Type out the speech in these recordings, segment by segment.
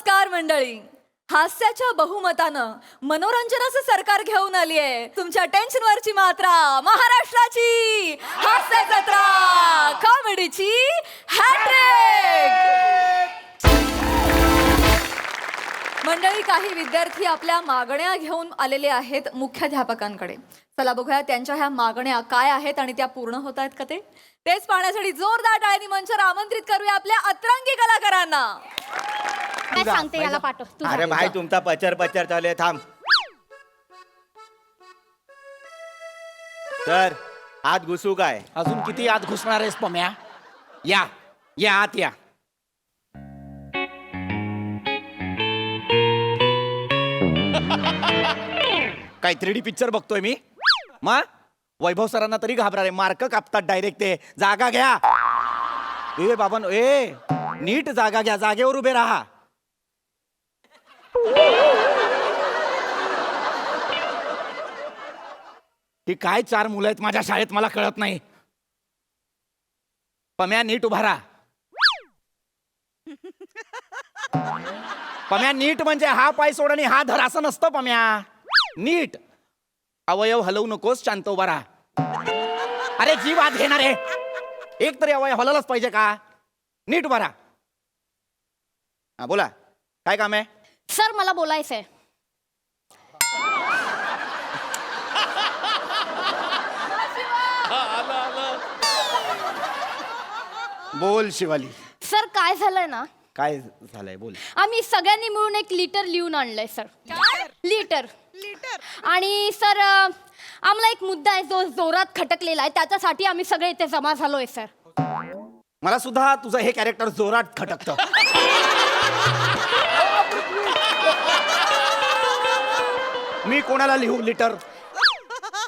नमस्कार मंडळी. हास्याच्या बहुमतानं मनोरंजनाचं सरकार घेऊन आली आहे. तुमच्या टेन्शनवरची मात्रा महाराष्ट्राची हास्य जत्रा कॉमेडीची हॅट्रिक. मंडळी, काही विद्यार्थी आपल्या मागण्या घेऊन आलेले आहेत मुख्याध्यापकांकडे. चला बघूया त्यांच्या ह्या मागण्या काय आहेत आणि त्या पूर्ण होत आहेत का तेच पाहण्यासाठी जोरदार टाळ्यांनी मंचावर आमंत्रित करूया आपल्या अतरंगी कलाकारांना. काय सांगते याला पाठव तू. अरे भाई तुमचा पचर पचर चालू आहे, थांब. तर आत घुसू काय? अजून किती आत घुसणार आहेस पम्या? या या आत या. काय 3D पिक्चर बघतोय मी? मग वैभव सरांना तरी घाबरा रे, मार्क कापतात डायरेक्ट ते. जागा घ्या. ए बाबा ए नीट जागा घ्या, जागेवर उभे राहा. ही काय 4 मुलं आहेत माझ्या शाळेत, मला कळत नाही. पम्या नीट उभा राहा. पम्या नीट म्हणजे हा पाय सोड आणि हा धर असं नसतं पम्या. नीट अवयव हलवू नकोस, शांत उभा राहा. अरे जीव आत घेणार आहे, एक तरी अवयव हलवलाच पाहिजे का? नीट उभा राहा. हा बोला, काय काम आहे? सर मला बोलायचंय. बोल शिवाली. सर काय झालंय ना, काय झालंय बोल. आम्ही सगळ्यांनी मिळून एक लिटर लिहून आणलंय सर. लिटर आणि सर आम्हाला एक मुद्दा आहे जो जोरात खटकलेला आहे, त्याच्यासाठी आम्ही सगळे इथे जमा झालोय सर. मला सुद्धा तुझं हे कॅरेक्टर जोरात खटकतं. मी कोणाला लिहू लिटर?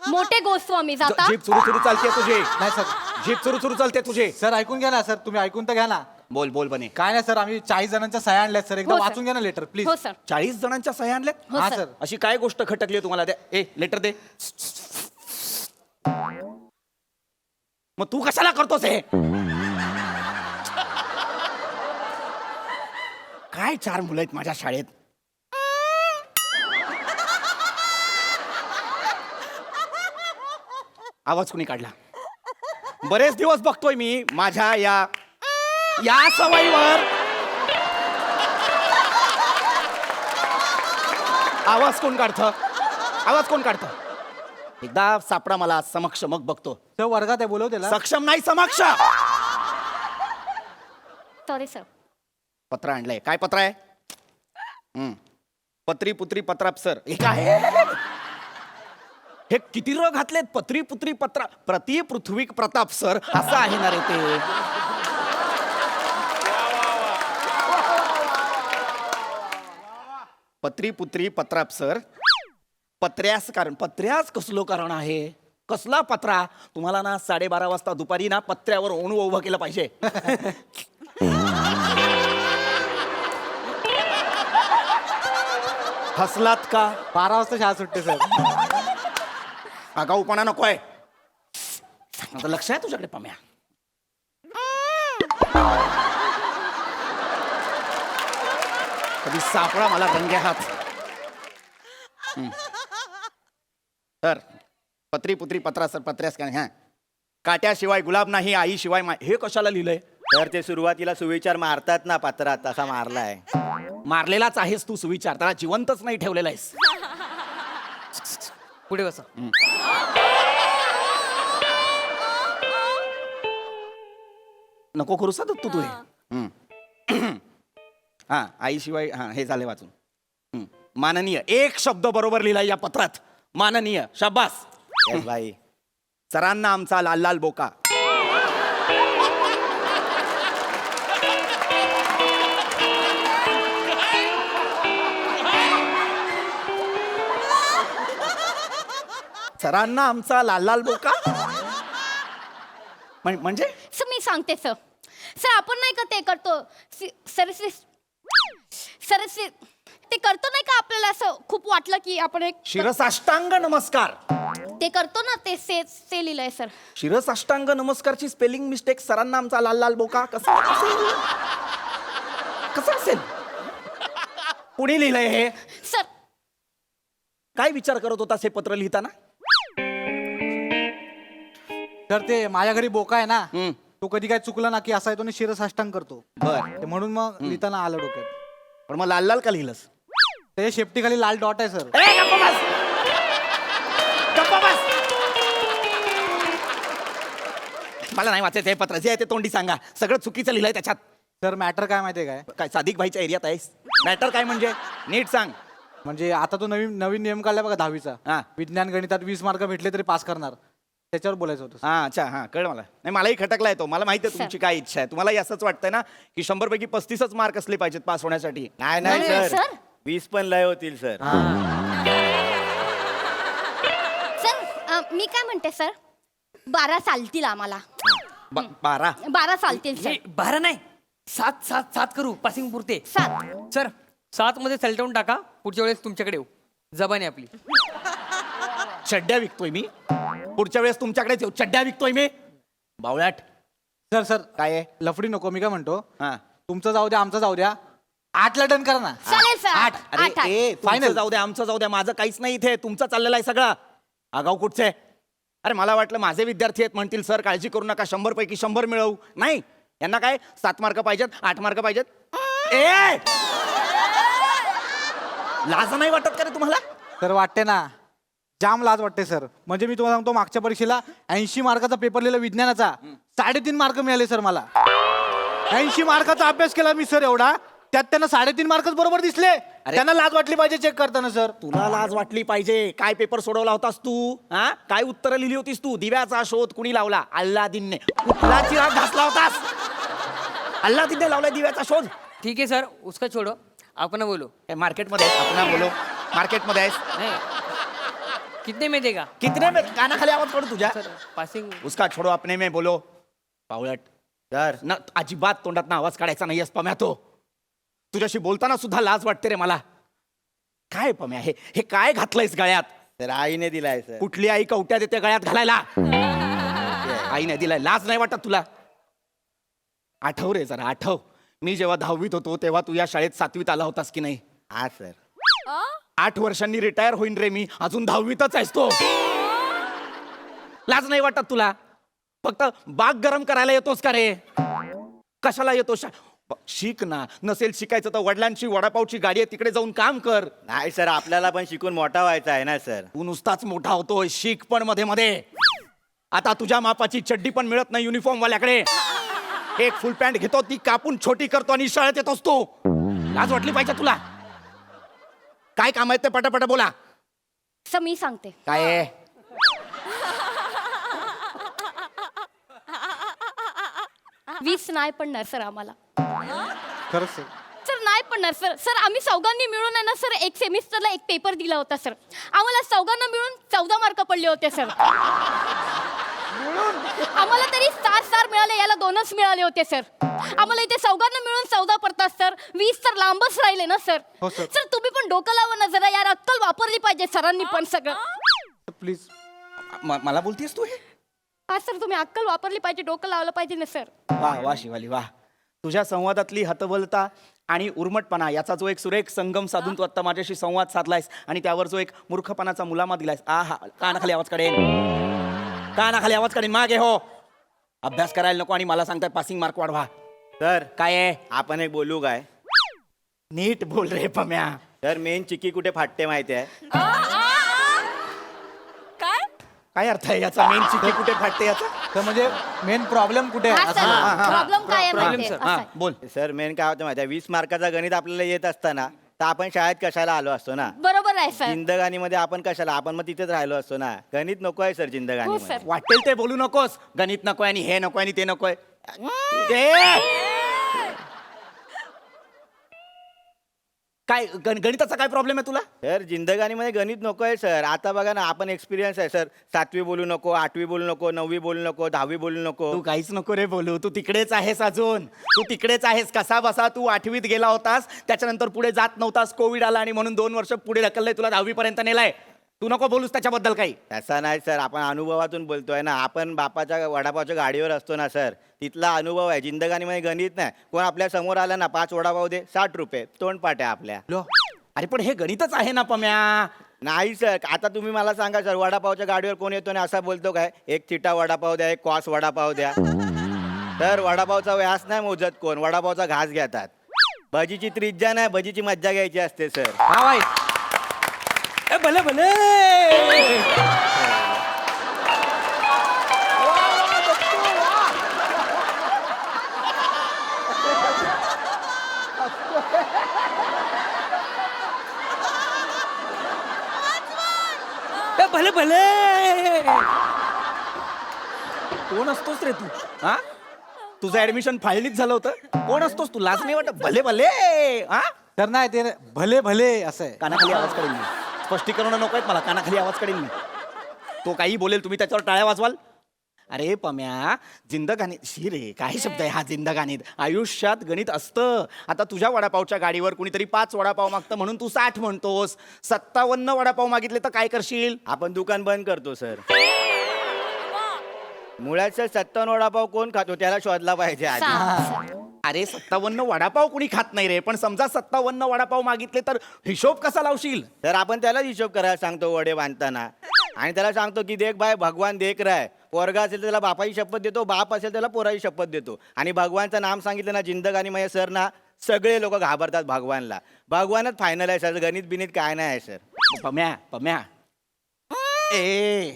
मोठे गोस्वामी जाता. जीप सुरू सुरू चालते तुझे. नाही सर. जीप सुरू सुरू चालते तुझे. सर ऐकून घ्या ना सर, तुम्ही ऐकून तर घ्या ना. बोल बोल बने. काय नाही सर, आम्ही 40 जणांच्या सह्या आणल्यात सर, एकदा हो, सर. वाचून घ्या ना लेटर प्लीज. हो सर. 40 जणांच्या सह्या आणल्यात? हो, हा सर. सर. अशी काय गोष्ट खटकली आहे तुम्हाला? द्या ए लेटर दे. मग तू कशाला करतोस हे? काय 4 मुलं आहेत माझ्या शाळेत. आवाज कुणी काढला? बरेच दिवस बघतोय मी माझ्या या सवयीवर. आवाज कोण काढतं? आवाज कोण काढतं? एकदा सापडा मला समक्ष, मग बघतो. सर वर्गात आहे, बोलव त्याला. सक्षम नाही, समक्ष. Sorry sir. पत्र आणलंय. काय पत्र आहे? पत्री पुत्री पत्रापसर. हे काय? हे किती र घातलेत? पत्री पुत्री पत्रा प्रति पृथ्वी प्रताप सर असं आहे ना रे ते. पत्री पुत्री पत्राप सर. पत्र्यास कारण. पत्र्यास कसलो कारण आहे? कसला पत्रा? तुम्हाला ना 12:30 वाजता दुपारी ना पत्र्यावर ओणू उभं केलं पाहिजे. हसलात का? 12 वाजता शाळा सुटते सर. आगाऊपणा नकोय. आता लक्ष आहे तुझ्याकडे पम्या. कधी सापडा मला रंग्या हात. तर पत्री पुत्री पत्रा सर पत्र्यास काय? हा, काट्याशिवाय गुलाब नाही, आईशिवाय हे कशाला लिहिलंय? तर ते सुरुवातीला सुविचार मारतात ना पात्रात, तसा मारलाय. मारलेलाच आहेस तू सुविचार, त्याला जिवंतच नाही ठेवलेला आहेस. पुढे बसा. नको करू सा तू हे. हा, आईशिवाय. हा, हे झाले वाचून. माननीय. एक शब्द बरोबर लिहिलाय या पत्रात. माननीय. शाबास. येस भाई. सरांना आमचा लाल लाल बोका. सरांना आमचा लाल लाल बोका म्हणजे सर मी सांगते सर. सर आपण नाही का ते करतो सर सर ते करतो नाही का, आपल्याला असं खूप वाटलं की आपण एक शिरसाष्टांग नमस्कार. ते करतो ना, ते से लिहिलंय सर. शिरसाष्टांग नमस्कारची स्पेलिंग मिस्टेक. सरांना आमचा लाल लाल बोका. कसं असेल? कुणी लिहिलंय हे? सर काय विचार करत होतास हे पत्र लिहिताना? तर ते माझ्या घरी बोका आहे ना, हम्म. तो कधी काय चुकला ना की असा येतो आणि शिरसाष्टांग करतो. बर, ते म्हणून मग लिहिताना आलं डोक्यात. पण मग लाल लाल का लिहिलंस? ते शेपटीखाली लाल डॉट आहे सर. ए, गप्प बस! गप्प बस! मला नाही वाचायचं हे पत्र. जे आहे ते तोंडी सांगा. सगळं चुकीचं लिहिलंय त्याच्यात. सर मॅटर काय माहितीये काय, काय सादिक भाईच्या एरियात आहेस? मॅटर काय म्हणजे नीट सांग. म्हणजे आता तो नवीन नवीन नियम काढला बघा 10वीचा. हा. विज्ञान गणितात 20 मार्क भेटले तरी पास करणार. त्याच्यावर बोलायचं होतं. हा, अच्छा, हा, कळलं मला. नाही, मलाही खटकलाय तो. मला माहिती आहे तुमची काय इच्छा आहे. तुम्हालाही असंच वाटतंय ना की 100 पैकी 35च मार्क असले पाहिजेत पास होण्यासाठी. नाही नाही, नाही नाही, सर सर. 20 पण लय होतील सर. सर मी काय म्हणते सर 12 चालतील आम्हाला. 12. 12 चालतील सर. नाही, 12 नाही 7 करू पासिंग पुरते. 7. सर 7 मध्ये सलटवून टाका. पुढच्या वेळेस तुमच्याकडे येऊ. जबान आहे आपली. चड्ड्या विकतोय मी. पुढच्या वेळेस तुमच्याकडेच येऊ. चड्ड्या विकतोय मी. बावळ्याट. सर सर काय आहे? लफडी नको. मी काय म्हणतो, हा. तुमचं जाऊ द्या, आमचं जाऊ द्या. 8ला डन करा ना. चालेल सर 8. अरे 8. ए, फायनल जाऊ द्या, आमचं जाऊ द्या. माझं काहीच नाही इथे. तुमचं चाललेलं आहे सगळं. आगाऊ कुठचे? अरे मला वाटलं माझे विद्यार्थी आहेत म्हणतील सर काळजी करू नका 100 पैकी 100 मिळवू. नाही, यांना काय 7 मार्क पाहिजेत, 8 मार्क पाहिजेत. ए, लाज नाही वाटत का रे तुम्हाला? तर वाटते ना, जाम लाज वाटते सर. म्हणजे मी तुम्हाला सांगतो, मागच्या परीक्षेला 80 मार्काचा पेपर लिहिला विज्ञानाचा. 3.5 मार्क मिळाले सर मला. 80 मार्काचा अभ्यास केला मी सर एवढा, त्यात त्यांना 3.5 मार्कच बरोबर दिसले. त्यांना लाज वाटली पाहिजे चेक करताना सर. तुला लाज वाटली पाहिजे. काय पेपर सोडवला होतास तू? हा, काय उत्तरं लिहिली होतीस तू? दिव्याचा शोध कुणी लावला? अल्लादीनने. कुठला चिराग घासला होतास? अल्लादीनने लावलाय दिव्याचा शोध. ठीक है सर उसका छोड़ो. आपण बोलो. मार्केटमध्ये आहेस? आपण बोलो. मार्केटमध्ये आहेस? नहीं कितने में देगा? कितने में? कानाखाली आवाज पडू तुझ्या. Sir passing. उसका छोडो अपने में बोलो. पावळट. सर ना अजिबात तोंडात ना आवाज काढायचा नाही पम्या. तो तुझ्याशी बोलताना सुद्धा लाज वाटते रे मला. काय पम्या हे काय घातलंयस गळ्यात? सर आईने दिलाय सर. कुठली आई कवट्या देते गळ्यात घालायला? आईने दिलाय. लाज नाही वाटत तुला? आठव रे जरा, आठव. मी जेव्हा 10वीत होतो तेव्हा तू या शाळेत 7वीत आला होतास की नाही? हा सर. 8 वर्षांनी रिटायर होईन रे मी. अजून 10वीतच आहेस तो. लाज नाही वाटत तुला? फक्त बाग गरम करायला येतोस का रे? कशाला येतो? शिक ना. नसेल शिकायचं तर वडिलांची वडापावची गाडी आहे तिकडे जाऊन काम कर. नाही सर, आपल्याला पण शिकून मोठा व्हायचा आहे ना सर. तू नुसताच मोठा होतोय. शिक पण मध्ये मध्ये. आता तुझ्या मापाची चड्डी पण मिळत नाही युनिफॉर्म वाल्याकडे. एक फुल पॅन्ट घेतो ती कापून छोटी करतो आणि शाळेत येतोस तू. लाज वाटली पाहिजे तुला? काय काम आहे ते पटापट बोला. सर मी सांगते. काय आहे? 20 नाही पडणार सर आम्हाला. खरंच सर. सर नाही पडणार सर. सर आम्ही चौघांनी मिळून आहे ना सर एक सेमिस्टरला एक पेपर दिला होता सर. आम्हाला चौघांना मिळून 14 मार्क पडले होते सर. आम्हाला तरी 4 मिळाले, याला 2च मिळाले होते सर. आम्हाला इथे चौघांना मिळून 14 पडतात सर. 20 तर लांबच राहिले ना सर. हो, सर. सर तुम्ही पण डोकं लावा ना जरा यार. अक्कल वापरली पाहिजे सरांनी पण सगळं. प्लीज. मला बोलतीस तू हे? हा सर तुम्ही अक्कल वापरली पाहिजे, डोकं लावलं पाहिजे ना सर. वा वा शिवाली वा. तुझ्या संवादातली हतबलता आणि उर्मटपणा याचा जो एक सुरेख संगम साधून तू आता माझ्याशी संवाद साधलायस आणि त्यावर जो एक मूर्खपणाचा मुलामा दिलायस. हा, कानाखाली आवाज काढेन. कानाखाली आवाज काढेन. मागे हो. अभ्यास करायला नको आणि मला सांगताय पासिंग मार्क वाढवा. सर काय आहे? आपण एक बोलू काय? नीट बोल रे पम्या. सर मेन चिक्की कुठे फाटते माहिती आहे? काय काय अर्थ आहे याचा? मेन चिठ्ठी कुठे फाटते याचा? तर म्हणजे मेन प्रॉब्लेम कुठे हा आहे सर असं. प्रॉब्लेम काय आहे problem, माहितीये? sir. असं हा, आहे. बोल. सर मेन काय होतं माहिती आहे? 20 मार्काचा गणित आपल्याला येत असताना तर आपण शाळेत कशाला आलो असतो ना? बरोबर आहे सर. जिंदगानीमध्ये आपण कशाला? आपण मग तिथेच राहिलो असतो ना. गणित नको आहे सर हो जिंदगानीमध्ये. सर. वाटेल ते बोलू नकोस. गणित नकोय आणि हे नकोय आणि ते नकोय. काय गणिताचा काय प्रॉब्लेम आहे तुला? सर जिंदगानीमध्ये गणित नको आहे सर. आता बघा ना, आपण एक्सपिरियन्स आहे सर. 7वी बोलू नको, 8वी बोलू नको, 9वी बोलू नको, 10वी बोलू नको. तू काहीच नको रे बोलू. तू तिकडेच आहेस अजून. तू तिकडेच आहेस. कसा बसा तू 8वीत गेला होतास, त्याच्यानंतर पुढे जात नव्हतास. कोविड आला आणि म्हणून 2 वर्ष पुढे ढकललंय तुला. 10वी पर्यंत नेलाय. तू नको बोलूस त्याच्याबद्दल काही. तसा नाही सर, आपण अनुभवातून बोलतोय ना. आपण बापाच्या वडापावच्या गाडीवर असतो ना सर, तिथला अनुभव आहे. जिंदगानीमध्ये गणित नाही. कोण आपल्या समोर आला ना, 5 वडापाव दे, 60 रुपये. तोंडपाट आहे आपल्या. लो, अरे पण हे गणितच आहे ना पम्या. नाही सर, आता तुम्ही मला सांगा सर, वडापावच्या गाडीवर कोण येतो आणि असा बोलतो काय, एक चिटा वडापाव द्या, एक कॉस वडापाव द्या. तर वडापावचा व्यास नाही मोजत कोण, वडापावचा घास घेतात. भजीची त्रिज्या नाही, भजीची मज्जा घ्यायची असते सर. हा वाई. ए, भले भले. ए, भले भले. कोण असतोस रे तू? हा, तुझं ऍडमिशन फायलीच झालं होतं. कोण असतोस तू? लाज नाही वाटत? भले भले. हा, तर नाही ते भले भले असं आहे. कानाखाली आवाज काढेल मी. स्पष्टीकरण नको आहेत मला, कानाखाली आवाज काढेल मी. तो काही बोलेल, तुम्ही त्याच्यावर टाळ्या वाजवाल. अरे पम्या, जिंदगानी शी रे, काय शब्द आहे हा जिंदगानीत. आयुष्यात गणित असतं. आता तुझ्या वडापावच्या गाडीवर कुणीतरी 5 वडापाव मागतं म्हणून तू 60 म्हणतोस. 57 वडापाव मागितले तर काय करशील? आपण दुकान बंद करतो सर. मुळात सर 57 वडापाव कोण खातो त्याला शोधला पाहिजे आधी. अरे 57 वडापाव कुणी खात नाही रे, पण समजा 57 वडापाव मागितले तर हिशोब कसा लावशील? तर आपण त्याला हिशोब करायला सांगतो वडे बांधताना, आणि त्याला सांगतो की देख भाई भगवान देख रहा है. पोरगा असेल तर त्याला बापाची शपथ देतो, बाप असेल त्याला पोराची शपथ देतो. आणि भगवानचं नाम सांगितलं ना जिंदगानी मध्ये सर ना, सगळे लोक घाबरतात भगवानला. भगवानच फायनल आहे सर, गणित बिनीत काय नाही आहे सर. पम्या पम्या ए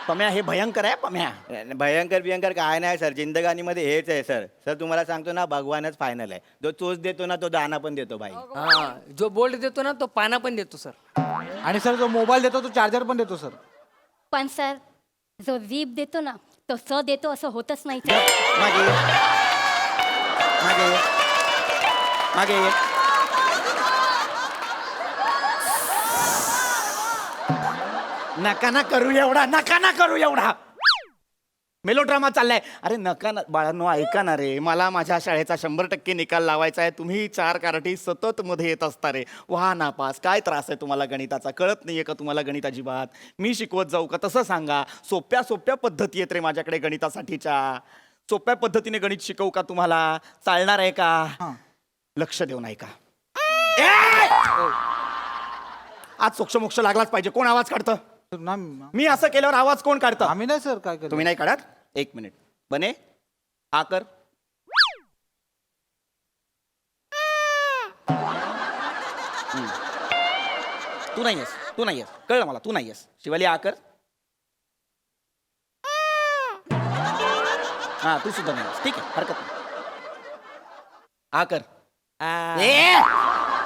पम्या, हे भयंकर आहे पम्या. भयंकर बियंकर काय नाही सर, जिंदगानीमध्ये हेच आहे सर. सर तुम्हाला सांगतो ना, भगवानच फायनल आहे. जो चोच देतो ना तो दाना पण देतो भाई. हा, जो बोल्ट देतो ना तो पाना पण देतो सर. आणि सर जो मोबाईल देतो तो चार्जर पण देतो सर. पण सर, जो जीभ देतो ना तो स देतो असं होतच नाही सर. मागे ये. मागे ये. मागे ये. नका ना करू एवढा, नका ना करू एवढा. मेलोड्रामा चाललाय. अरे नका ना बाळांनो, ऐका ना रे. मला माझ्या शाळेचा 100% निकाल लावायचा आहे. तुम्ही 4 कारटी सतत मध्ये येत असता रे. वाह नापास. काय त्रास आहे तुम्हाला गणिताचा? कळत नाहीये का तुम्हाला गणित अजिबात? मी शिकवत जाऊ का? तसं सांगा. सोप्या सोप्या पद्धती आहेत रे माझ्याकडे गणितासाठीच्या. सोप्या पद्धतीने गणित शिकवू का तुम्हाला? चालणार आहे का? लक्ष देऊ नाही का? आज सोक्ष लागलाच पाहिजे. कोण आवाज काढतं? मी असं केल्यावर आवाज कोण काढतं? आम्ही नाही सर, काय करतो. तुम्ही नाही काढत? 1 मिनिट. बने हा कर. तू नाही आहेस, तू नाही आहेस, कळलं मला. तू नाही आहेस. शिवाली आ कर. हा, तू सुद्धा नाही आहेस. ठीक आहे, हरकत नाही. आ कर.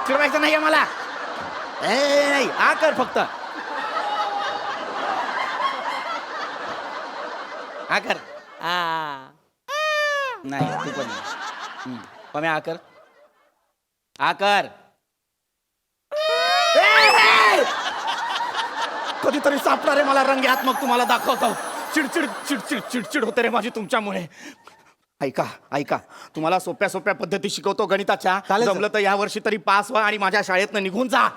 फिरवायचं नाहीये मला. नाही, आ कर फक्त. आ कर. नाही, तू पण नाही. पम्या आ कर. आ कर. कधीतरी सापडा रे मला रंग्यात, मग तुम्हाला दाखवतो. चिडचिड चिडचिड चिडचिड होते रे माझी तुमच्यामुळे. ऐका ऐका, तुम्हाला सोप्या सोप्या पद्धती शिकवतो गणिताच्या. चालेल सर. जमलं तर या वर्षी तरी पास व्हा आणि माझ्या शाळेतनं निघून जा.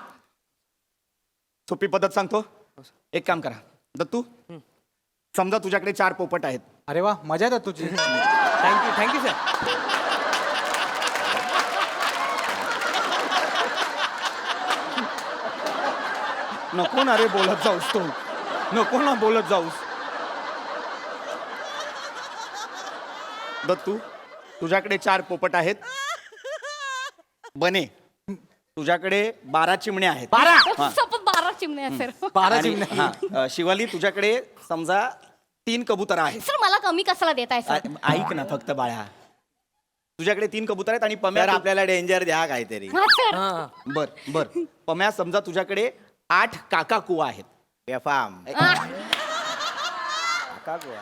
सोपी पद्धत सांगतो. एक काम करा दत्तू, समजा तुझ्याकडे 4 पोपट आहेत. अरे वा, मजा आहे तुझी. Thank you sir. नको ना रे बोलत जाऊस तू, नको ना बोलत जाऊस. दत्तू, तुझ्याकडे 4 पोपट आहेत. बने, तुझ्याकडे 12 चिमण्या आहेत. 12 चिमण्या सर. 12 आणि- चिमण्या. हा, शिवाली तुझ्याकडे समजा 3 कबूतर आहेत. सर मला कमी कशाला देताय सर? ऐक ना फक्त बाळा, तुझ्याकडे 3 कबूतर आहेत आणि पम्या तर आपल्याला डेंजर द्या काहीतरी. हा सर. हा. बर बर पम्या, समजा तुझ्याकडे 8 काका कुवा आहेत. बेफाम. हा.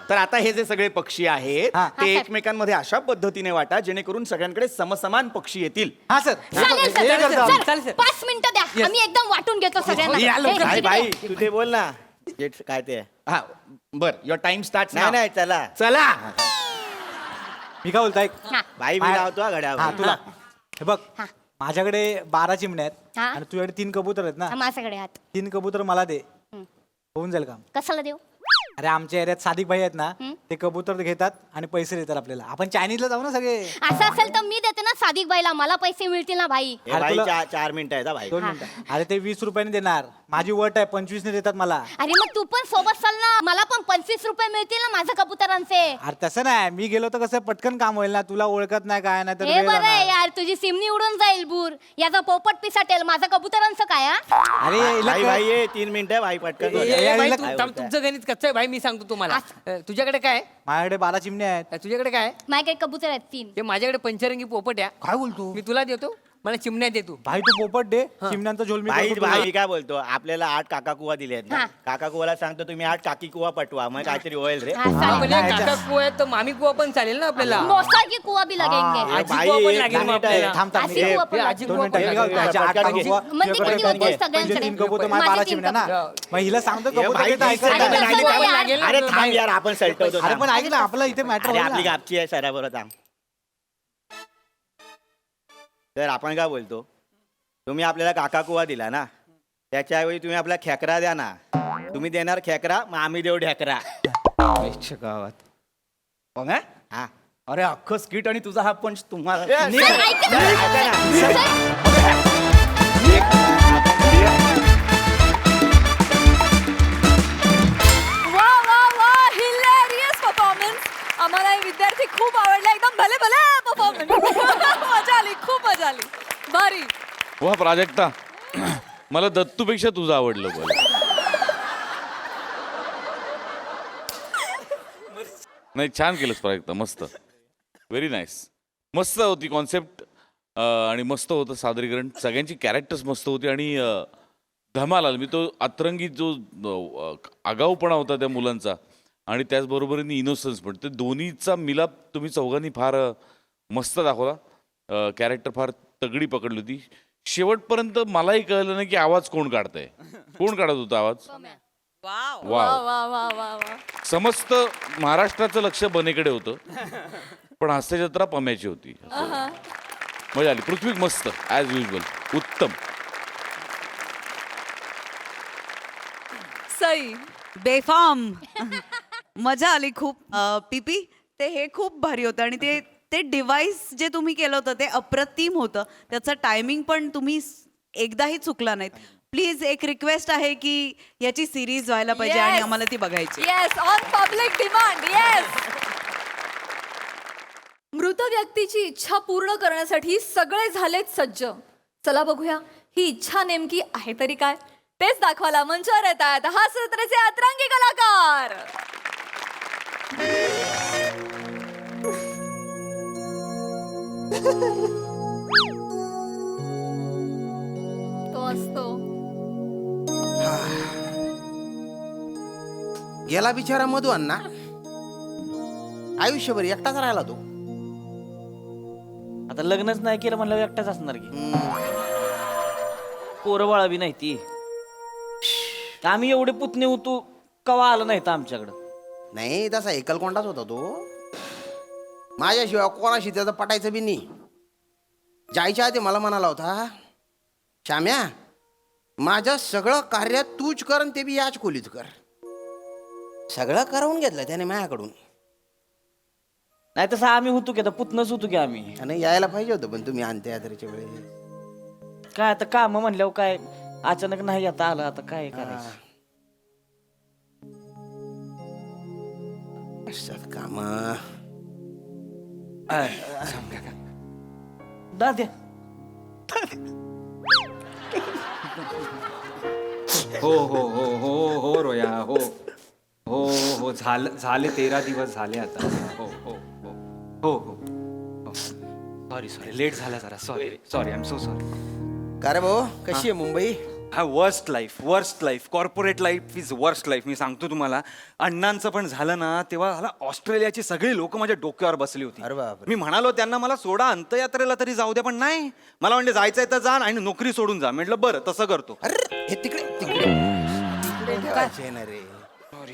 तर आता हे जे सगळे पक्षी आहेत हा. ते हा, एकमेकांमध्ये अशा पद्धतीने वाटा जेणेकरून सगळ्यांकडे समसमान पक्षी येतील. हा सर. चालेल हे सर. करतो आम्ही. चालेल, सर. 5 मिनिटं द्या, आम्ही एकदम वाटून घेतो सगळ्यांना. या लवकर. हे, भाई इकडे. भाई तू ते बोल ना, काय ते. हा बर, युअर टाइम स्टार्ट. नाही नाही चला चला. मी काय बोलतो ऐक. हा. भाई मी लावतो हा हा घड्यावर. तुला हे बघ, हा. माझ्याकडे 12 चिमण्या आहेत हा. आणि तुझ्याकडे 3 कबूतर आहेत ना. माझ्याकडे हात. 3 कबूतर मला दे, हं. होऊन जाईल काम. कशाला देऊ? अरे आमच्या एरियात सादिक भाई आहेत ना, हं? ते कबूतर घेतात आणि पैसे देतात आपल्याला. आपण चायनीजला जाऊ ना सगळे. असं असेल तर मी देते ना सादिक बाईला, मला पैसे मिळतील ना भाई. हे अरे भाई तुला- 4 मिनिटं आहेत हा भाई. 2 मिनिटं. अरे ते 20 रुपयाने देणार. माझी वट आहे 25 ने देतात मला. अरे मग तू पण सोबत चाल ना, मला पण 25 रुपये मिळतील ना माझ्या कबुतरांचे. अरे तसं नाही, मी गेलो तर कसं पटकन काम होईल ना. तुला ओळखत नाही काय नाही तर हे वेळ बरं आहे जाणार. यार, तुझी सिमनी उडून जाईल बूर, याचा पोपट पिसाटेल, माझं कबुतरांचं काय हा? अरे हिला भाई कळ- भाई ये 3 मिनिटं भाई पटकन बोल. भाई, काय तुमचं गणित कसं आहे भाई, मी सांगतो तुम्हाला. तुझ्याकडे काय आहे? माझ्याकडे 12 चिमण्या आहेत. तुझ्याकडे काय आहे? माझ्याकडे कबूतर आहेत 3. ते माझ्याकडे पंचरंगी पोपट आहे. काय बोलतो मी तुला देतो, मला चिमण्या दे तू. भाई? तू पोपट दे, चिमण्यांचा झोल मी भाई करतो तुला. भाई काय बोलतो, आपल्याला 8 काका कुवा दिले आहेत ना. हा. काका कुवाला सांगतो तुम्ही 8 काकी कुवा पटवा, मग काहीतरी होईल रे. हा, हा, चालेल. म्हणजे नाही, काका कुवा आहे तर मामी कुवा पण चालेल ना आपल्याला. मोसा की कुआ भी लगेंगे. हे आजी भाई, कुवा पण एक लागेल मग मिनिट आहे. आपल्याला. थांब थांब अशी हे- कुआ पण हे लागेल. आजी 2 कुवा मिनिटं पण हे लागेल. बघ, त्याच्या 8 पटकन काका घे. कुवा, मग मी तुझ्याकडे किती तीन बोलतो घे. सगळ्यांकडे? म्हणजे 3 कबूतर, माझे 12 तीन चिमण्या ना. कबूतर. मग हिला सांगतो हे कबूतर भाई, घेता, ऐकत अरे नाही. कसं नाही यार? लागेल ना अरे भाई. थांब यार, आपण सलटवतो अरे थांब. पण ऐक ना, आपलं इथे मॅटर अरे होईल आपली ना. गापची आहे सराबरोबर थांब. तर आपण काय बोलतो, तुम्ही आपल्याला काका कुवा दिला ना, त्याच्याऐवजी तुम्ही आपला खेकरा द्या ना. तुम्ही देणार खेकरा, मग आम्ही देऊ ढेकरा. गावात मग हा? हा अरे अख्खं स्किट आणि तुझा हा पंच तुम्हाला ए, निघ. सर, ऐका ना. ऐका ना. सर, वा वा वा, हिलेरियस परफॉर्मन्स. आम्हाला हे विद्यार्थी खूप आवडले, एकदम भले भले परफॉर्मन्स. मजा आली, खूप मजा आली, भारी. वा प्राजक्ता, मला दत्तूपेक्षा तुझं आवडलं बोल. नाही छान केलंस प्राजक्ता, मस्त, व्हेरी नाईस. मस्त होती कॉन्सेप्ट आणि मस्त होतं सादरीकरण. सगळ्यांची कॅरेक्टर्स मस्त होती आणि धमाल आला. मी तो अतरंगी जो आगाऊपणा होता त्या मुलांचा आणि त्याचबरोबरीने इनोसन्स पण, ते दोन्हीचा मिलाप तुम्ही चौघांनी फार मस्त दाखवला. कॅरेक्टर फार तगडी पकडली होती. शेवटपर्यंत मलाही कळलं नाही की आवाज कोण काढतंय. कोण काढत होता आवाज? वा वा वा वा वा वा. समस्त महाराष्ट्राचं लक्ष बनेकडे होतं, पण हास्य जत्रा पम्याची होती. मजा आली. पृथ्वी मस्त ॲज युजल, उत्तम. सई. बेफाम मजा आली खूप. पीपी ते हे खूप भारी होतं आणि ते ते डिव्हाइस जे तुम्ही केलं होतं ते अप्रतिम होतं. त्याचं टायमिंग पण तुम्ही एकदाही चुकला नाहीत. प्लीज एक रिक्वेस्ट आहे की याची सिरीज व्हायला पाहिजे आणि Yes. आम्हाला ती बघायची. Yes, on public demand. Yes. मृत व्यक्तीची इच्छा पूर्ण करण्यासाठी सगळे झालेत सज्ज. चला बघूया ही इच्छा नेमकी आहे तरी काय. तेच दाखवायला मंचावर येत आहेत हास्य जत्रेचे अतरंगी कलाकार. तो असतो. गेला बिचारा मधू अण्णा, आयुष्यभर एकटाच राहिला तो. आता लग्नच नाही केलं म्हणलं एकटाच असणार की. पोरं बाळा बी नाही ती. आम्ही एवढे पुतणे होतो, कवा आलं नाही तर आमच्याकडं. नाही तसा एकलकोंडाच होता तो. माझ्याशिवाय कोणाशी त्याचं पटायचं बी नाही. जायच्या आधी मला म्हणाला होता, श्याम्या माझं सगळं कार्य तूच कर आणि ते बी याच खोलीत कर. सगळं करवून घेतलं त्याने माझ्याकडून. नाही तसं आम्ही होतो की, आता पुतणंच होतो की आम्ही. आणि यायला पाहिजे होतं पण तुम्ही अंत्ययात्रेच्या वेळेस. काय आता काम म्हणल्यावर काय अचानक नाही आता आलं, आता काय करायचं. असतात काम. दाद्या हो हो हो हो हो रोया हो हो हो झाले 13 दिवस झाले आता. हो हो हो हो हो सॉरी लेट झाला जरा. Sorry I am so sorry. का रे भाऊ, कशी आहे मुंबई? हा worst life corporate life is worst life. मी सांगतो तुम्हाला, अण्णांचं पण झालं ना तेव्हा मला ऑस्ट्रेलियाची सगळी लोक माझ्या डोक्यावर बसली होती. अरे बापरे. मी म्हणालो त्यांना मला सोडा अंत्ययात्रेला तरी जाऊ द्या, पण नाही. मला म्हणजे जायचंय तर जा आणि नोकरी सोडून जा. म्हटलं बरं तसं करतो. अरे हे तिकडे तिकडे तिकडे ठेवायचे ना रे.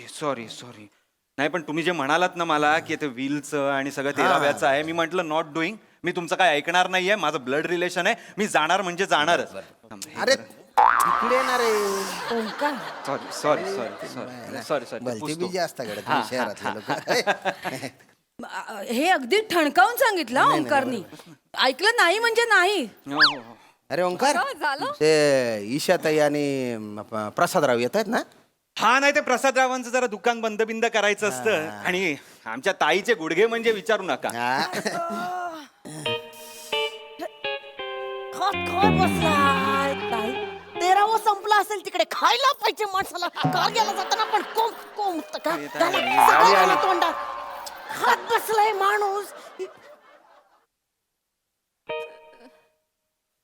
सॉरी नाही पण तुम्ही जे म्हणालात ना मला की ते व्हीलचं आणि सगळं 13व्याचं आहे, मी म्हटलं नॉट डुईंग. मी तुमचं काय ऐकणार नाहीये. माझं ब्लड रिलेशन आहे. मी जाणार म्हणजे जाणारच. अरे इकडे येणार रे sorry sorry sorry sorry sorry sorry भलती बिजी असता कडे तुम्ही शहरातले लोक हे अगदी ठणकावून सांगितलं हं, ओंकारनी ऐकलं नाही म्हणजे नाही. अरे ओंकार बरं, झालं? ते ईशाताई आणि प्रसादराव येत आहेत ना? हा नाही ते प्रसादरावांचं जरा दुकान बंद बिंद करायचं असतं आणि आमच्या ताईचे गुडघे म्हणजे विचारू नका. तेरावं संपला असेल तिकडे खायला पाहिजे माणसाला. का गेला जाताना पण तोंडात खात बसलाय माणूस.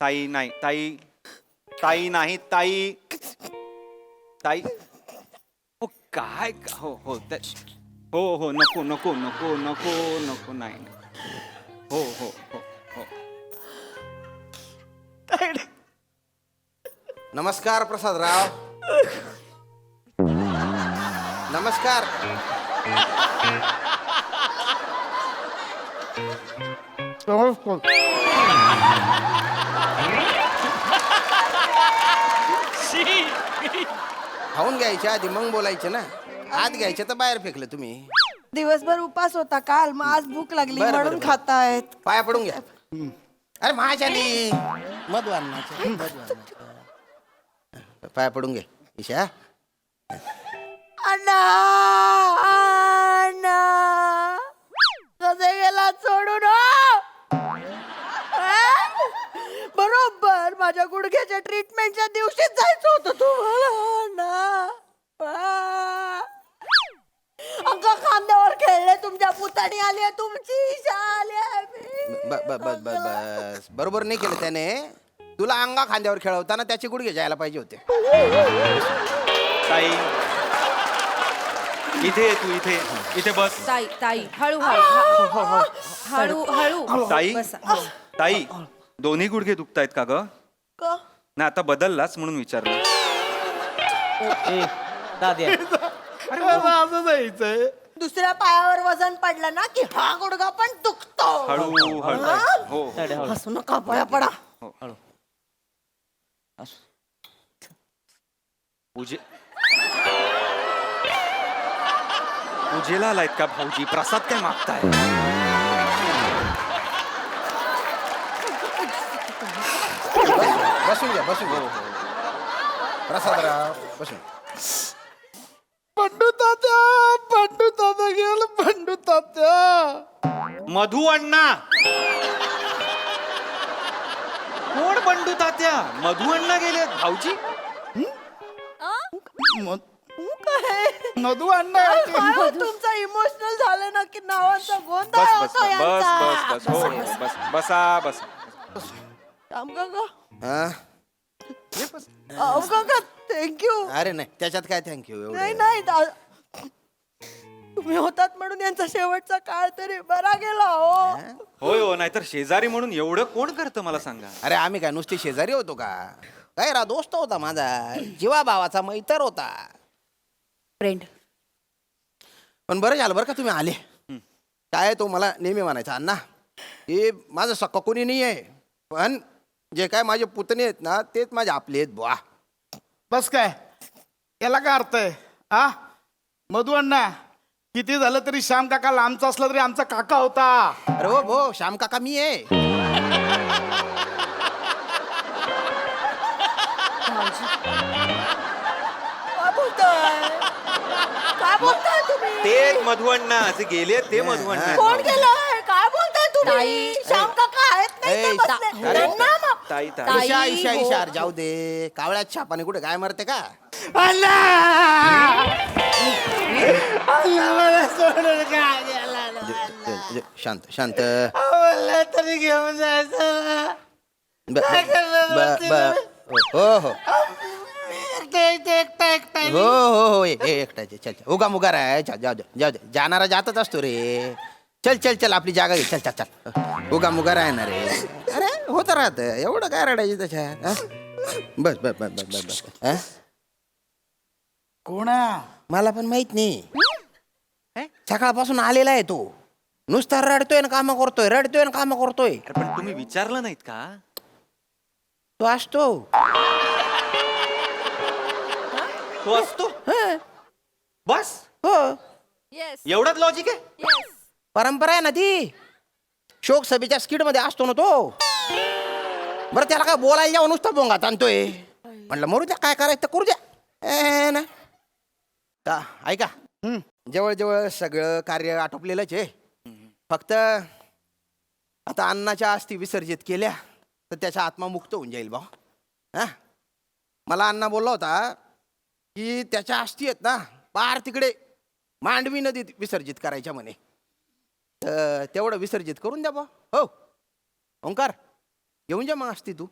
ताई नाही ताई ताई नाही ताई ताई हो काय हो हो हो हो नको नको नको नको नको नाही हो हो हो हो नमस्कार प्रसादराव. नमस्कार. खाऊन घ्यायच्या आधी मग बोलायचे ना. आत घ्यायचे तर बाहेर फेकलं तुम्ही. दिवसभर उपास होता काल, मग आज भूक लागली बरं, म्हणून बरं. खातायत. पाया पडून घ्या. अरे माझ्यानी मधु अन्नाचं. पाया पडून घे ईशा. अण्णा अण्णा कसे गेला सोडून हो? बरोबर माझ्या गुडघ्याच्या ट्रीटमेंटच्या दिवशीच जायचं होतं तुम्हाला अण्णा. अंक खांद्यावर खेळले, तुमच्या पुतणी आली आहे, तुमची ईशा आली आहे. बस बरोबर नाही केलं त्याने. तुला अंगा खांद्यावर खेळवताना त्याचे गुडघे जायला पाहिजे होते. ताई इथे ये तू इथे इथे बस. ताई ताई हळू हळू हळू हळू ताई ताई दोन्ही गुडघे दुखतायत का ग? नाही आता बदललाच म्हणून विचारलं. दाद्या असं जायचंय. दुसऱ्या पायावर वजन पडलं ना की हा गुडघा पण दुखतो. हळू हळू हो हो. हसू नका, पाया पडा. पूजेला आलायत का भाऊजी? प्रसाद काय मागताय? बसून घ्या बसून घ्या. प्रसादराव बसून. पंडू तात्या गेल पंडू तात्या. मधू अण्णा. कोण बंडू तात्या? मधू अण्णा गेले भाऊजी. मधू अण्णा तुमचा इमोशनल झालं ना की नावाचा गोंधळ बस बस होतो बस यांचा. बस बस हो हो, बस बसा बस. राम काका, हा? अहो काका थँक्यू. अरे नाही त्याच्यात काय थँक्यू नाही एवढं. नाही तुम्ही होतात म्हणून यांचा शेवटचा काळ तरी बरा गेला हो. होय हो, नाहीतर शेजारी म्हणून एवढं कोण करतं मला सांगा. अरे आम्ही काय नुसते शेजारी होतो का? काय रा दोस्त होता माझा, जीवा भावाचा मैत्र होता. फ्रेंड. पण बरं झालं बरं का तुम्ही आले. काय तो मला नेहमी म्हणायचा, अण्णा हे माझं सक्का कोणी नाही आहे, पण जे काय माझे पुतणे आहेत ना तेच माझे आपले आहेत बुवा. बस काय याला काय अर्थ आहे? हा मधू अण्णा किती झालं तरी श्याम काका लांबचा असला तरी आमचा काका होता. अरे हो भो श्याम काका मी आहे. काय बोलताय? काय बोलताय तुम्ही? ते मधू अण्णा जे गेले ते मधू अण्णा. कोण गेलंय? काय बोलताय तुम्ही? श्याम काका आहेत नाही ए, ते बसले. अरे, त्यांना मग- ताई ताई ईशा ईशा ईशा अरे जाऊ दे. कावळ्यात छापाने कुठे काय मरते का? शांत शांत. तरी घेऊन जायचं. हो हो हो हो हो एकटाचे. चल चल उगा मुगा राय. जाऊ दे जाऊ दे. जाणारा जातच असतो रे. चल चल चल आपली जागा घे. चल चल चल उगा मुगा राहणार रे. अरे होत राहत एवढं काय रडायचं त्याच्या. बस बस बस बस बस बस. हा? कोण मला पण माहित नाही. सकाळपासून आलेला आहे तो. नुसता रडतोय ना काम करतोय, रडतोय ना काम करतोय. अरे पण तुम्ही विचारलं नाहीत का? तो असतो तो असतो बस हो येस एवढंच लॉजिक आहे येस परंपरा आहे ना ती शोक सभेच्या स्किट मध्ये असतो ना तो बरं त्याला काय बोलायला जाऊन नुसतं बोंगात आणतोय म्हटलं मरू द्या काय करायचं तर करू द्या ना का ऐका जवळजवळ सगळं कार्य आटोपलेलंच आहे फक्त आता अन्नाच्या अस्थी विसर्जित केल्या तर त्याचा आत्मा मुक्त होऊन जाईल भाऊ हा मला अण्णा बोलला होता की त्याच्या अस्थी आहेत ना पार तिकडे मांडवी नदीत विसर्जित करायच्या म्हणे तर तेवढं विसर्जित करून द्या बा हो ओंकार येऊन जा मग असती तू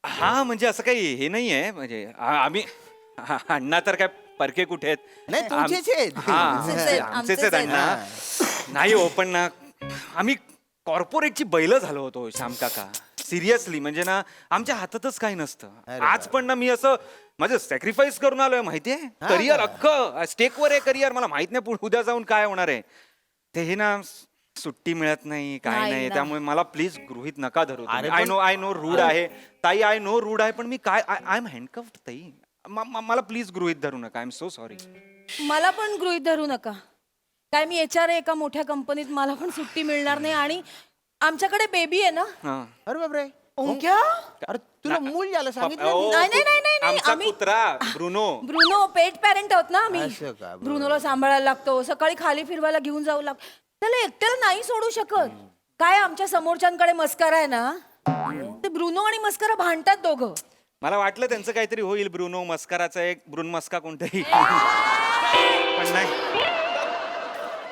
हा म्हणजे असं काही हे नाही आहे म्हणजे आम्ही अण्णा तर काय परके कुठे आहेत नाही, तुमचेच आहेत. आमचेच आहेत अण्णा नाही हो पण ना आम्ही कॉर्पोरेटची बैल झालो होतो श्याम काका सिरियसली म्हणजे ना आमच्या हातातच काही नसतं आज पण ना मी असं माझं सॅक्रिफाईस करून आलोय माहितीये करिअर अख्खं स्टेकवर आहे करिअर मला माहित नाही उद्या जाऊन काय होणार आहे ते हे ना सुट्टी मिळत नाही काय नाही त्यामुळे मला प्लीज गृहीत नका धरू आय नो रूड आहे ताई आय नो रूड आहे पण मी काय आय एम हँडकफ्ड ताई मला प्लीज गृहीत धरू नका आय एम सो सॉरी मला पण गृहीत धरू नका काय मी एचआर आहे एका मोठ्या कंपनीत मला पण सुट्टी मिळणार नाही आणि आमच्याकडे बेबी आहे ना अरे बापरे ओंक्या अरे तुला मूल झालं सांगितलं नाही नाही नाही नाही आमचा आम्ही कुत्रा ब्रुनो ब्रुनो पेट पॅरेंट आहोत ना आम्ही असं का? बरं. ब्रुनोला सांभाळायला लागतो सकाळी खाली फिरवायला घेऊन जाऊ लागतो त्याला एकट्याला नाही सोडू शकत काय आमच्या समोरच्यांकडे मस्करा आहे ना ते ब्रुनो आणि मस्करा भांडतात दोघं मला वाटलं त्यांचं काहीतरी होईल ब्रुनो मस्कराचा एक ब्रुन मस्का कोणतरी पण नाही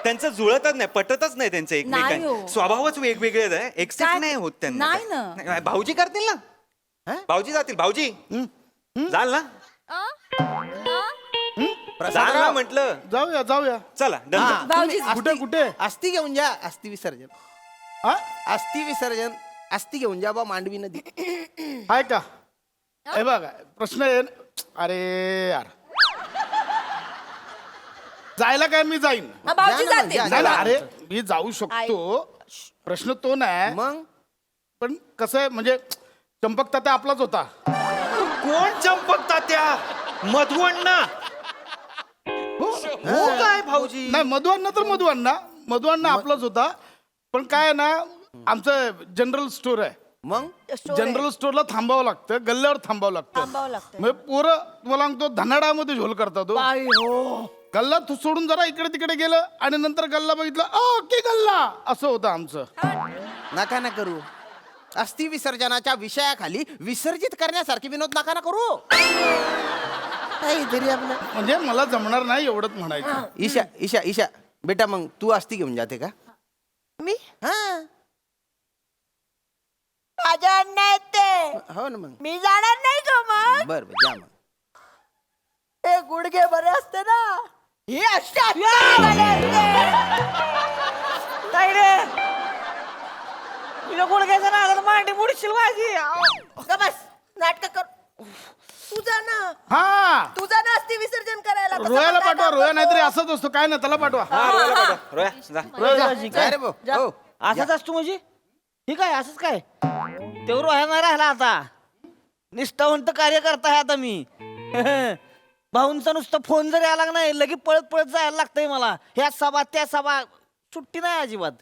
त्यांचं जुळतच नाही पटतच नाही त्यांचं नाही एकमेकांना हो. स्वभावच वेगवेगळे आहे एक्सेप्ट काय? नाही होत त्यांना नाही ना. नाही, भाऊजी करतील ना भाऊजी जातील भाऊजी जाल ना जाल ना म्हटलं जाऊया जाऊया चला done. हा, भाऊजी, तुम्ही कुठे, कुठे? अस्थि घेऊन जा अस्थि विसर्जन हा अस्थि विसर्जन अस्थि घेऊन जा बा मांडवी नदी आहे का हे बघा प्रश्न आहे अरे यार जायला काय मी जाईन हा, भाऊजी जा ना मग, जाते जा. नाही ना, अरे मी जाऊ शकतो प्रश्न तो नाही मग पण कसं आहे म्हणजे चंपक तात्या आपलाच होता कोण चंपक तात्या मधुअण्णा हो काय भाऊजी नाही मधुअण्णा आपलाच होता पण काय आहे ना आमचं जनरल स्टोर आहे मग जनरल स्टोअरला थांबावं लागतं गल्ल्यावर थांबावं थांबावं लागतं लागतं म्हणजे पोरं तुम्हाला सांगतो धनाडामध्ये झोल करतात हो. गल्ला सोडून जरा इकडे तिकडे गेलं आणि नंतर गल्ला बघितलं की गल्ला असं होतं आमचं नका ना करू अस्थि विसर्जनाच्या विषयाखाली विसर्जित करण्यासारखे विनोद नका ना करू काहीतरी आपलं म्हणजे मला जमणार नाही एवढंच म्हणायचं ईशा ईशा ईशा बेटा मग तू अस्थि घेऊन जाते का मी हा माझ्या अण्णा येते हो ना मग मी जाणार नाही का मग बर बर जा मग हे गुडघे बरे असते ना हे अशा तुझ्या गुडघ्याचा नादाला मांडी मुडशील माझी बस नाटक कर तुझा ना हा तुझा ना अस्थि विसर्जन करायला तसं रोयाला पण काय पाठवा काम रोया करतो? नाहीतरी असंच असतो काय ना त्याला पाठवा हा, रोयाला पाठवा. रोया, जा. रोया जा. जा रे भाऊ हो असंच असतो म्हणजे ठीक आहे असंच काय तेवढं व्हायला नाही राहिला आता निष्ठावंत कार्य करताय आता मी भाऊंचा नुसतं फोन जरी आला नाही लगे पळत पळत जायला लागतंय मला ह्या सभा त्या सभा सुट्टी नाही अजिबात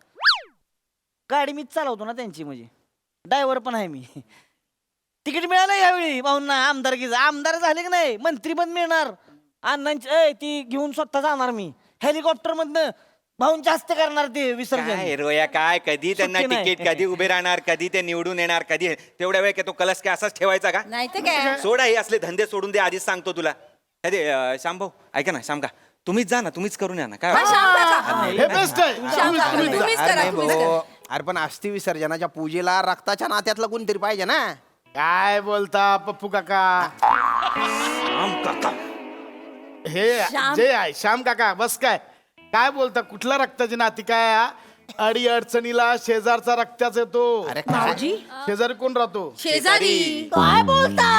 गाडी मीच चालवतो ना त्यांची म्हणजे ड्रायव्हर पण आहे मी तिकीट मिळालं यावेळी भाऊंना आमदारकीचं आमदार झाले की नाही मंत्री पण मिळणार अण्णांची ती घेऊन स्वतः जाणार मी हेलिकॉप्टर मधनं भाऊंच्या हस्ते करणार ते विसर्जन काय रोया काय कधी त्यांना सुट्टी नाही. तिकीट कधी उभे राहणार कधी ते निवडून येणार कधी तेवढ्या वेळ काय तो कलश काय असाच ठेवायचा का नाही तर काय सोडा हे असले धंदे सोडून दे आधीच सांगतो तुला अरे श्याम भाऊ ऐका ना श्याम का तुम्हीच जा ना तुम्हीच करून या ना काय हा, वाटतं? शांत राहा. हे बेस्ट आहे तुम्हीच- तुम्हीच जा. तुम्हीच अरे करा नाही तुम्हीच करा. भाऊ अरे पण अस्थि विसर्जनाच्या पूजेला रक्ताच्या नात्यातलं कोणतरी पाहिजे ना काय बोलता पप्पू काका श्याम काका हे जे आहे श्याम काका बस काय बोलता कुठल्या रक्ताची नाती काय हा? अडी अडचणीला शेजारचा रक्ताच येतो अरे काय शेजारी कोण राहतो शेजारी काय बोलता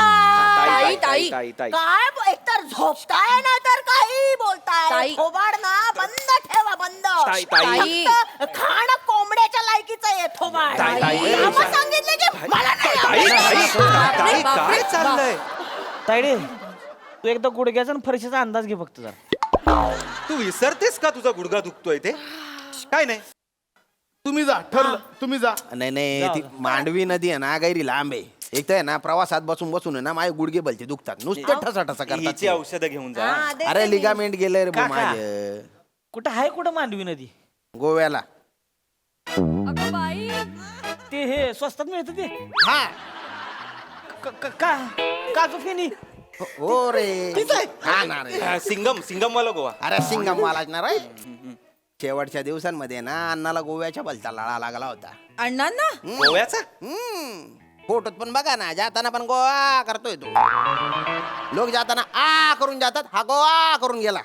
ताई ताई ताई, ताई. काय एकतर झोपताय ना तर काही बोलताय थोबाड ना बंद ठेवा बंद ताई, ताई. फक्त खाणं कोंबड्याच्या लायकीचं आहे थोबाड सांगितलं की मला नाही काय चाललंय तायडे तू एकदा गुडघ्याचा आणि फरशीचा अंदाज घे फक्त जरा. तू विसरतेस का तुझा गुडघा दुखतोय ते काय नाही तुम्ही जा ठरलं तुम्ही जा. नाही ती मांडवी नदी आहे ना गैरी लांब आहे. एक तर आहे ना प्रवासात बसून बसून आहे ना माझे गुडघे बलते दुखतात नुसतं ठसा ठसा करतात हिची ते. औषधं घेऊन जा अरे लिगामेंट गेले रे काका. माझे कुठं आहे कुठं मांडवी नदी गोव्याला. अगं बाई ते हे स्वस्तात मिळतं ते हा का काजू फेनी हो रे हा ना रे. सिंगम वाला गोवा अरे सिंगम वालाच ना रे. शेवटच्या दिवसांमध्ये ना अण्णाला गोव्याच्या भलता लळा लागला होता. अण्णांना गोव्याचा फोटोत पण बघा ना जाताना पण गोवा करतोय तो. लोक जाताना आ करून जातात हा गोवा करून गेला.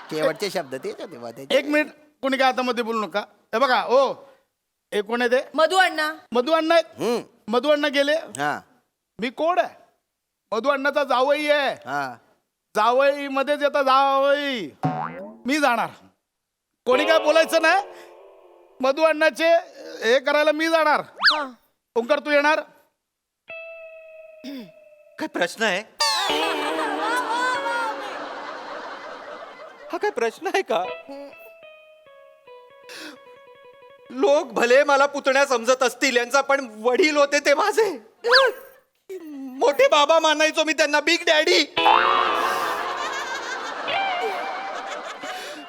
शेवटचे शब्द तेच होते बा त्याचे. एक मिनिट कोणी काय आता मध्ये बोलू नका. हे बघा ओ हे कोण आहे ते मधू अण्णा मधु अण्णा आहेत. हम्म. मधु अण्णा गेले. हा मी कोण आहे मधु अण्णाचा जावई आहे. हा जावई मध्येच येता जावई मी जाणार. कोणी काय बोलायचं नाही. मधु अण्णाचे हे करायला मी जाणार. ओंकार तू येणार. काय प्रश्न आहे हा काय प्रश्न आहे का लोक भले मला पुतण्या समजत असतील यांचा पण वडील होते ते माझे मोठे बाबा मानायचो मी त्यांना बिग डॅडी.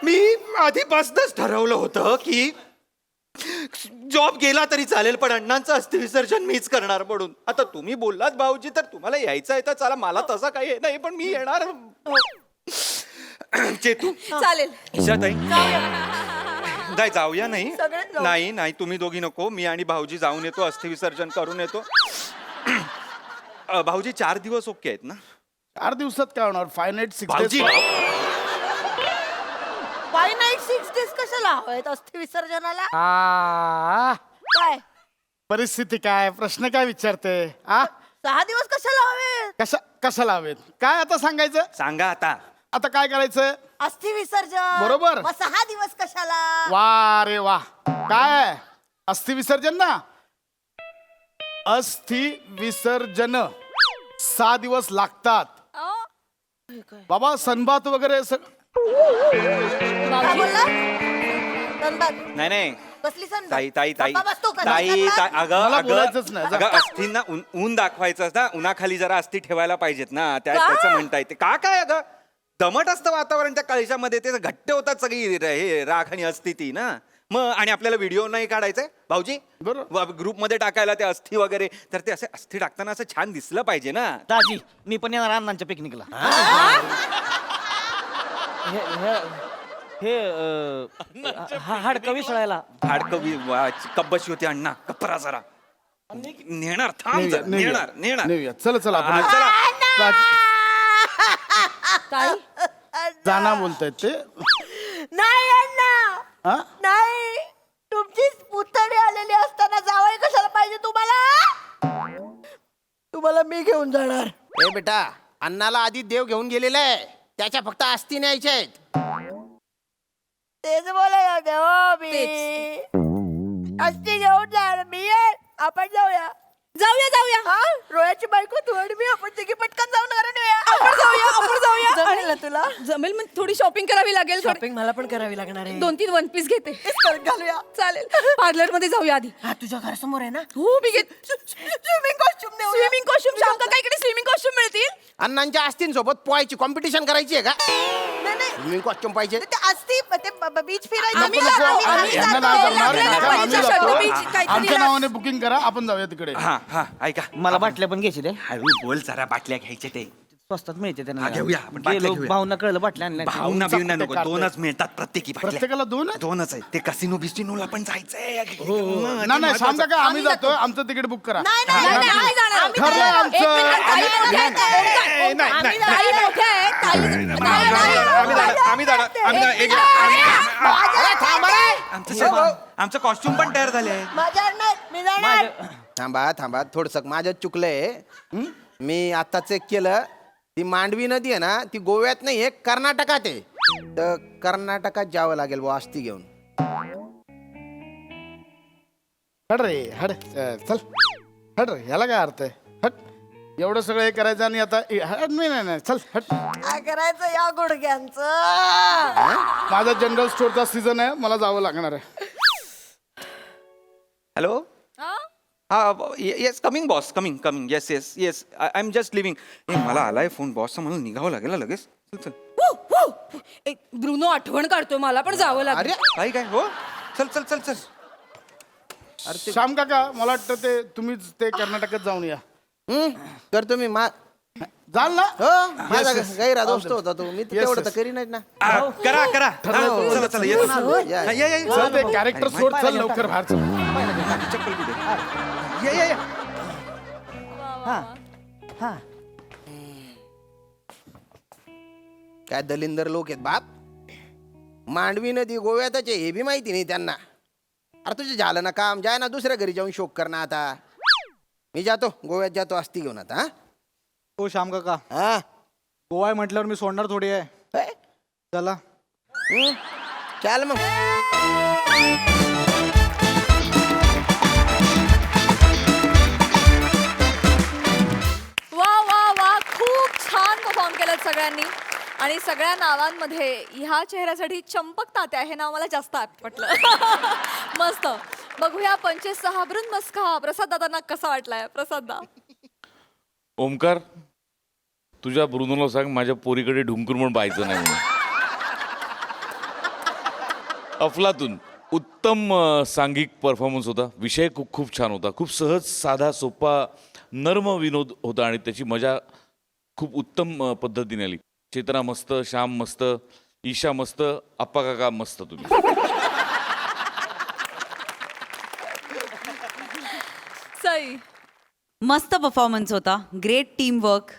मी आधीपासूनच ठरवलं होतं की जॉब गेला तरी चालेल पण अण्णांचं अस्थिविसर्जन मीच करणार म्हणून. आता तुम्ही बोललात भाऊजी तर तुम्हाला यायचं आहे तर चला मला तसं काही हे नाही पण मी येणार. चेतू चालेल ईशाताई नाही जाऊया नाही सगळे जाऊ. नाही नाही तुम्ही दोघी नको मी आणि भाऊजी जाऊन येतो अस्थिविसर्जन करून येतो. भाऊजी 4 दिवस ओके आहेत ना 4 दिवसात काय होणार. 5 नाईट 6 भाऊजी फाय नाईट 6 डेज कशाला हवेत अस्थि विसर्जनाला काय परिस्थिती काय प्रश्न काय विचारते. आ 6 दिवस कशाला हवेत कशाला हवेत काय आता सांगायचं. सांगा आता आता काय करायचं. अस्थि विसर्जन बरोबर. मग 6 दिवस कशाला वा रे वा काय अस्थि विसर्जन ना. अस्थि विसर्जन 6 दिवस लागतात बाबा. सनबात वगैरे काय बोलला सनबात नाही नाही कसली सनबात ताई ताई ताई गप्पा बसतो का? ताई नाटकातला? अगं मला अगं बोलायचंच नाही. अगं अस्थिंना ऊन दाखवायचं ना उन्हाखाली जरा अस्थि ठेवायला पाहिजेत ना का? त्याचं म्हणता येते का काय अगं दमट असतं वातावरण त्या कळशामध्ये ते घट्ट होतात सगळी हे राख आणि अस्थि ती ना मग. आणि आपल्याला व्हिडिओ नाही काढायचंय भाऊजी बरोबर. ग्रुपमध्ये टाकायला ते अस्थि वगैरे तर ते असे अस्थि टाकताना असं छान दिसलं पाहिजे ना. दाजी मी पण येणार अण्णांच्या पिकनिकला. हे हाडकं विसळायला. हाडकं कब्बशी होती अण्णा कपरा जरा नेणार थांब जरा, नेणार नेणार नेऊया. चला चला हा, आपण चला. ताई जाना बोलतायत ते. नाही अण्णा हा? नाही तुमची पुतणी आलेली असताना जावई कशाला पाहिजे तुम्हाला. तुम्हाला मी घेऊन जाणार. ए बेटा अण्णाला आधी देव घेऊन गेलेला आहे त्याच्या फक्त अस्थि न्यायच्या आहेत. तेच बोलायला देवा मी अस्थि घेऊन जाणार मी आहे. आपण जाऊया जाऊया हा रोयाची बायको तू आणि मी आपण तिघी पटकन जाऊन आपण जाऊया जमेल ना तुला. जमेल मग थोडी शॉपिंग करावी लागेल. शॉपिंग मला पण करावी लागणार आहे. 2-3 वन पीस घेते. घालूया चालेल पार्लर मध्ये जाऊया आधी. हा तुझ्या घरासमोर आहे ना. हो मी घेत स्विमिंग कॉस्ट्युम स्विमिंग कॉस्ट्युम शांत काय इकडे स्विमिंग कॉस्ट्युम मिळतील. अण्णांच्या अस्थींसोबत पोहायची कॉम्पिटिशन करायची आहे का. स्विमिंग कॉस्ट्युम पाहिजे. असती ते बीच फिरायचं. आम्ही नको, नको. आम्ही यांना जातो. नाही जमणार. लागलं ना काका, आम्ही पाहिजे जातो. शर्ट, बीच काहीतरी आमच्या लाग- नावाने बुकिंग करा आपण जाऊया तिकडे. हा हा ऐका मला बाटल्या पण घ्यायची रे. हळू बोल जरा बाटल्या घ्यायचे ते स्वस्तात मिळते हा, घेऊया आपण बाटल्या गेलो घेऊया. भाऊना कळलं बाटल्या आणल्या. भावना बिवना नको काढतोय. 2च मिळतात प्रत्येकी बाटल्या. प्रत्येकाला 2 आहे. 2च आहे ते कसिनो बिस्टिनोला पण जायचंय नाही नाही सांगा का आम्ही जातोय. आमचं तिकीट बुक करा. नाही, आम्ही जाणार. आम्ही ठरलंय जाणार. आमचं. एक मिनिट, ताई मोठ्या आहेत. नाही, नाही, आम्ही नाही, ताई मोठ्या आहेत. ताई- नाही, नाही. आम्ही जाणार आमचं कॉस्ट्युम पण तयार झाले. माझ्या नाही मी जाणार. थांबा थांबा थोडस माझ्यात चुकलंय. मी आता चेक केलं ती मांडवी नदी आहे ना ती गोव्यात नाही आहे कर्नाटकात आहे. तर कर्नाटकात जावं लागेल बुवा अस्थि घेऊन. हट रे हट चल हट रे ह्याला काय अर्थ आहे हट एवढं सगळं हे करायचं आणि आता हट नाही चल हट काय करायचं या गुडघ्यांचं माझा जनरल स्टोअरचा सीझन आहे मला जावं लागणार आहे हॅलो हा yes coming boss coming yes yes yes I am just living मला आलाय फोन बॉसचा मला निघावं लागेल ना लगेच चल चल एक ब्रुनो आठवण काढतोय मला पण जावं लागेल काय काय हो चल चल चल चल श्याम काका मला वाटतं ते तुम्हीच ते कर्नाटकात जाऊन या करतो मी जाल ना हो माझा गैरा दोस्त होता तो मी तेवढं तर करीनच ना करा करा चला चला येस या, या या चल ते कॅरेक्टर सोड चल लवकर बाहेर चल चप्पल कुठे या काय दलिंदर लोक आहेत बाप मांडवी नदी गोव्यातच आहे हे बी माहिती नाही त्यांना अरे तुझे झालं ना काम जाय ना दुसऱ्या घरी जाऊन शोक कर ना आता मी जातो गोव्यात जातो असती घेऊन आता हो श्याम काका हा गोवा आहे म्हटल्यावर मी सोडणार थोडी आहे हा चला चाल मग वा वा वा खूप छान परफॉर्म केलं सगळ्यांनी आणि सगळ्या नावांमध्ये ह्या चेहऱ्यासाठी चंपक तात्या हे नाव मला जास्त पटलं मस्त बघूया 25 मस्का प्रसाद दादांना कसा वाटलाय प्रसाद दा ओमकार तुझ्या ब्रुनोला सांग माझ्या पोरीकडे ढुंकूर म्हणून पाहायचं नाही म्हणून. अफलातून उत्तम सांघिक परफॉर्मन्स होता विषय खूप खूप छान होता खूप सहज साधा सोपा नर्म विनोद होता आणि त्याची मजा खूप उत्तम पद्धतीने आली चेतना मस्त श्याम मस्त ईशा मस्त आप्पा काका मस्त तुम्ही सई मस्त परफॉर्मन्स होता ग्रेट टीम वर्क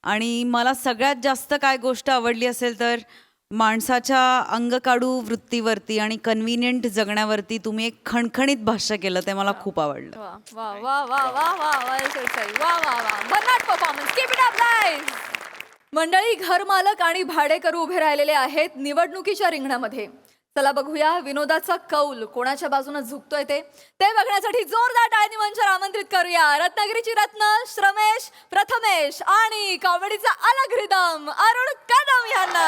आणि मला सगळ्यात जास्त काय गोष्ट आवडली असेल तर माणसाच्या अंगकाडू वृत्तीवरती आणि कन्व्हिनियंट जगण्यावरती तुम्ही एक खणखणीत भाष्य केलं ते मला खूप आवडलं वा वा वा वा वा वा वा सई वा वा वा भन्नाट performance keep it up guys मंडळी घरमालक आणि भाडेकरू उभे राहिलेले आहेत निवडणुकीच्या रिंगणामध्ये चला बघूया विनोदाचा कौल कोणाच्या बाजूने झुकतोय ते बघण्यासाठी जोरदार टाळ्यांनी मंचावर आमंत्रित करूया रत्नागिरीची रत्न श्रमेश प्रथमेश आणि कॉमेडीचा अलग रिदम अरुण कदम यांना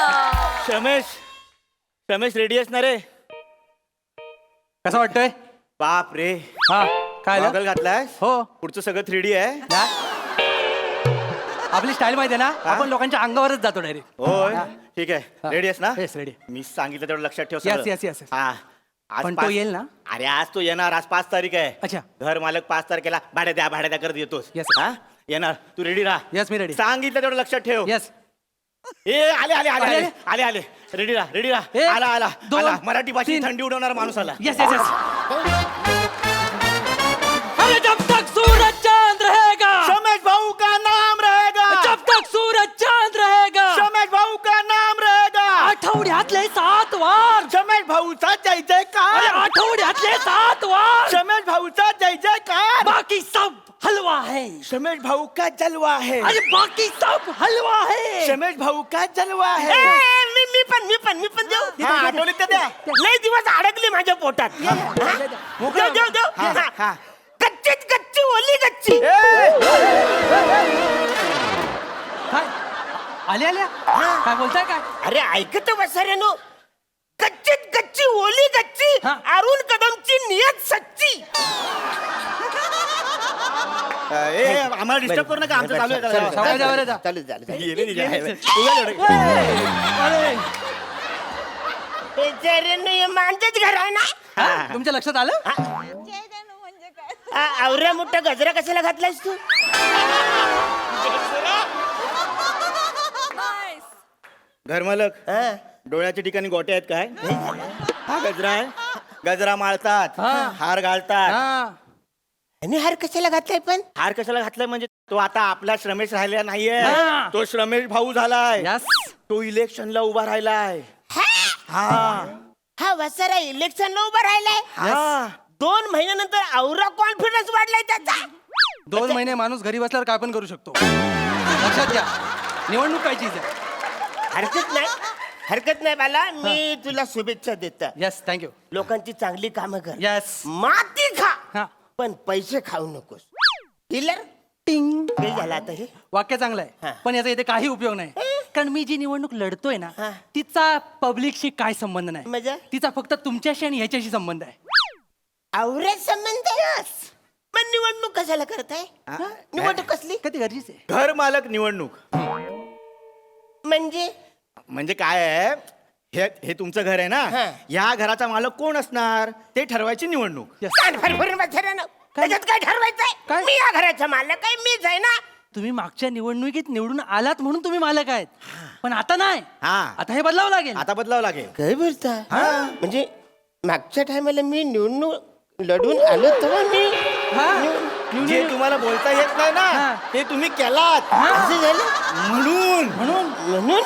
रमेश रेडी असणार रे कसं वाटतंय बाप रे हा काय झालं? गॉगल घातलाय हो पुढचं सगळं 3D आहे आपली स्टाईल माहिती आहे ना आपण लोकांच्या अंगावरच जातो डायरेक्ट होय ठीक आहे रेडी आहेस ना येस रेडी मी सांगितलं तेवढं लक्षात ठेव Yes, सगळं. yes, yes, yes. हा आज पण तो 5 येईल ना? अरे आज तो येणार आज 5 तारीख आहे अच्छा. घर मालक 5 तारखेला भाड्या द्या करत येतोस Yes, sir. हा येणार तू रेडी राहा येस मी रेडी सांगितलं तेवढं लक्षात ठेव येस ए आले रेडी ए, राहा आला दोन, मराठी भाषेत तीन. थंडी उडवणारा माणूस आला यस यस यस अरे जब तक सूरज चांद रहेगा रमेश भाऊ का नाम रहेगा जब तक सूरज चांद रहेगा रमेश भाऊ का नाम रहेगा आठवड्यातले 7 वार रमेश भाऊचा जय अरे जयकार आठवड्यातले 7 वार रमेश भाऊचा जय जयकार बाकी सब हलवा है रमेश भाऊ का जलवा है अरे बाकी सब हलवा है रमेश भाऊ का जलवा है मी पण देऊ हा, आठवलीत का द्या लय दिवस अडकले माझ्या पोटात कच्चीच गच्ची ओली गच्ची काय आल्या काय बोलताय काय अरे ऐकत बसाऱ्यानो कच्चीत गच्ची ओली गच्ची हा. अरुण कदमची नियत सच्ची ए आम्हाला डिस्टर्ब करू नका आमचं चालू आहे सावकाश जा बरं, जा. बेचाऱ्यानो हे मांजच घर आहे ना तुमच्या लक्षात आलं आवऱ्या मोठा गजरा कशाला घातलायस तू घर मालक डोळ्याच्या ठिकाणी गोटे आहेत काय हा गजरा आहे गजरा माळतात हार घालतात आणि हार कशाला घातलाय पण हार कशाला घातलाय म्हणजे तो आता आपला श्रमेश राहिलेला नाहीये हा. तो श्रमेश भाऊ झालाय यस तो इलेक्शनला उभा राहिलाय हा हा वसारा इलेक्शन उभा राहिलाय हा 2 महिन्यानंतर औरा कॉन्फिडन्स वाढलाय त्याचा 2 महिने माणूस घरी बसल्यावर काय पण करू शकतो लक्षात घ्या निवडणूक काय चीज आहे हरकत नाही बाला मी तुला शुभेच्छा देतो यस थँक्यू लोकांची चांगली कामं कर यस माती खा हा पण पैसे खाऊ नकोस. डीलर टिंग. हे झालं आता हे. वाक्य चांगलं आहे पण याचा इथे काही उपयोग नाही कारण मी जी निवडणूक लढतोय ना तिचा पब्लिकशी काय संबंध नाही म्हणजे? तिचा फक्त तुमच्याशी आणि ह्याच्याशी संबंध आहे. आवरेज संबंध. मग निवडणूक कशाला करताय? निवडणूक कसली? कधी गरजेचं आहे. घर मालक निवडणूक म्हणजे काय आहे, हे तुमचं घर आहे ना, या घराचा मालक कोण असणार ते ठरवायची निवडणूक. कान फरफरून बसलं ना. त्याच्यात काय ठरवायचंय? मी या घराचा मालक आहे, मीच आहे ना. तुम्ही मागच्या निवडणुकीत निवडून आलात म्हणून तुम्ही मालक आहेत पण आता नाही. हा. आता हे बदलावं लागेल. आता बदलावं लागेल. काय बोलता? म्हणजे मागच्या टायमाला मी निवडणूक लढून आलो तेव्हा मी जे तुम्हाला बोलता येत नाही ना ते तुम्ही केलात. असं झालं म्हणून म्हणून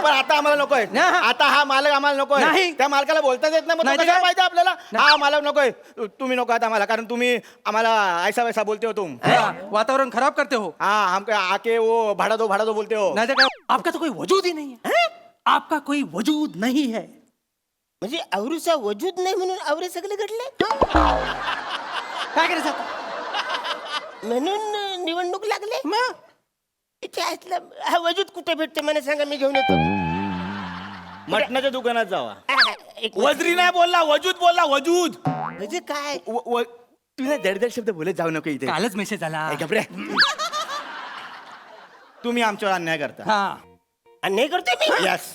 पण आता आम्हाला नकोय. आता हा मालक आम्हाला नकोय. नाही. त्या मालकाला बोलताच येत नाही. मग तो नाही तर कशाला काय? पाहिजे आपल्याला? हा मालक नकोय. तुम्ही नको आता आम्हाला कारण तुम्ही आम्हाला ऐसा वैसा बोलते हो तुम. वातावरण खराब करते हो. हाँ हम आके वो भाड़ा दो बोलते हो. नहीं तो क्या आपका तो कोई वजूद ही नहीं है. आपका कोई वजूद नहीं है. म्हणजे आवरूचा वजूद नाही म्हणून आवरे सगळे घडले काय करायचं आता? म्हणून निवडणूक लागले. हा वजूद कुठे भेटते मला सांगा, मी घेऊन येतो. मटणाच्या दुकानात जावा. एक वजरी नाही बोलला, वजूद बोलला. वजूद म्हणजे काय? तुम्ही दडदड शब्द बोलत जाऊ नको इथे. कालच मेसेज आला. ए, गप्प रे. तुम्ही आमच्यावर अन्याय करता. हा अन्याय करतोय मी? यस.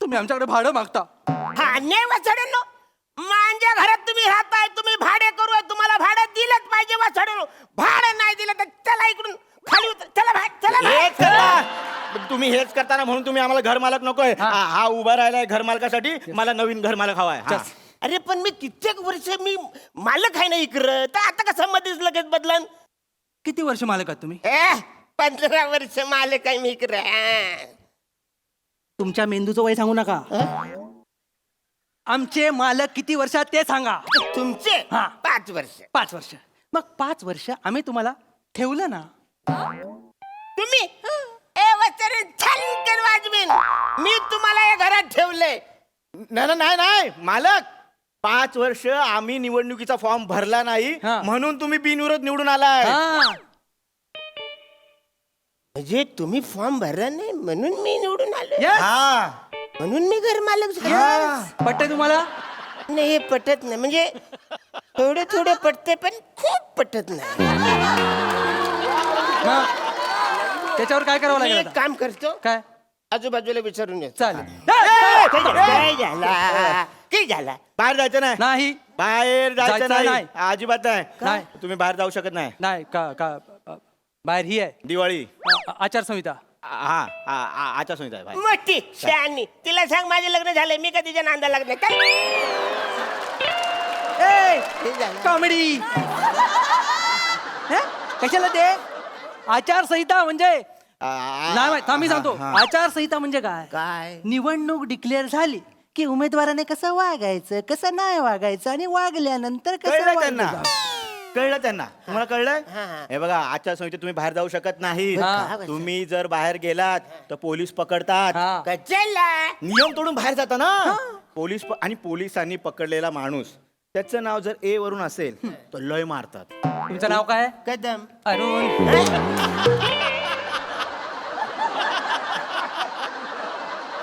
तुम्ही आमच्याकडे भाडं मागता. हा अन्याय वाचडनो. माझ्या घरात तुम्ही राहताय, तुम्ही भाडे करू, तुम्हाला भाडं दिलंच पाहिजे वाचडनो. भाडं नाही दिलं तर चला इकडून खाली उतर. चला चला हेच करता तुम्ही. हेच करताना म्हणून तुम्ही आम्हाला घर मालक नकोय. हा उभा राहिलाय घर मालकासाठी. मला नवीन घर मालक हवाय. अरे पण मी कित्येक वर्ष मी मालक आहे ना इकडं, तर आता कसं मध्येच लगेच बदलन? किती वर्ष मालक आहात तुम्ही? 15 वर्ष मालक आहे मी इकडं. तुमच्या मेंदूचं वय सांगू नका. आमचे मालक किती वर्षात ते सांगा. तुमचे 5 वर्ष. 5 वर्ष. मग 5 वर्ष आम्ही तुम्हाला ठेवलं ना. तुम्ही छान वाजवीन. मी तुम्हाला या घरात ठेवलंय. नाही मालक. 5 वर्ष आम्ही निवडणुकीचा फॉर्म भरला नाही म्हणून तुम्ही बिनविरोध निवडून आलाय. म्हणजे तुम्ही फॉर्म भरला नाही म्हणून मी निवडून आलो. हा म्हणून मी घर मालक झालो. पटतंय तुम्हाला? नाही हे पटत नाही. म्हणजे थोडे पटते पण खूप पटत नाही. त्याच्यावर काय करावं मी लागेल एक आता? काम करतो, काय? आजूबाजूला विचारून येतो. चालेल. काय झाला? काय झाला? बाहेर जायचं नाही. नाही बाहेर जायचं जायचं नाही. अजिबात नाही. नाही. तुम्ही बाहेर जाऊ शकत नाही. नाही का बाहेर ही आहे दिवाळी. आचारसंहिता. हा आचारसंहिता आहे बाहेर. मोठी शहाणी. तिला सांग माझे लग्न झालंय, मी का तिच्या नांदा लग्न काय? हे झालं. कॉमेडी. कशाला ते आचारसंहिता म्हणजे नाही माहित. थांब मी सांगतो. आचारसंहिता म्हणजे काय? निवडणूक डिक्लेअर झाली की उमेदवाराने कसं वागायचं, कसं नाही वागायचं आणि वागल्यानंतर कसं कळलं त्यांना. वागायचं. कळलं त्यांना. तुम्हाला कळलंय? हे बघा आचारसंहितेत तुम्ही बाहेर जाऊ शकत नाही. तुम्ही जर बाहेर गेलात तर पोलीस पकडतात. कशाला? नियम तोडून बाहेर जाता ना पोलीस. आणि पोलिसांनी पकडलेला माणूस त्याचं नाव जर ए वरून असेल तर लय मारतात. तुमचं नाव काय? कदम. अरुण.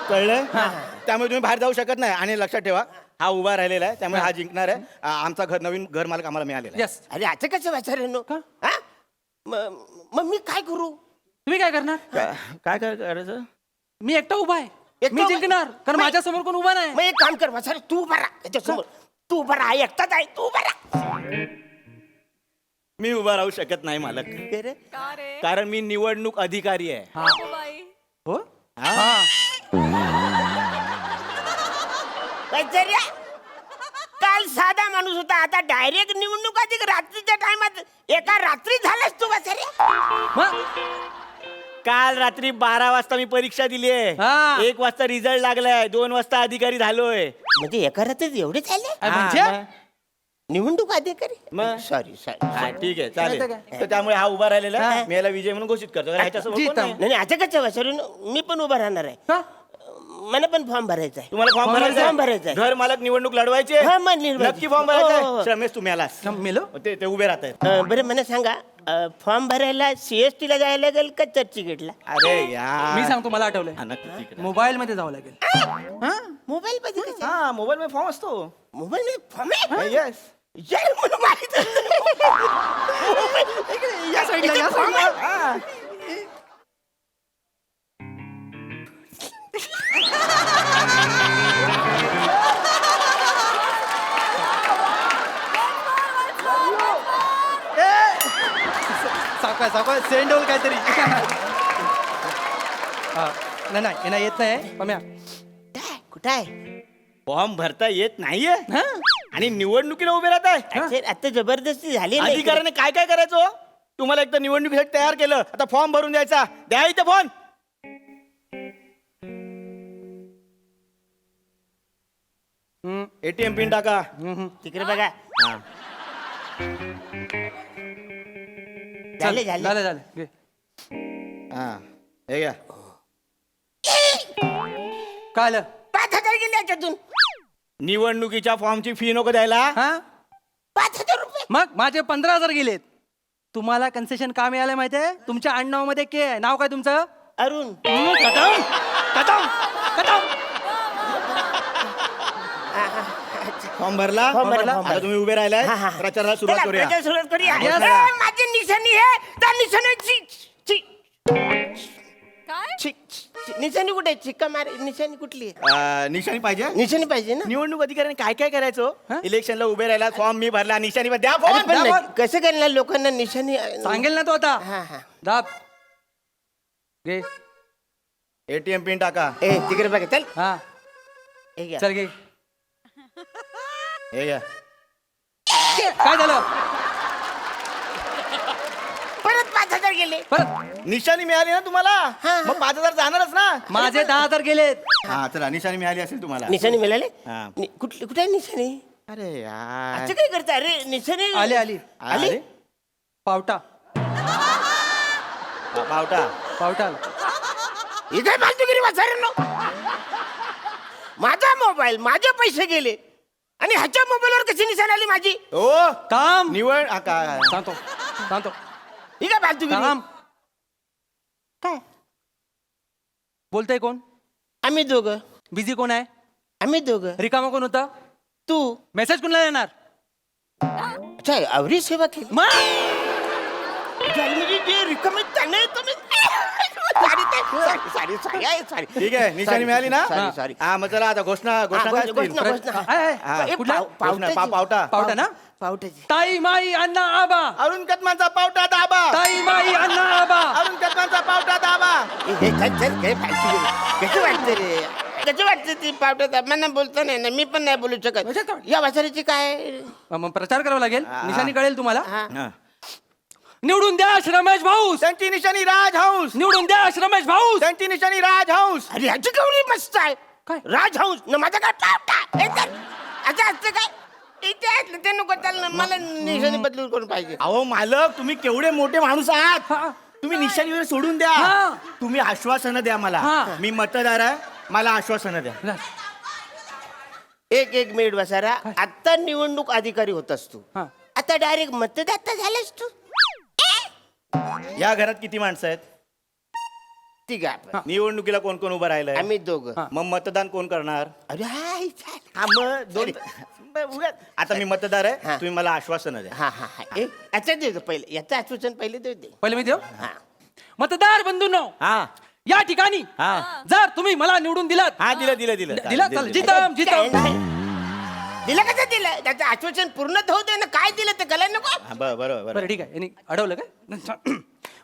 कळलंय? त्यामुळे तुम्ही बाहेर जाऊ शकत नाही. आणि लक्षात ठेवा हा उभा राहिलेला आहे त्यामुळे हा जिंकणार आहे. आमचा नवीन घर मालक आम्हाला मिळालेला आहे. यस. अरे आता कसं वाचार मग मी काय करू? तुम्ही काय करणार? काय करायचं? मी एकटा उभा आहे. एकटा मी उभा? जिंकणार कारण माझ्या समोर कोण उभा नाही. मग एक काम कर वाचार, तू उभा राहा त्याच्यासमोर. तू उभा राहा, एकटाच आहे, तू उभा राहा. मी उभा राहू शकत नाही मालक. कारण मी निवडणूक अधिकारी आहे. हो? काल साधा माणूस होता, आता डायरेक्ट निवडणूक अधिक रात्रीच्या टायमात एका रात्री झालास तू वाचार. काल रात्री 12 वाजता मी परीक्षा दिली आहे. 1 वाजता रिझल्ट लागलाय. 2 वाजता अधिकारी झालोय. म्हणजे एका रात्रीत एवढे झाले म्हणजे निवडणूक अधिकारी? मग सॉरी ठीक आहे चालेल. तर त्यामुळे हा उभा राहिलेला आहे. मी याला विजय म्हणून घोषित करतो. ह्याच्यासोबत कोण नाही. नाही आता कसं वाचारून मी पण उभा राहणार आहे. मला पण फॉर्म भरायचा आहे. तुम्हाला फॉर्म भरायचा फॉर्म भरायचा आहे. घर मालक निवडणूक लढवायचे हा, मग निवडायचे. नक्की फॉर्म भरायचा हो, हो. आहे? रमेश तुम्ही आलास मेलो ते उभे राहत आहेत. बरं मला सांगा फॉर्म भरायला CST ला जायला लागेल का चर्चगेटला? अरे यार मी सांगतो मला आठवलंय हा, नक्की तिकडे. मोबाईल मध्ये जावं लागेल मोबाईल मध्ये हा मोबाईल मध्ये फॉर्म असतो मोबाईल मध्ये फॉर्म आहे? येस यार, मला माहित या साईडला या साईडला सावकाश सावकाश सेंड होईल काहीतरी नाही नाही यांना येत नाही पम्या कुठं आहे? फॉर्म भरता येत नाहीये आणि निवडणुकीला उभे राहत आहे अरे, आता जबरदस्ती झाली नाही. अधिकाऱ्याने काय काय करायचं हो? तुम्हाला एक तर निवडणुकीसाठी तयार केलं आता फॉर्म भरून द्यायचा द्या इथे फोन ATM पिन टाका तिकडे बघा. झालं झाले झालं झालं घे. हा हे घ्या काय आलं 5,000 गेले याच्यातून. निवडणुकीच्या फॉर्मची फी नको द्यायला हा 5,000 रुपये. मग माझे 15,000 गेलेत. तुम्हाला कन्सेशन का मिळालं माहितीये तुमच्या आडनावामध्ये के आहे. नाव काय तुमचं? अरुण. कदम कदम कदम फॉर्म भरला फॉर्म भरला. आता तुम्ही उभे राहिलाय हा, हा. प्रचाराला सुरुवात चला, करूया प्रचार सुरुवात करूया. Yes. माझी निशाणी आहे त्या निशाणीची काय निशाणी कुठे आहे? चिक्का मार निशाणी कुठली आहे? निशाणी पाहिजे निशाणी पाहिजे ना. निवडणूक अधिकाऱ्याने काय काय करायचं इलेक्शनला उभे राहिला फॉर्म मी भरला निशाणी द्या अरे, फॉर्म पण दाबा. नाही, कसं करणार लोकांना निशाणी? सांगेल ना तो आता हा हा दाब घे ATM पिन टाका ए तिकडे बघा चल. हा हे घ्या. चल घे हे घ्या काय झालं परत 5,000 गेले. परत निशाणी मिळाली ना तुम्हाला मग 5,000 जाणारच ना माझे 10,000 गेलेत. हा चला निशाणी मिळाली असेल तुम्हाला निशाणी मिळाले? हा. कुठली कुठे आहे निशाणी? अरे यार अच्छा काय करता? अरे निशाणी आली आली आले पावटा पावटा पावटा आला. इथे फालतूगिरी वाचायला माझा मोबाईल माझे पैसे गेले आणि ह्याच्या मोबाईलवर कशी निशाणी आली माझी? ओ काम निवड हा, काय सांगतो सांगतो ही काय फालतूगिरी? काम काय? बोलतोय कोण? आम्ही दोघं. बिझी कोण आहे? आम्ही दोघं. रिकामा कोण होता? तू. मेसेज कोणाला येणार? अच्छा आवरी सेवा केली. मग म्हणजे जे रिकामे त्याने तुम्ही ठीक आहे निशाणी मिळाली ना सॉरी हा मग चला आता घोषणा घोषणा काय असतील? हा, कुठला? घोषणा, पावटा पावटा ना पावट्याची. ताई माई अण्णा आबा अरुण कदमांचा पावटा दाबा ताई माई अण्णा आबा अरुण कदमांचा पावटा दाबा हे चल चल काय फालतूगिरी कसं वाटतं रे? कसं वाटतं ती पावट्यात मला बोलता नाही ना मी पण नाही बोलू शकत. या वासारीची काय? मग प्रचार करावा लागेल निशाणी कळेल तुम्हाला. हा. निवडून द्या रमेश भाऊस त्यांची निशाणी राज हाऊस निवडून द्या रमेश भाऊस. त्यांची निशाणी राज हाऊस अरे ह्याची केवढी मस्त आहे. काय? राजहंस न माझा काय पावटा हे तर असं असतं काय? इथे आहेत ते नको चाललं मला निशाणी बदलून कोण पाहिजे? अहो मालक तुम्ही केवढे मोठे माणूस आहात तुम्ही निशाणी वगैरे सोडून द्या हा. तुम्ही आश्वासनं द्या मला हा. मी मतदार आहे मला आश्वासनं द्या एक मिनिट बसारा. आता निवडणूक अधिकारी होतास तू हा. आता डायरेक्ट मतदाता झालास तू. या घरात किती माणसं आहेत ठीक आहे निवडणुकीला कोण कोण उभं राहिलंय आम्ही दोघं. मग मतदान कोण करणार अरे हाय, चाल. हा मग दोन आता मी मतदार आहे हा. तुम्ही मला आश्वासनं द्या हा हा हा याचा देतो पहिले याचं आश्वासन पहिले देऊ दे. पहिले मी देऊ हा मतदार बंधूंनो हा या ठिकाणी हा जर तुम्ही मला निवडून दिलात हा दिलं दिलं दिलं दिला दिलं. जितम जितम दिलं कसं दिलं त्याचं आश्वासन पूर्ण होऊ दे ना. काय दिलं ते कळायला नको. हा, बरोबर बरं ठीक आहे यांनी अडवलं काय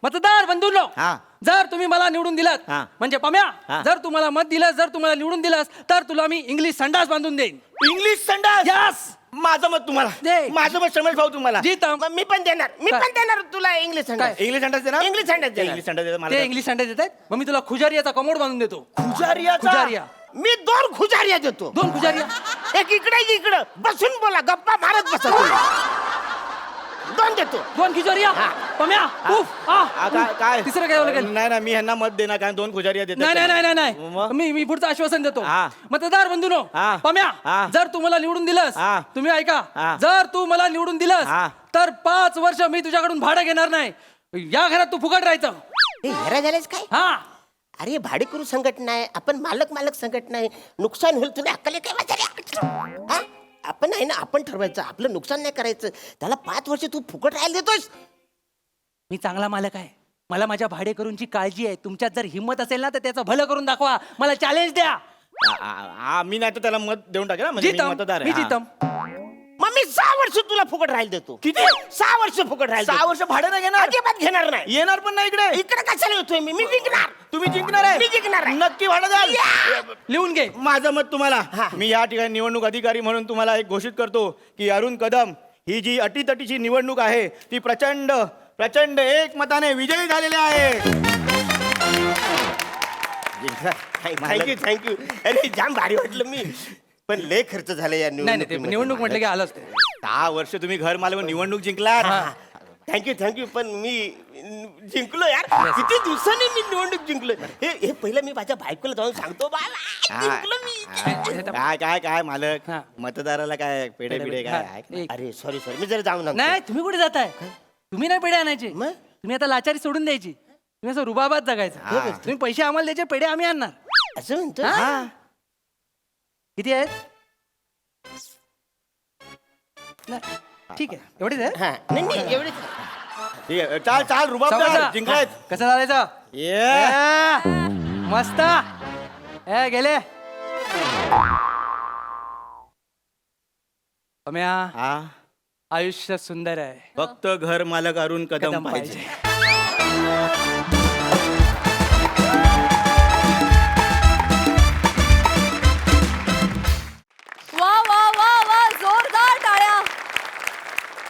मतदार बंधूंनो हा. जर तुम्ही मला निवडून दिलात हा. म्हणजे पम्या हा. जर तुम्हाला मत दिलं जर तुम्हाला निवडून दिलास तर तुला मी इंग्लिश संडास बांधून देईन. इंग्लिश संडास यस माझं मत तुम्हाला दे. माझं मत शमेश भाऊ तुम्हाला जितम मग मी पण देणार तुला इंग्लिश संडास. इंग्लिश संडास देणार इंग्लिश संडास देणार. इंग्लिश संडास देणार ते मला इंग्लिश संडास देत आहेत मग मी तुला खुजारियाचा कमोड बांधून देतो. खुजारियाचा? खुजारिया मी 2 खुजारिया देतो. 2 खुजारिया एक इकडे एक इकडं बसून बोला गप्पा मारत बसा तुम्ही. 2 देतो. 2 खुजारिया हा. पम्या उफ, आ, काय तिसरं काय लागेल? नाही ना मी ह्यांना मत देणार कारण 2 खुजारी देतात नाही नाही नाही नाही मग? नाही मी पुढचं आश्वासन देतो हा. मतदार बंधूनो हा. पम्या हा. जर तू मला निवडून दिलंस हा. तुम्ही ऐका हा. जर तू मला निवडून दिलंस हा. तर 5 वर्ष मी तुझ्याकडून भाडं घेणार नाही या घरात तू फुकट राहायचं. हेरा झालेच काय हा अरे भाडेकरू संघटना आहे आपण मालक संघटना आहे नुकसान होईल तुला अक्कल काय वाजायला? हा? आपण आहे ना आपण ठरवायचं आपलं नुकसान नाही करायचं त्याला 5 वर्ष तू फुकट राहायला देतोस. मी चांगला मालक आहे मला माझ्या भाडेकरूंची काळजी आहे तुमच्यात जर हिंमत असेल ना तर त्याचं भलं करून दाखवा मला चॅलेंज द्या. मी नाही तर त्याला मत देऊन टाकेल ना, म्हणजे मी जितम मतदार मी आहे. हा. जितम मग मी 6 वर्ष तुला फुकट राहायला देतो. किती? 6 वर्ष फुकट राहायला 6 वर्ष भाडं नाही घेणार अजिबात घेणार नाही. येणार पण नाही इकडे. इकडे कशाला येतोय मी जिंकणार. तुम्ही जिंकणार आहे मी जिंकणार आहे. नक्की भाडं द्याल. लिहून घे. माझं मत तुम्हाला मी या ठिकाणी निवडणूक अधिकारी म्हणून तुम्हाला एक घोषित करतो की अरुण कदम ही जी अटीतटीची निवडणूक आहे ती प्रचंड प्रचंड एकमताने विजयी झालेली आहे. थँक्यू अरे जाम भारी वाटलं मी पण लय खर्च झाला या नाही नाही ते निवडणूक म्हटलं की आलंच ते 10 वर्ष तुम्ही घर मालवून निवडणूक जिंकलात. थँक्यू पण मी जिंकलो यार किती दिवसांनी मी निवडणूक जिंकलो. हे पहिलं मी माझ्या बायकोला जाऊन सांगतो बाबा जिंकलो मी. काय काय काय मालक हा. मतदाराला काय पेढे पिढे काय आहे? एक. अरे सॉरी मी जरा जाऊन आणतो. नाही तुम्ही कुठे जाताय तुम्ही नाही पेढे आणायचे मग? तुम्ही आता लाचारी सोडून द्यायची तुम्ही असं रुबाबात जगायचं तुम्ही पैसे आम्हाला द्यायचे पेढे आम्ही आणणार. असं म्हणतो हा. किती आहेत नाही, ठीक आहे एवढेच आहे हा नाही एवढे ठीक आहे चाल चाल रुबाब समजा. जिंकलायत. हा, कसं चालायचं ये. मस्त गेले पम्या हा आयुष्य सुंदर आहे फक्त घर मालक अरुण कदम कदम पाहिजे. वा वा वा वा जोरदार टाळ्या.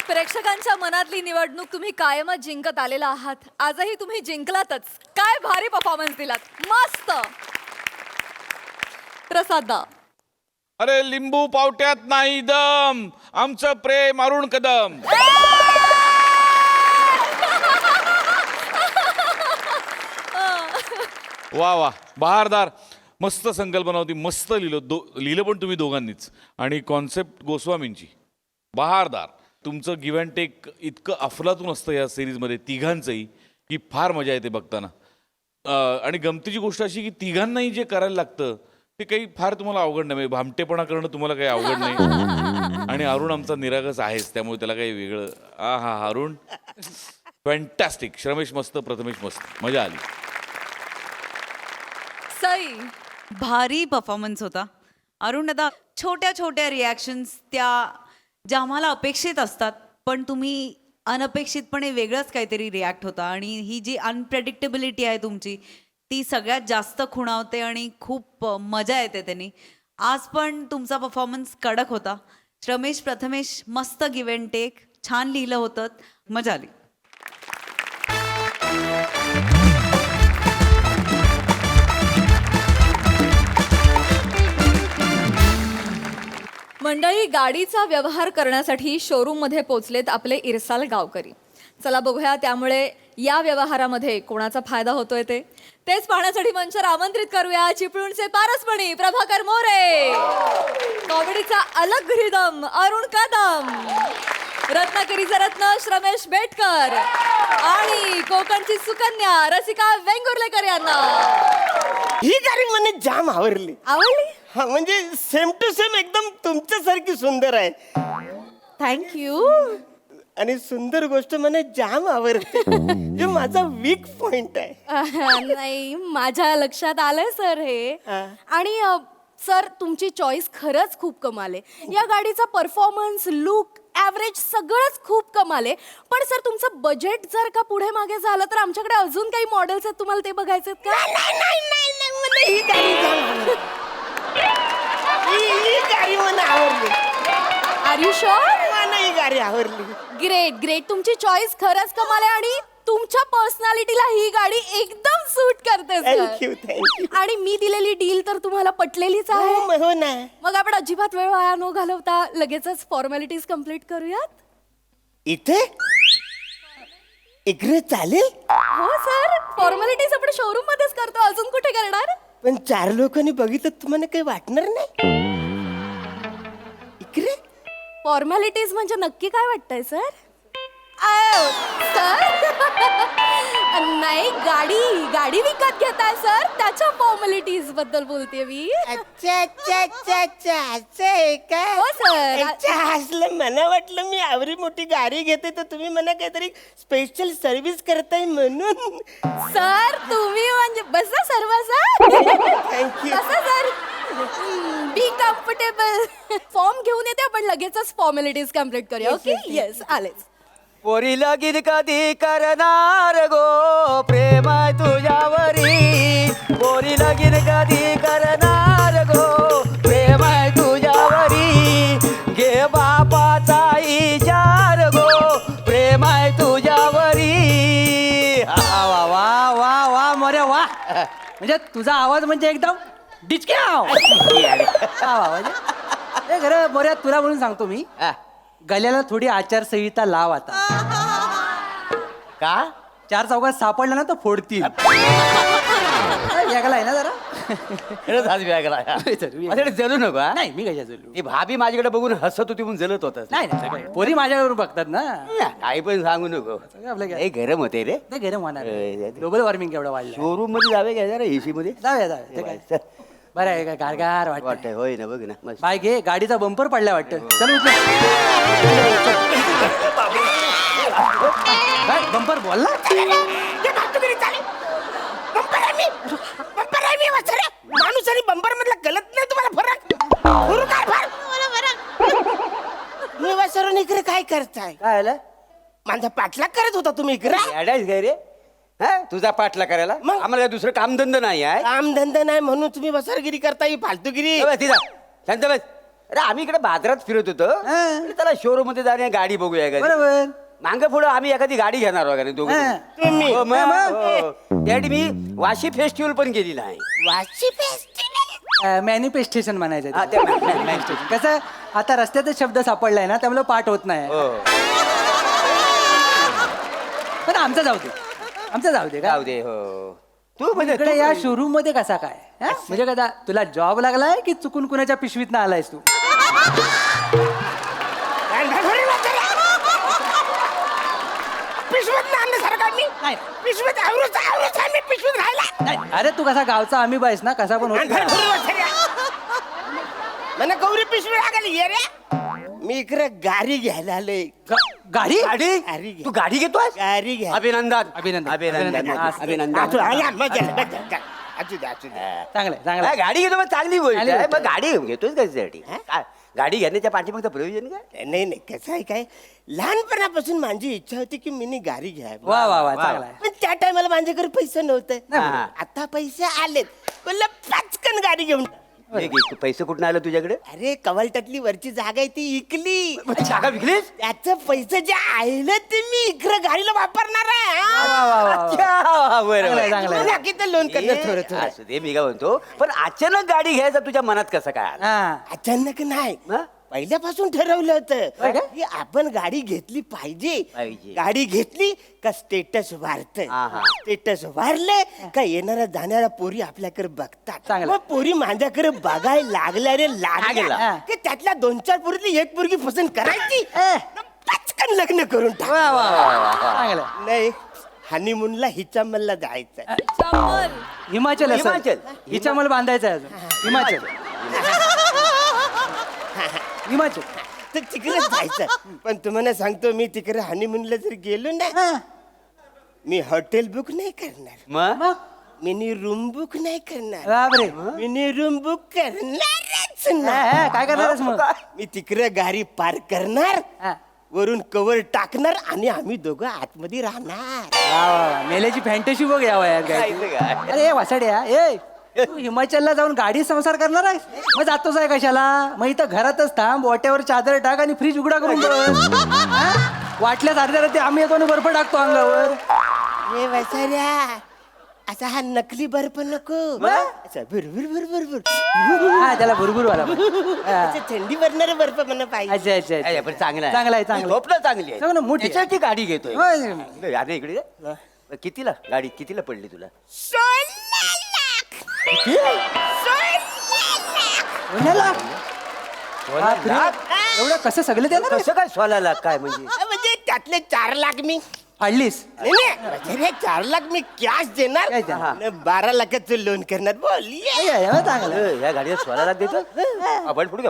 प्रेक्षकांच्या मनातली निवडणूक तुम्ही कायमच जिंकत आलेला आहात. आजही तुम्ही जिंकलातच. काय भारी परफॉर्मन्स दिलात. मस्त. प्रसादा अरे लिंबू पावट्यात नाही दम आमचं प्रेम अरुण कदम. वा वा बहारदार मस्त संकल्पना होती मस्त लिहिलं पण तुम्ही दोघांनीच आणि कॉन्सेप्ट गोस्वामींची बहारदार. तुमचं गिव्ह अँड टेक इतकं अफलातून असतं या सिरीजमध्ये तिघांचंही की फार मजा येते बघताना. आणि गमतीची गोष्ट अशी की तिघांनाही जे करायला लागतं ते काही फार तुम्हाला अवघड नाही म्हणजे भामटेपणा करणं तुम्हाला काही अवघड नाही. आणि अरुण आमचा निरागस आहेच त्यामुळे त्याला काही वेगळं हा अरुण फॅन्टॅस्टिक. श्रमेश मस्त प्रथमेश मस्त मजा आली. सई भारी परफॉर्मन्स होता अरुण दादा. छोट्या छोट्या रिॲक्शन्स त्या ज्या आम्हाला अपेक्षित असतात पण तुम्ही अनपेक्षितपणे वेगळंच काहीतरी रिॲक्ट होता आणि ही जी अनप्रेडिक्टेबिलिटी आहे तुमची ती सगळ्यात जास्त खुणावते आणि खूप मजा येते त्यांनी. आज पण तुमचा परफॉर्मन्स कडक होता. श्रमेश प्रथमेश मस्त गिव्ह अँड टेक छान लिहिलं होतं मजा आली. मंडळी गाडीचा व्यवहार करण्यासाठी शोरूम मध्ये पोहोचलेत आपले इरसाल गावकरी. चला बघूया त्यामुळे या व्यवहारामध्ये कोणाचा फायदा होतोय तेच पाहण्यासाठी मंचावर आमंत्रित करूया चिपळूणचे पारसमणी प्रभाकर मोरे, कॉमेडीचा अलग रिदम अरुण कदम, रत्नागिरीचा रत्न श्रमेश बेटकर आणि कोकणची सुकन्या रसिका वेंगुर्लेकर यांना. ही गाडी મને जाम आवडली. आवडली? हा म्हणजे सेम टू सेम एकदम तुमच्यासारखी सुंदर आहे. थँक्यू. आणि सुंदर गोष्ट मला जाम आवडते. हे माझा वीक पॉइंट आहे. नाही माझ्या लक्षात आलंय सर हे. आणि सर तुमची चॉईस खरंच खूप कमाल आहे. या गाडीचा परफॉर्मन्स लुक ॲव्हरेज सगळंच खूप कमाल आहे. पण सर तुमचं बजेट जर का पुढे मागे झालं तर आमच्याकडे अजून काही मॉडेल्स आहेत तुम्हाला ते बघायचे आहेत का? मला ही गाडी जाम आवडली. ही गाडी मला आवडली. Are you sure? मला ही गाडी आवडली. ग्रेट ग्रेट तुमची चॉईस खरंच कमाल आहे आणि तुमच्या पर्सनॅलिटीला ही गाडी एकदम सूट करते थँक्यू सर. थँक्यू. आणि मी दिलेली डील तर तुम्हाला पटलेलीच आहे. हो ना. मग आपण अजिबात वेळ वाया न घालवता लगेचच फॉर्मॅलिटीज कम्प्लीट करूयात. इथे इकडे चालेल? हो सर फॉर्मॅलिटीज आपण शोरूम मध्येच करतो अजून कुठे करणार पण 4 लोकांनी बघितलं तुम्हाला काही वाटणार नाही? इकडे फॉर्मॅलिटीज म्हणजे नक्की काय वाटतंय सर सर नाही गाडी विकत घेताय सर त्याच्या फॉर्मॅलिटीज बद्दल बोलते मी अच्छा अच्छा अच्छा अच्छा असं आहे का? हो, सर. अच्छा हसलं. मला वाटलं मी आवरी मोठी गाडी घेते तर तुम्ही मला काहीतरी स्पेशल सर्व्हिस करताय म्हणून. सर तुम्ही म्हणजे बसा सर्व सर Thank you. बसा सर बी कम्फर्टेबल फॉर्म घेऊन येते आपण लगेचच फॉर्मॅलिटीज कम्प्लीट करूया ओके येस आलेच पोरी लगीन कधी करणार गो प्रेम आहे तुझ्यावरी पोरी लगीन कधी करणार गो प्रेम आहे तुझ्यावरी घे बापाचा विचार गो प्रेम आहे तुझ्यावरी. वा वा वा वा वा मोरे वा म्हणजे तुझा आवाज म्हणजे एकदम डिचक्याव वा वा म्हणजे खरं मोऱ्या तुला म्हणून सांगतो मी गल्याला थोडी आचारसंहिता लाव आता का 4 चौकात सापडला ना तर फोडतील वेगळा आहे ना जरा माझ्याकडे जलू नको हा? नाही मी कशा बोलू ती भाभी माझ्याकडे बघून हसत होती म्हणून जलत होत नाही नाही पोरी माझ्यावर बघतात ना काही पण सांगू नको आपलं काय हे गरम होते रे ते गरम होणार ग्लोबल वॉर्मिंग केवढं वाढलं शोरूम मध्ये जावे का जरा एसी मध्ये जाऊया जाऊया ते काय बरं आहे का गारगार वाटत वाटतंय होय ना बघ ना मस्त. बाय घे गाडीचा बंपर पडला वाटतं चल बंपर बोलला माणूस आणि बंपर मधला गलत नाही तुम्हाला फरक मी वासरून इकडे काय करताय? काय आलं माझा पाठलाग करत होता तुम्ही इकडे. येडायस काय रे हा तुझा पाठला करायला मग? आम्हाला काय दुसरं कामधंदा नाही आहे कामधंदा नाही म्हणून तुम्ही वसरगिरी करता ही फालतूगिरी. ए बस, तिथं. शांत बस. अरे आम्ही इकडे बाजारात फिरत होतो अरे त्याला शोरूम मध्ये जाणे गाडी बघूया का बरोबर मांग पुढं आम्ही एखादी गाडी घेणार वगैरे दोघं हा. तुम्ही हो, मग. हो. त्यासाठी मी वाशी फेस्टिवल पण केली नाही वाशी फेस्टिवल मॅनिफेस्टेशन म्हणायचं हा, ते. ते manifestation. कसं आता रस्त्यातच शब्द सापडलाय ना त्यामुळे पाठ होत नाही हो. पण आमचं जाऊ दे का जाऊ दे हो तू म्हणजे इकडे या शोरूम मध्ये कसा काय हा? म्हणजे कदा तुला जॉब लागलाय की चुकून कुणाच्या पिशवीत ना आलायस तू पिशवीत आणण्यासारखा मी नाही पिशवीत आवरूच मी पिशवीत राहिला. नाही. अरे तू कसा गावचा आम्ही बायस ना कसा पण होत मला गौरी पिशवी लागली ये रे. मी इकडे गाडी घ्यायला आलोय. गाडी गाडी तू गाडी घेतोय गाडी घ्या. अभिनंदन अभिनंदन. अभिनंदन अभिनंदन. अभिनंदन चांगलंय काय चांगलं गाडी घेतो मग चांगली गोष्ट चांगली आहे गोष्ट मग गाडी घेतोय कशासाठी काय गाडी घेण्याच्या पाठीमागचं प्रयोजन काय नाही नाही कसं आहे काय लहानपणापासून माझी इच्छा होती की मी गाडी घ्यावी. वा वा वा चांगला आहे पण त्या टायमाला माझ्याकडे पैसे नव्हते. हा. आता पैसे आलेत बोललं पचकन गाडी घेऊन. पैसे कुठून आलं तुझ्याकडे अरे कवालटातली वरची जागा आहे ती इकली. जागा विकलीस त्याचं पैसे जे आलं ते मी इकडे गाडीला वापरणार आहे अच्छा, बरं, बरं. चांगलं लोन करणं थोडं ए, थोडं. असू दे मी काय म्हणतो पण अचानक गाडी घ्यायचा तुझ्या मनात कसं काय आलं? हा अचानक नाही हं? पहिल्यापासून ठरवलं होतं होय का? की आपण गाडी घेतली पाहिजे. पाहिजे. गाडी घेतली का स्टेटस वाढत. हा, हा. स्टेटस वाढले का येणाऱ्या जाणाऱ्या पोरी आपल्याकडे बघतात. चांगलं. मग पोरी माझ्याकडे बघायला लागल्या रे लागल्या लागल्या. की त्यातल्या 2-4 पोरीतली एक पोरगी पसंत करायची पचकन लग्न करून टाक. वा वा वा चांगलं नाही हनीमूनला हिच्या मल्ला जायचं. चंपल. हिमाचल असेल. हिमाचल. हिच्या मला बांधायचं आहे अजून हिमाचल हिमाचल तर तिकडे जायचं. पण तुम्हाला सांगतो मी तिकडे हनीमूनला जर गेलो ना मी हॉटेल बुक नाही करणार. मग मिनी रूम बुक नाही करणार. बापरे मिनी रूम बुक करणारच हा, नाही. हा, काय करणारच मग मी तिकडे गाडी पार्क करणार हा. वरून कवर टाकणार आणि आम्ही दोघं आतमध्ये राहणार. वा, वा, वा. मेल्याची फॅन्टसी बघ या वयात काय काय? अरे वासाड्या ए तू हिमाचलला जाऊन गाडी संसार करणार आहेस मग जातोच आहे कशाला मग इथं घरातच थांब वाट्यावर चादर टाक आणि फ्रीज उघडा करून बस हा? वाटल्यास अर्ध्या रात्री आम्ही येतो आणि बर्फ टाकतो अंगावर हे वसाऱ्या असा हा नकली बर्फ नको असा भुरभुर भुरभुर हा त्याला भुरभुर वाला असं थंडी भरणारा बर्फ मला पाहिजे. अच्छा अच्छा अच्छा. अरे, पण चांगला चांगला आहे, चांगला आहे. झोपणं चांगली आहे. चांगलं, मोठी आहे. त्याच्यासाठी गाडी घेतोय. होय. अरे इकडे ये. कितीला गाडी कितीला पडली तुला? कोणाला? बापरे. एवढं कसं सगळं देणार कसं काय 16 लाख काय म्हणजे त्यातले 4 लाख मी फाडलीस? नाही, नाही, अरे 4 लाख मी कॅश देणार काय देणार? आणि 12 लाखाचं लोन करणार बोल चांगलं. या गाडीला 16 लाख देतो आपण पुढे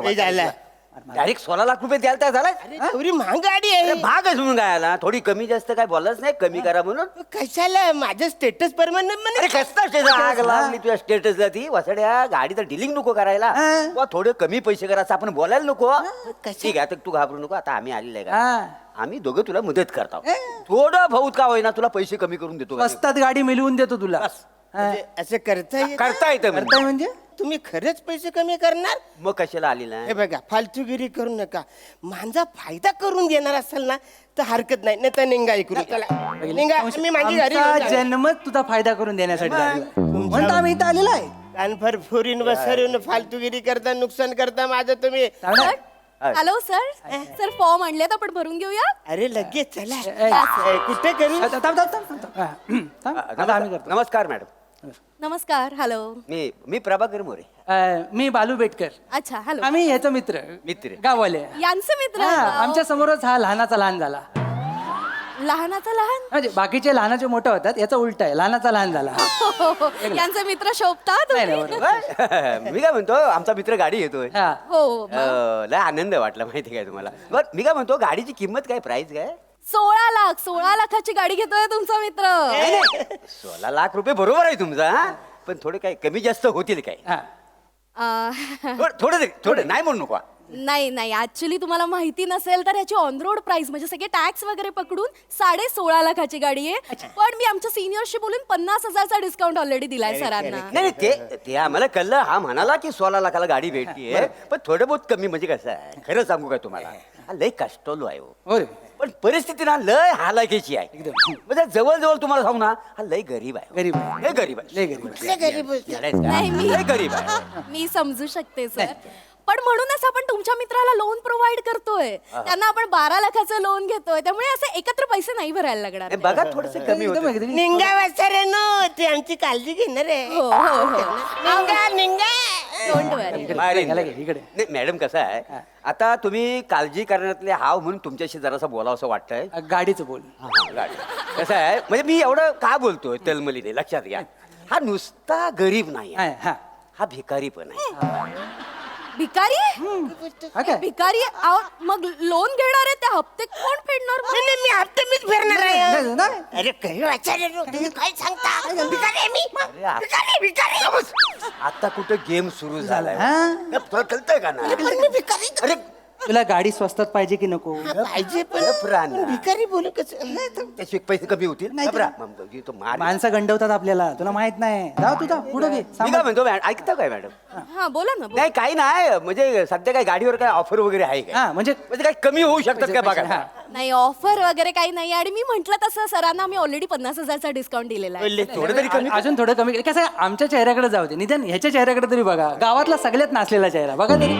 डायरेक्ट 16 लाख रुपये द्यायला झाला एवढी महाग गाडी आहे. भाग आहे म्हणून गायला थोडी कमी जास्त काय बोललाच नाही कमी करा म्हणून कशाला माझं स्टेटस परमनंट अरे कसं आग लागली तुझ्या स्टेटसला ती वसड्या गाडीचं डिलिंग नको करायला बुवा, थोडे कमी पैसे करायचं आपण बोलायला नको ठीक आहे आता तू घाबरू नको आता आम्ही आलेलं आहे का आम्ही दोघं तुला मदत करतो थोडं बहुत का होईना तुला पैसे कमी करून देतो स्वस्तात गाडी मिळवून देतो तुला. असं करता येतं करताय म्हणजे तुम्ही खरंच पैसे कमी करणार मग कशाला आलेला हे बघा फालतूगिरी करू नका माझा फायदा करून देणार असेल ना तर हरकत नाही तर निंगा ऐकू चला निंगा मी माझी गाडी घेऊन आमचा जाणार. जन्मच तुझा फायदा करून देण्यासाठी झालेला. म्हणून तर आम्ही इथं आलेलो आहे. कानफर फोरीन वसरून फालतूगिरी करता नुकसान करता माझं तुम्ही हॅलो सर सर फॉर्म आणलेत आपण भरून घेऊया. अरे लगेच चला कुठे करू आता आम्ही करतो. नमस्कार मॅडम नमस्कार हॅलो. मी प्रभाकर मोरे मी बालू बेटकर. अच्छा हॅलो. आम्ही ह्याचा मित्र गाववाले. यांचे मित्र हा, आमच्या समोरच हा लहानाचा लहान झाला. लहानाचा लहान म्हणजे बाकीचे लहानाचे मोठे होतात याचा उलट आहे लहानाचा लहान झाला. यांचे मित्र शोभतात. नाही, नाही, बरोबर. मी काय म्हणतो आमचा मित्र गाडी घेतोय हा. हो लय आनंद वाटला माहिती काय तुम्हाला बर मी काय म्हणतो गाडीची किंमत काय प्राइस काय 16 लाखाची गाडी घेतोय तुमचा मित्र. 16 लाख रुपये बरोबर आहे तुमचा हा? पण थोडे काय कमी जास्त होतील काय हा. थोडं नाही म्हणू नको नाही नाही ऍक्च्युली तुम्हाला माहिती नसेल तर याची ऑन रोड प्राइस म्हणजे सगळे टॅक्स वगैरे पकडून 16.5 लाखाची गाडी आहे. पण मी आमच्या सिनियरशी बोलून 50,000चा डिस्काउंट ऑलरेडी दिलाय सरांना. नाही ते आम्हाला कळलं हा म्हणाला की 16 लाखाला गाडी भेटतीये पण थोडं बहुत कमी म्हणजे कसं आहे खरं सांगू का तुम्हाला हा लय कष्टलो आहे हो. होय. पण परिस्थिती ना लय हालाकीची आहे म्हणजे जवळ तुम्हाला सांगू ना हा लय गरीब आहे गरीब आहे. लय गरीब आहे लय गरीब आहे. नाही, लय गरीब आहे मी समजू शकते सर पण म्हणूनच आपण तुमच्या मित्राला लोन प्रोव्हाइड करतोय त्यांना आपण 12 लाखाचं लोन घेतोय त्यामुळे असे एकत्र पैसे नाही भरायला लागणार. हे बघा थोडस कमी एकदम होतं एकदम. निंगा वाचाऱ्यानो ते आमची काळजी घेणार आहे हो हो हो निंगा निंगा डोंट वरी. इकडे. नाही मॅडम कसं आहे आता तुम्ही काळजी करण्यातले हाव म्हणून तुमच्याशी जरासं बोलावं असं वाटतंय गाडीचं बोल. गाडी कसं आहे म्हणजे मी एवढं का बोलतोय तलमलीने लक्षात घ्या हा नुसता गरीब नाही आहे. हा. हा भिकारी पण आहे भिकारी हा काय? भिकारी अहो, मग लोन घेणार आहे ते हप्ते कोण फेडणार मग? मी हप्ते मीच फेरणार नाही, नाही. अरे काही वाचारे तुम्ही काय सांगता भिकारी आहे मी भिकारी भिकारी आता कुठं गेम सुरू झालाय हा? तुला कळतंय का ना अरे तुला गाडी स्वस्तात पाहिजे की नको? पाहिजे पण भिकारी बोलू कसं त्याचे पैसे कमी होतील घबरा. मग तो मार माणसं गंडवतात आपल्याला तुला माहित नाही. जाऊ तुझा पुढे घे. मी काय म्हणतो ऐकता काय मॅडम हा बोला ना बोला. नाही काही नाही म्हणजे सध्या काय गाडीवर काय ऑफर वगैरे आहे काय हा म्हणजे म्हणजे काय कमी होऊ शकतात काय बघा हा. नाही ऑफर वगैरे काही नाही आणि मी म्हंटल तसं सरांना मी ऑलरेडी 50,000चा डिस्काउंट दिलेला आहे. थोडं तरी कमी अजून थोडं कमी कसं आहे, आमच्या चेहऱ्याकडे जाऊ दे निदान ह्याच्या चेहऱ्याकडे तरी बघा गावातला सगळ्यात नाचलेला चेहरा बघा तरी.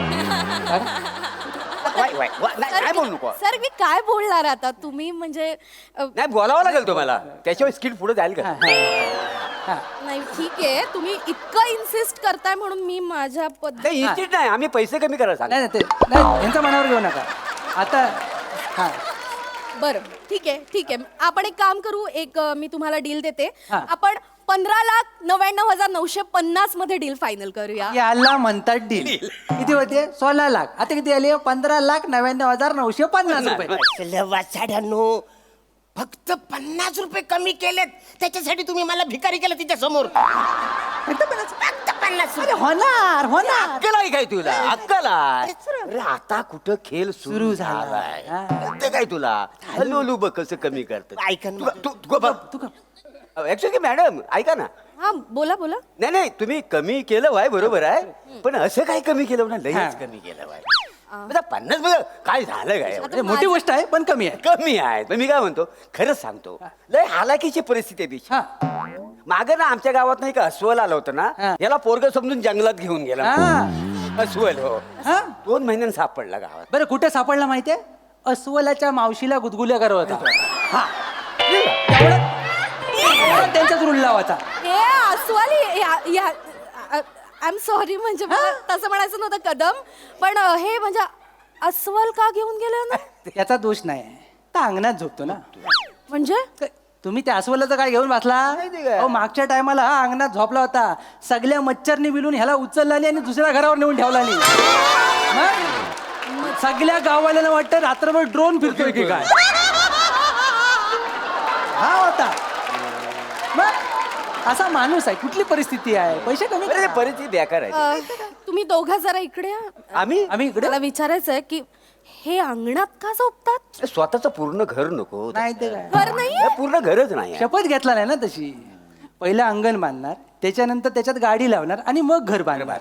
नाही बोलू नको सर मी काय बोलणार आता तुम्ही म्हणजे नाही बोलावं लागेल तुम्हाला त्याशिवाय स्किट पुढे जाईल का नाही ठीक आहे तुम्ही इतकं इन्सिस्ट करताय म्हणून मी माझ्या नाही इन्स्टिट नाही आम्ही पैसे कमी करायला सांग नाही नाही, ते नाही यांच्या मनावर घेऊ नका आता. हा बरं ठीक आहे आपण एक काम करू एक मी तुम्हाला डील देते हा. आपण 15,99,950 मध्ये डील फायनल करूया. याला म्हणतात डील. किती होते? 16 लाख. आता किती आले? 15,99,950 रुपये. वाचाड्यानो फक्त 50 रुपये कमी केलेत त्याच्यासाठी तुम्ही मला भिकारी केलं तिच्या समोर फक्त 50 अरे होणार होणार. अक्कल आहे काय तुला अक्कल आहे अरे आता कुठं खेळ सुरू झालाय कळतं काय तुला हलू बघ कसं कमी करत ऐका ऍक्च्युली मॅडम ऐका ना हा बोला बोला. नाही तुम्ही कमी केलं वाय बरोबर आहे पण असं काय कमी केलं ना लयच कमी केलं वाय आता 50 बघ काय झालं काय म्हणजे मोठी गोष्ट आहे पण कमी आहे. कमी आहे पण मी काय म्हणतो खरंच सांगतो लय हालाकीची परिस्थिती आहे तिची. हा. मागे ना आमच्या गावात नाही का अस्वल आलं होतं ना हा. याला पोरग समजून जंगलात घेऊन गेला हा. अस्वल हो हा. 2 महिन्यांनी सापडला गावात. बरं कुठे सापडला माहितीये? अस्वलाच्या मावशीला गुदगुल्या करत होता. हा तेवढा त्यांच्याच रूल लावायचा. हे अस्वली आय एम सॉरी, म्हणजे मला तसं म्हणायचं नव्हतं कदम, पण हे म्हणजे अस्वल का घेऊन गेलं ना? याचा दोष नाही, तर अंगणात झोपतो ना. म्हणजे तुम्ही त्या अस्वलाचं काय घेऊन बसला? अहो मागच्या टायमाला हा अंगणात झोपला होता, सगळ्या मच्छरनी मिळून ह्याला उचलला आणि दुसऱ्या घरावर नेऊन ठेवला. सगळ्या गावाला वाटतं रात्रभर ड्रोन फिरतोय की काय. हा होता मग असा माणूस आहे. कुठली परिस्थिती आहे, पैसे कमी बरं, करा. परिस्थिती बेकार आहे. तुम्ही दोघं जरा इकडे या. आम्ही इकडे मला विचारायचं आहे की हे अंगणात का झोपतात? स्वतःच पूर्ण घर नको नाही ते काय घर नाहीये? पूर्ण घरच नाही आहे. शपथ घेतला नाही ना तशी. पहिलं अंगण बांधणार, त्याच्यानंतर त्याच्यात गाडी लावणार आणि मग घर बांधणार,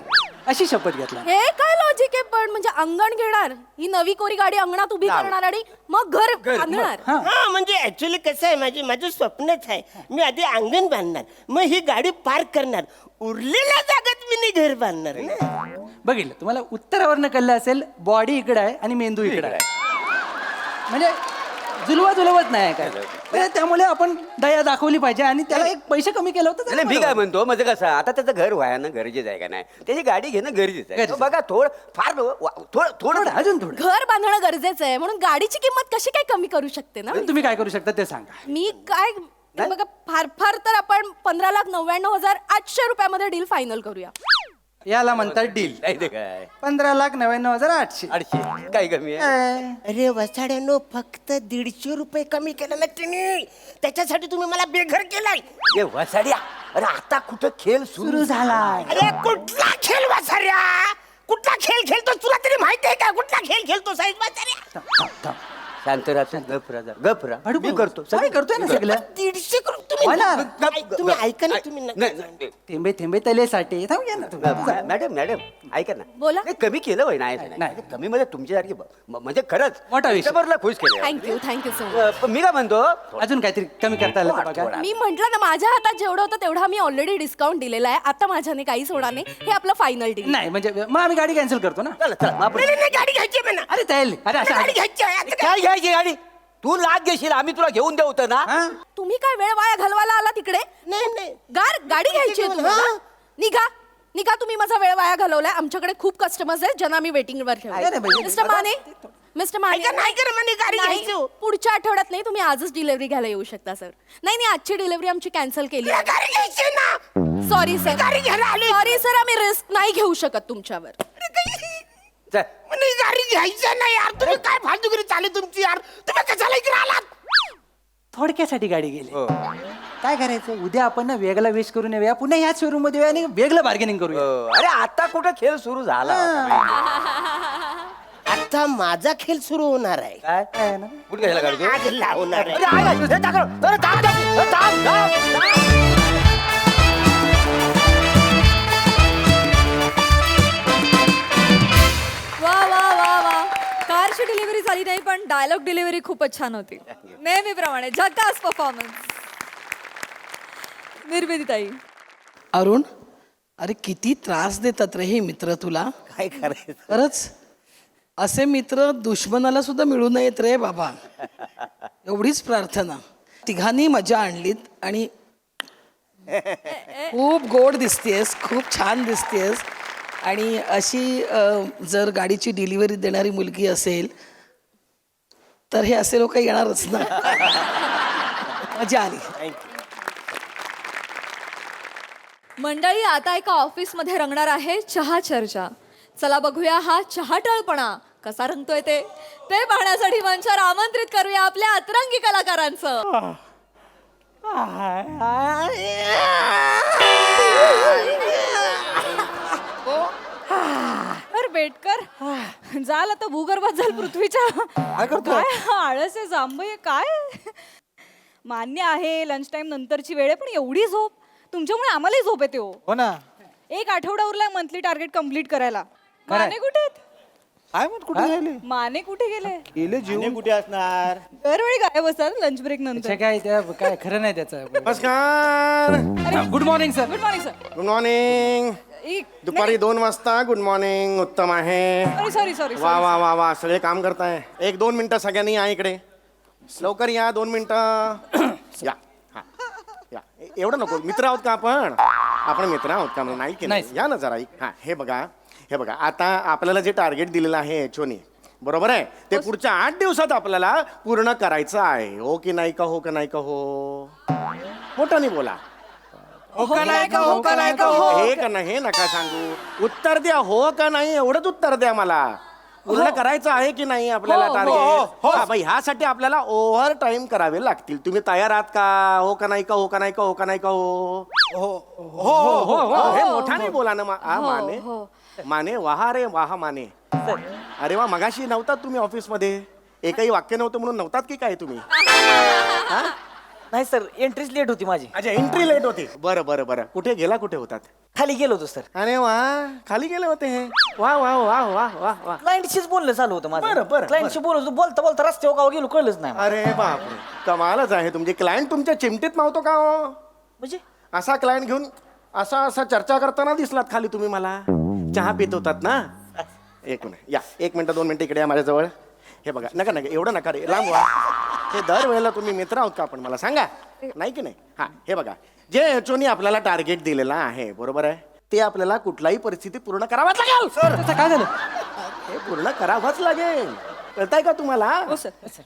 अशी शपथ घेतला. हे काय लॉजिक आहे पण? म्हणजे अंगण घेणार, ही नवी कोरी गाडी अंगणात उभी करणार आणि मग घर बांधणार. हा म्हणजे ऍक्च्युली कसं आहे, माझं स्वप्नच आहे. मी आधी अंगण बांधणार, मग ही गाडी पार्क करणार, उरलेल्या जागेत मी घर बांधणार ना. बघितलं तुम्हाला उत्तरावरनं कळलं असेल, बॉडी इकडे आहे आणि मेंदू इकडे आहे. म्हणजे जुलवत नाही काय. तर त्यामुळे आपण दया दाखवली पाहिजे आणि त्याला एक पैसे कमी केलं होतं नाही, मी काय म्हणतो म्हणजे कसं आता त्याचं घर व्हायला गरजेचं आहे का नाही, त्याची गाडी घेणं गरजेचं आहे. गरजेचं. बघा थोडं अजून थोडं. घर बांधणं गरजेचं आहे, म्हणून गाडीची किंमत कशी काय कमी करू शकते ना? तुम्ही काय करू शकता ते सांगा. मी काय बघा, फार फार तर आपण 15,99,800 रुपयामध्ये डील फायनल करूया. याला म्हणतात डील. नाही ते काय 15,99,800. 800 काय कमी आहे. अरे वसाड्यानो, फक्त 150 रुपये कमी केलं ना तुम्ही, त्याच्यासाठी तुम्ही मला बेघर केलाय. ए वसाड्या, अरे आता कुठं खेळ सुरू झाला. अरे कुठला खेळ वसाड्या, कुठला खेळ खेळतो तुला तरी माहिती आहे का? कुठला खेळ खेळतो साहेब वसाड्या? शांत राहा, गप राहा. मी करतो सगळे करतोय ना सगळं. 150 तुम्ही ऐका ना, तुम्ही नाही, थेंबे थेंबे तले साठे. थांब घ्या ना तुम्ही. मॅडम ऐका ना. बोला. नाही, कमी केलं होय नाही कमी म्हणजे तुमच्यासारखी म्हणजे खरंच मोठा विषय. कस्टमरला खुश केलं. Thank you so much. पण मी काय म्हणतो अजून काहीतरी कमी करता आलं तर बघा. मी म्हंटल ना, माझ्या हातात जेवढं होतं तेवढा मी ऑलरेडी डिस्काउंट दिलेला आहे. आता माझ्याने काहीच होणार नाही. हे आपलं फायनल डील. नाही म्हणजे मग आम्ही गाडी कॅन्सल करतो ना. चला मग आपण नाही, गाडी घ्यायची आहे म्हणा. अरे तयार. अरे अशा गाडी घ्यायची आहे. आता काय घ्यायची गाडी? तू लाग घेशील, आम्ही तुला घेऊन देऊ होतं ना. हा? तुम्ही काय वेळ वाया घालवायला आला तिकडे? नाही गाडी घ्यायची आहे तुम्हाला? निघा तुम्ही माझा वेळ वाया घालवलाय. आमच्याकडे खूप कस्टमर्स आहेत ज्यांना मी वेटिंग वर अरे बाई. मिस्टर माने ऐका नाही करा म्हणे गाडी घ्यायची हो. पुढच्या आठवड्यात नाही, तुम्ही आजच डिलिव्हरी घ्यायला येऊ शकता सर. नाही आजची डिलिव्हरी आमची कॅन्सल केली. गाडी घ्यायची आहे ना. Sorry sir. गाडी घ्यायला आली. सॉरी सर, आम्ही रिस्क नाही घेऊ शकत तुमच्यावर. चल. म्हणे गाडी घ्यायची नाही यार. तुम्ही काय फालतूगिरी चालली तुमची यार. तुम्ही कशाला इकडे आलात? थोडक्यासाठी गाडी गेली. काय करायचं, उद्या आपण ना वेगळा वेश करून येऊया, पुन्हा ह्याच शोरूम मध्ये येऊया आणि वेगळं बार्गेनिंग करूया. अरे आता कुठं खेळ सुरू झाला. आता माझा खेळ सुरू होणार आहे. काय कुठे घ्यायला गाडी आज लावणार आहे. वा वा वा वा, कारची डिलिव्हरी झाली नाही पण डायलॉग डिलिव्हरी खूपच छान होती. नेहमीप्रमाणे झकास परफॉर्मन्स. निर्मितीताई. अरुण, अरे किती त्रास देतात रे हे मित्र तुला. काय करायचं? खरंच असे मित्र दुश्मनाला सुद्धा मिळू नयेत रे बाबा. एवढीच प्रार्थना. तिघांनी मजा आणलीत आणि खूप गोड दिसतेस, खूप छान दिसतेस. आणि अशी जर गाडीची डिलिव्हरी देणारी मुलगी असेल तर हे असे लोक येणारच ना. मजा आली. मंडळी, आता एका ऑफिसमध्ये रंगणार आहे चहा चर्चा. चला बघूया हा चहाटळपणा कसा रंगतोय ते पाहण्यासाठी मंचावर आमंत्रित करूया आपल्या अतरंगी कलाकारांचं. बेटकर जाल आता भूगर्भात जाल पृथ्वीच्या. काय आळस आहे, जांभई काय. मान्य आहे लंच टाइम नंतरची वेळ आहे, पण एवढी झोप तुमच्यामुळे आम्हालाही झोप येते. हो ना. एक आठवडा उरलाय मंथली टार्गेट कम्प्लीट करायला. माने कुठे आहेत? काय मग कुठे गेले माने कुठे गेले गेले आणि कुठे असणार? दरवेळी गायब असतात लंच ब्रेक नंतर काय काय खरं नाही त्याचं नमस्कार. Good morning sir good morning sir good morning. दुपारी 2 वाजता गुड मॉर्निंग उत्तम आहे. सॉरी सॉरी वा वा वा वा सगळे काम करताय. 1-2 मिनिटं सगळ्यांनी या इकडे. लवकर या 2 मिनिटं. या हा या एवढं नको. मित्र आहोत का आपण मित्र आहोत का? नाही की नाही? या ना जरा. हा हे बघा आता आपल्याला जे टार्गेट दिलेलं आहे एचओनी, बरोबर आहे, ते पुढच्या 8 दिवसात आपल्याला पूर्ण करायचं आहे. हो की नाही का? हो का नाही का? हो मोठ्याने बोला. हो का नाही का? हो का नाही का? हो. हे का नाही हे नका सांगू. उत्तर द्या. हो का नाही एवढंच उत्तर द्या मला. पूर्ण करायचं आहे की नाही आपल्याला टार्गेट? ह्यासाठी आपल्याला ओव्हर टाइम करावे लागतील. तुम्ही तयार आहात का? हो का नाही का? हो का नाही का? हो का नाही का? हो हे मोठ्याने बोला ना. माने वाहा रे वाहा माने. अरे वा, मगाशी नव्हतात तुम्ही ऑफिसमध्ये? एकही वाक्य नव्हतं म्हणून नव्हतात की काय तुम्ही? नाही सर, एंट्रीच लेट होती माझी. अच्छा, एंट्री लेट होती. बरं कुठे होतात? खाली गेलो होतो सर. अरे वा, खाली गेले होते हे. वा वा वा वा वा वा. क्लायंटशीच बोलणं चालू होतं माझं. बरं. क्लायंटशी बोलत बोलता बोलता रस्त्यावर गाव गेलो, कळलंच नाही मला. अरे बापरे, कमालच आहे. तुमचे क्लायंट तुमच्या चिमटीत नव्हतो का हो? म्हणजे असा क्लायंट घेऊन असा चर्चा करताना दिसलात खाली तुम्ही मला. चहा पित होतात ना? एक मिनिट 2 मिनिटं इकडे या माझ्याजवळ. हे बघा, नका एवढं नका रे, लांब व्हा. हे दरवेळेला तुम्ही मित्र आहोत का आपण? मला सांगा. नाही की नाही? हा हे बघा, जे एचओनी आपल्याला टार्गेट दिलेलं आहे, बरोबर आहे, ते आपल्याला कुठलाही परिस्थिती पूर्ण करावाच लागेल. सर काय झालं? हे पूर्ण करावंच लागेल. कळताय का तुम्हाला?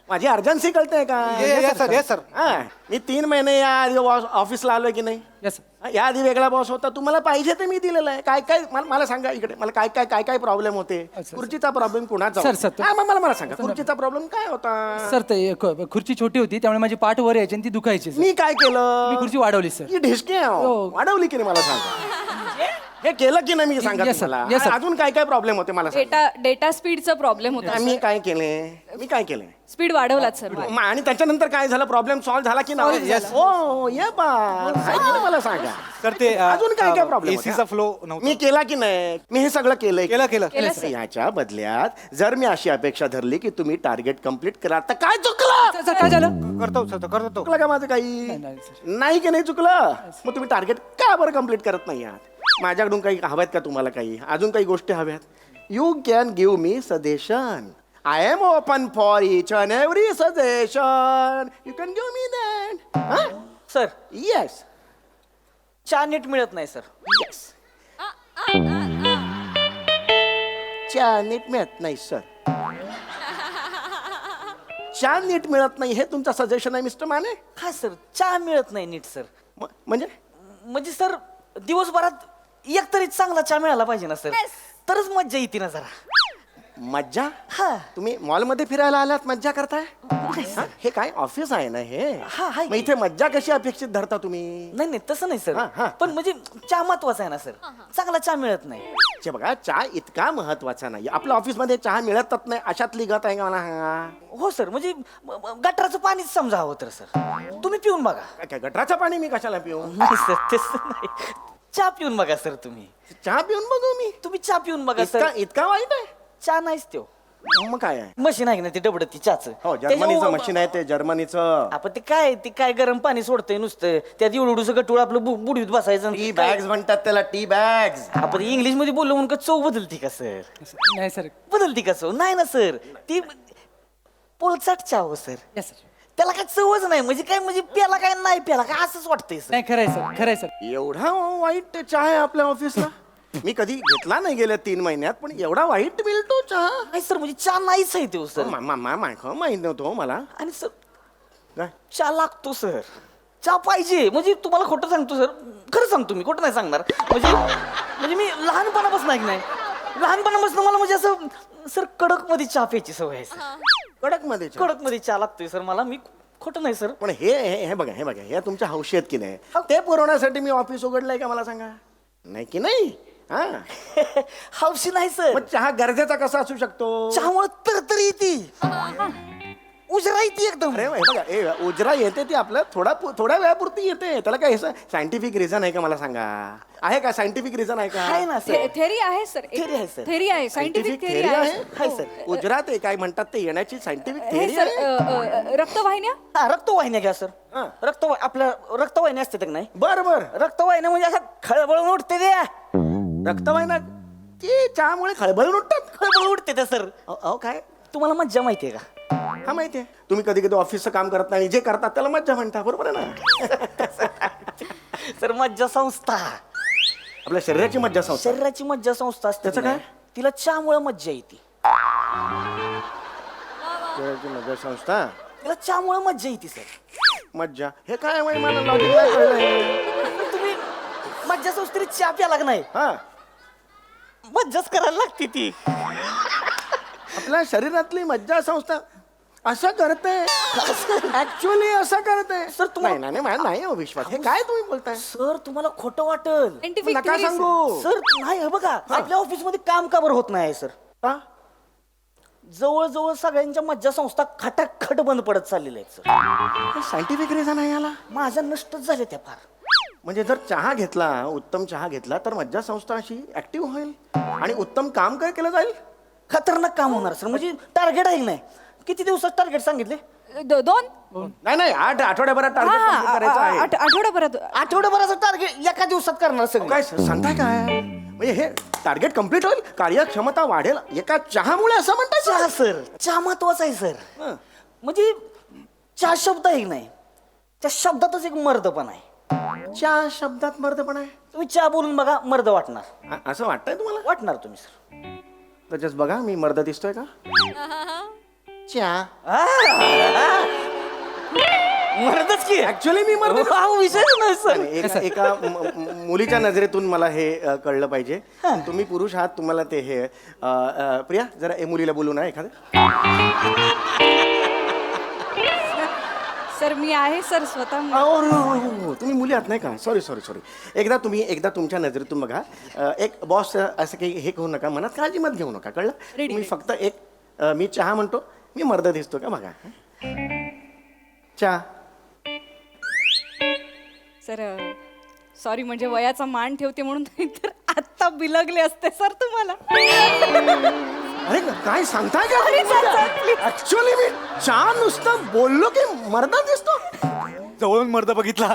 माझी अर्जन्सी कळते का? Yes sir. हा, मी 3 महिने या आधी ऑफिसला आलोय की नाही? येस या आधी वेगळा बॉस होता. तुम्हाला पाहिजे ते मी दिलेलं आहे. काय मला सांगा इकडे. मला काय प्रॉब्लेम होते? खुर्चीचा प्रॉब्लेम कुणाचा? मला सांगा, खुर्चीचा प्रॉब्लेम काय होता? सर ते खुर्ची छोटी होती, त्यामुळे माझी पाठ वर यायची आणि ती दुखायची. मी काय केलं? मी खुर्ची वाढवली सर. ही ढिसके वाढवली की नाही मला सांगा. हे केलं की नाही मी सांगा Yes, sir. तुम्हाला. Yes, sir. अजून काय प्रॉब्लेम होते मला सांगा. डेटा स्पीडचा प्रॉब्लेम होता मी काय केले? स्पीड वाढवलात सर. आणि त्याच्यानंतर काय झालं? प्रॉब्लेम सॉल्व्ह झाला की नाही? हो ये मला सांगा. तर ते अजून काय प्रॉब्लेम? एसीचा फ्लो नव्हता. मी केला की नाही? मी हे सगळं केलंय. केलं. याच्या बदल्यात जर मी अशी अपेक्षा धरली की तुम्ही टार्गेट कम्प्लीट करा, तर काय चुकलं? सर काय झालं? करतो चुकलं का माझं काही? नाही की नाही चुकलं? मग तुम्ही टार्गेट का बरं कम्प्लीट करत नाही आहात? माझ्याकडून काही हव्यात का तुम्हाला? काही अजून काही गोष्टी हव्यात? You can give me suggestion. I am open for each and every suggestion. You can give me that. Sir, yes. चहा नीट मिळत नाही सर. येस. चहा नीट मिळत नाही सर. चहा नीट मिळत नाही हे तुमचं सजेशन आहे मिस्टर माने? हा सर, चहा मिळत नाही नीट सर. म्हणजे सर, दिवसभरात एक तरी चांगला चहा मिळाला पाहिजे ना सर, तरच मज्जा येते ना जरा. मज्जा? हा. तुम्ही मॉलमध्ये फिरायला आलात, मज्जा करताय? हा? हे काय ऑफिस आहे ना हे? हा, आहे. मग इथे मज्जा कशी अपेक्षित धरता तुम्ही? नाही तसं नाही हा, हा. सर, पण म्हणजे चहा महत्वाचा आहे ना सर. चांगला चहा मिळत नाही. बघा, चहा इतका महत्वाचा नाही. आपल्या ऑफिसमध्ये चहा मिळतच नाही अशातली गत आहे का मला सांगा? हो सर, म्हणजे गटराचं पाणीच समजा हवं तर सर. तुम्ही पिऊन बघा. काय गटराचं पाणी मी कशाला पिऊ? नाही सर, तसं नाही. चहा पिऊन बघा सर. तुम्ही चहा पिऊन बघू मी? तुम्ही चहा पिऊन बघा सर. इतका वाईट आहे? चहा नाहीच तो. मग काय आहे? मशीन आहे ना ते डबड ती चहाचं. हो, जर्मनीचं मशीन आहे ते. जर्मनीचं. आपण ते काय गरम पाणी सोडतंय नुसतं. त्यात एवढं गटूळ आपलं बुडीत बसायचं. टी बॅग्स म्हणतात त्याला, टी बॅग्स. आपण इंग्लिश मध्ये बोललो म्हणून का चव बदलती का सर? नाही सर. बदलती का चव? नाही ना सर, ती पोलचाट चहा हो सर. Yes sir. त्याला काय चवच नाही. म्हणजे प्याला काय नाही प्याला काय असंच वाटतंय सर. नाही खरंय सर. एवढा वाईट चहा आहे आपल्या ऑफिसला? मी कधी घेतला नाही गेल्या 3 महिन्यात, पण एवढा वाईट मिळतो चहा? नाही सर, म्हणजे चहा नाहीच आहे तो सर. माहित नव्हतं मला. आणि सर, काय? चहा लागतो सर. चहा पाहिजे. म्हणजे तुम्हाला खोटं सांगतो सर, खरं सांगतो मी, खोटं नाही सांगणार. म्हणजे मी लहानपणापासून नाही मला म्हणजे असं सर कडक मध्ये चहा प्यायची सवय आहे सर. कडक मध्ये चहा लागतोय सर मला. मी खोटं नाही सर. पण हे बघा हे तुमच्या हौशी आहेत की नाही? ते पुरवण्यासाठी मी ऑफिस उघडलंय का मला सांगा? नाही की नाही? हा. हौशी नाही सर. मग चहा गरजेचा कसा असू शकतो? चहामुळे तरतरी येते, उजरा येते एकदम. अरे हे बघा उजरा येते ती आपलं थोड्या वेळापुरती येते. त्याला काय सायंटिफिक रिझन आहे का मला सांगा? आहे का सायंटिफिक रिझन आहे का? आहे ना सर. थेरी आहे सर. Theory आहे, sir. थेरी आहे सायंटिफिक थेरी theory आहे. Hi sir. उजरा ते काय म्हणतात ते येण्याची सायंटिफिक हे थेरी सर आहे. रक्तवाहिन्या. हा, रक्तवाहिन्या घ्या सर. हा. आपल्या रक्तवाहिन्या असते का नाही? बर बर. रक्तवाहिन्या म्हणजे असं खळबळून उठते त्या. रक्तवाहिन्या ते चहामुळे खळबळून उठतात. खळबळून उठते त्या सर. अहो काय तुम्हाला मज्जा माहितीये का? हा माहितीये. तुम्ही कधी कधी ऑफिसचं काम करत नाही, जे करतात त्याला मज्जा म्हणता, बरोबर आहे ना? सर मज्जा संस्था, आपल्या शरीराची मज्जा संस्था. शरीराची मज्जा संस्था असते. त्याचं काय? तिला चहामुळे मज्जा येते. शरीराची मज्जा संस्था. तिला चहामुळे मज्जा येते सर. मज्जा हे काय आहे मला logic नाही कळलंय. तुम्ही मज्जा संस्थेने चहा प्याला का नाही? हा मज्जाच करायला लागते ती. आपल्या शरीरातली मज्जा संस्था असं करते. ऍक्च्युअली असं करते. सर तुम्हाला नाही नाही नाही हो विश्वास. हे काय तुम्ही बोलताय? सर तुम्हाला खोटं वाटल. सायंटिफिक नका सांगू. सर नाही हे बघा आपल्या ऑफिस मध्ये काम का बरं होत नाही सर? हा? जवळजवळ सगळ्यांच्या मज्जा संस्था खटाखट बंद पडत चाललेल्या आहेत सर. सायंटिफिक रिझन आहे याला. माझ्या नष्टच झाल्या त्या फार. म्हणजे जर चहा घेतला, उत्तम चहा घेतला तर मज्जा संस्था अशी ऍक्टिव्ह होईल आणि उत्तम काम काय केलं जाईल. खतरनाक काम होणार सर. म्हणजे टार्गेट आहे नाही. किती दिवसात टार्गेट सांगितले? 2 नाही 8 आठवड्याभरात टार्गेट करायचं आहे. आठवड्याभरात. आठवड्याभराचं टार्गेट एका दिवसात करणार सर. काय सांगताय काय? म्हणजे हे टार्गेट कम्प्लीट होईल, कार्यक्षमता वाढेल एका चहामुळे असं म्हणताय? चहा सर, चहा महत्वाचा आहे सर. म्हणजे चहा शब्द आहे नाही, त्या शब्दातच एक मर्दपण आहे. चहा शब्दात मर्दपण आहे. तुम्ही चहा बोलून बघा, मर्द वाटणार. असं वाटतंय तुम्हाला? वाटणार तुम्ही सर. तर जस्ट बघा मी मर्द दिसतोय का? चहा मर्दच की ऍक्च्युअली मी मर्द हा विषय नाही सर. एका मुलीच्या नजरेतून मला हे कळलं पाहिजे. तुम्ही पुरुष आहात, तुम्हाला ते हे प्रिया जरा मुलीला बोलू ना एखादं. सर मी आहे सर स्वतः. तुम्ही मुली आहात नाही का? सॉरी. एकदा तुमच्या नजरेतून बघा. एक बॉस असं काही हे करू नका, मनात काळजी मत घेऊ नका, कळलं? तुम्ही फक्त मी चहा म्हणतो, मी मर्द दिसतो का बघा. चहा. सर सॉरी, म्हणजे वयाचा मान ठेवते म्हणून तर आत्ता बिलगले असते सर तुम्हाला. अरे काय सांगताय का? ऍक्च्युअली मी चहा नुसतं बोललो की मर्द दिसतो. जवळून मर्द बघितला.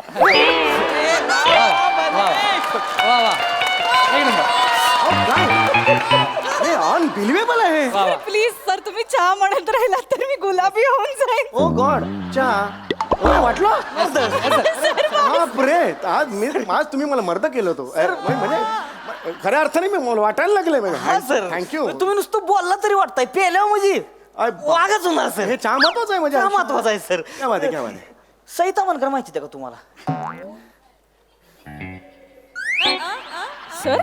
अनबिलिव्हेबल आहे. प्लीज सर, तुम्ही चहा म्हणत राहिला तर मी गुलाबी होऊन जाईन. ओ गॉड. चहा वाटलं? आज तुम्ही मला मर्द केलं होतो. म्हणजे खऱ्या अर्थाने मी मला वाटायला लागले. Sir thank you. तुम्ही नुसतं बोलला तरी वाटतंय, पेल्यावर म्हणजे वागच होणार सर. हे चहा महत्वाचं आहे. म्हणजे चहा महत्वाचा आहे सर. क्या बात आहे. सईता मनकर माहिती आहे का तुम्हाला? सर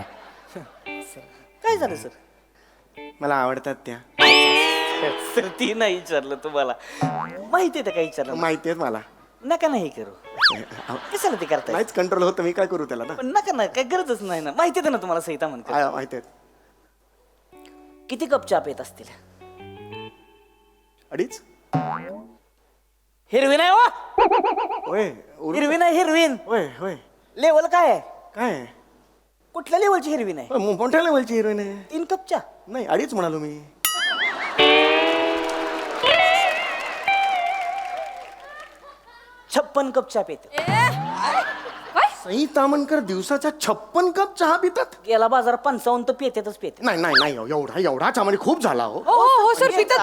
काय झालं सर? मला आवडतात त्या. सर ती नाही विचारलं तुम्हाला. माहिती आहे का विचारलं? माहिती आहे मला. नका नाही करू. कशाला ते करताय? नाहीच कंट्रोल होतं, मी काय करू त्याला ना. पण नका ना, काही गरजच नाही ना. माहिती आहे ना तुम्हाला सईता मनकर? माहिती आहे. किती कप चहा पेत असतील? 2.5. हिरवीन आहे वा. होय हिरवीन आहे, हिरवीन. होय. लेवल काय आहे? काय कुठल्या लेवलची हिरवीन आहे? मोठ्या लेवलची हिरोईन आहे. 3 कप चहा? नाही 2.5 म्हणालो मी. 56 कप चहा पेते. सई तामणकर दिवसाचा 56 कप चहा पितात. गेला बाजार 55 तर पेतेतच पेते. नाही एवढा चहा म्हणजे खूप झाला हो. हो सर पितात.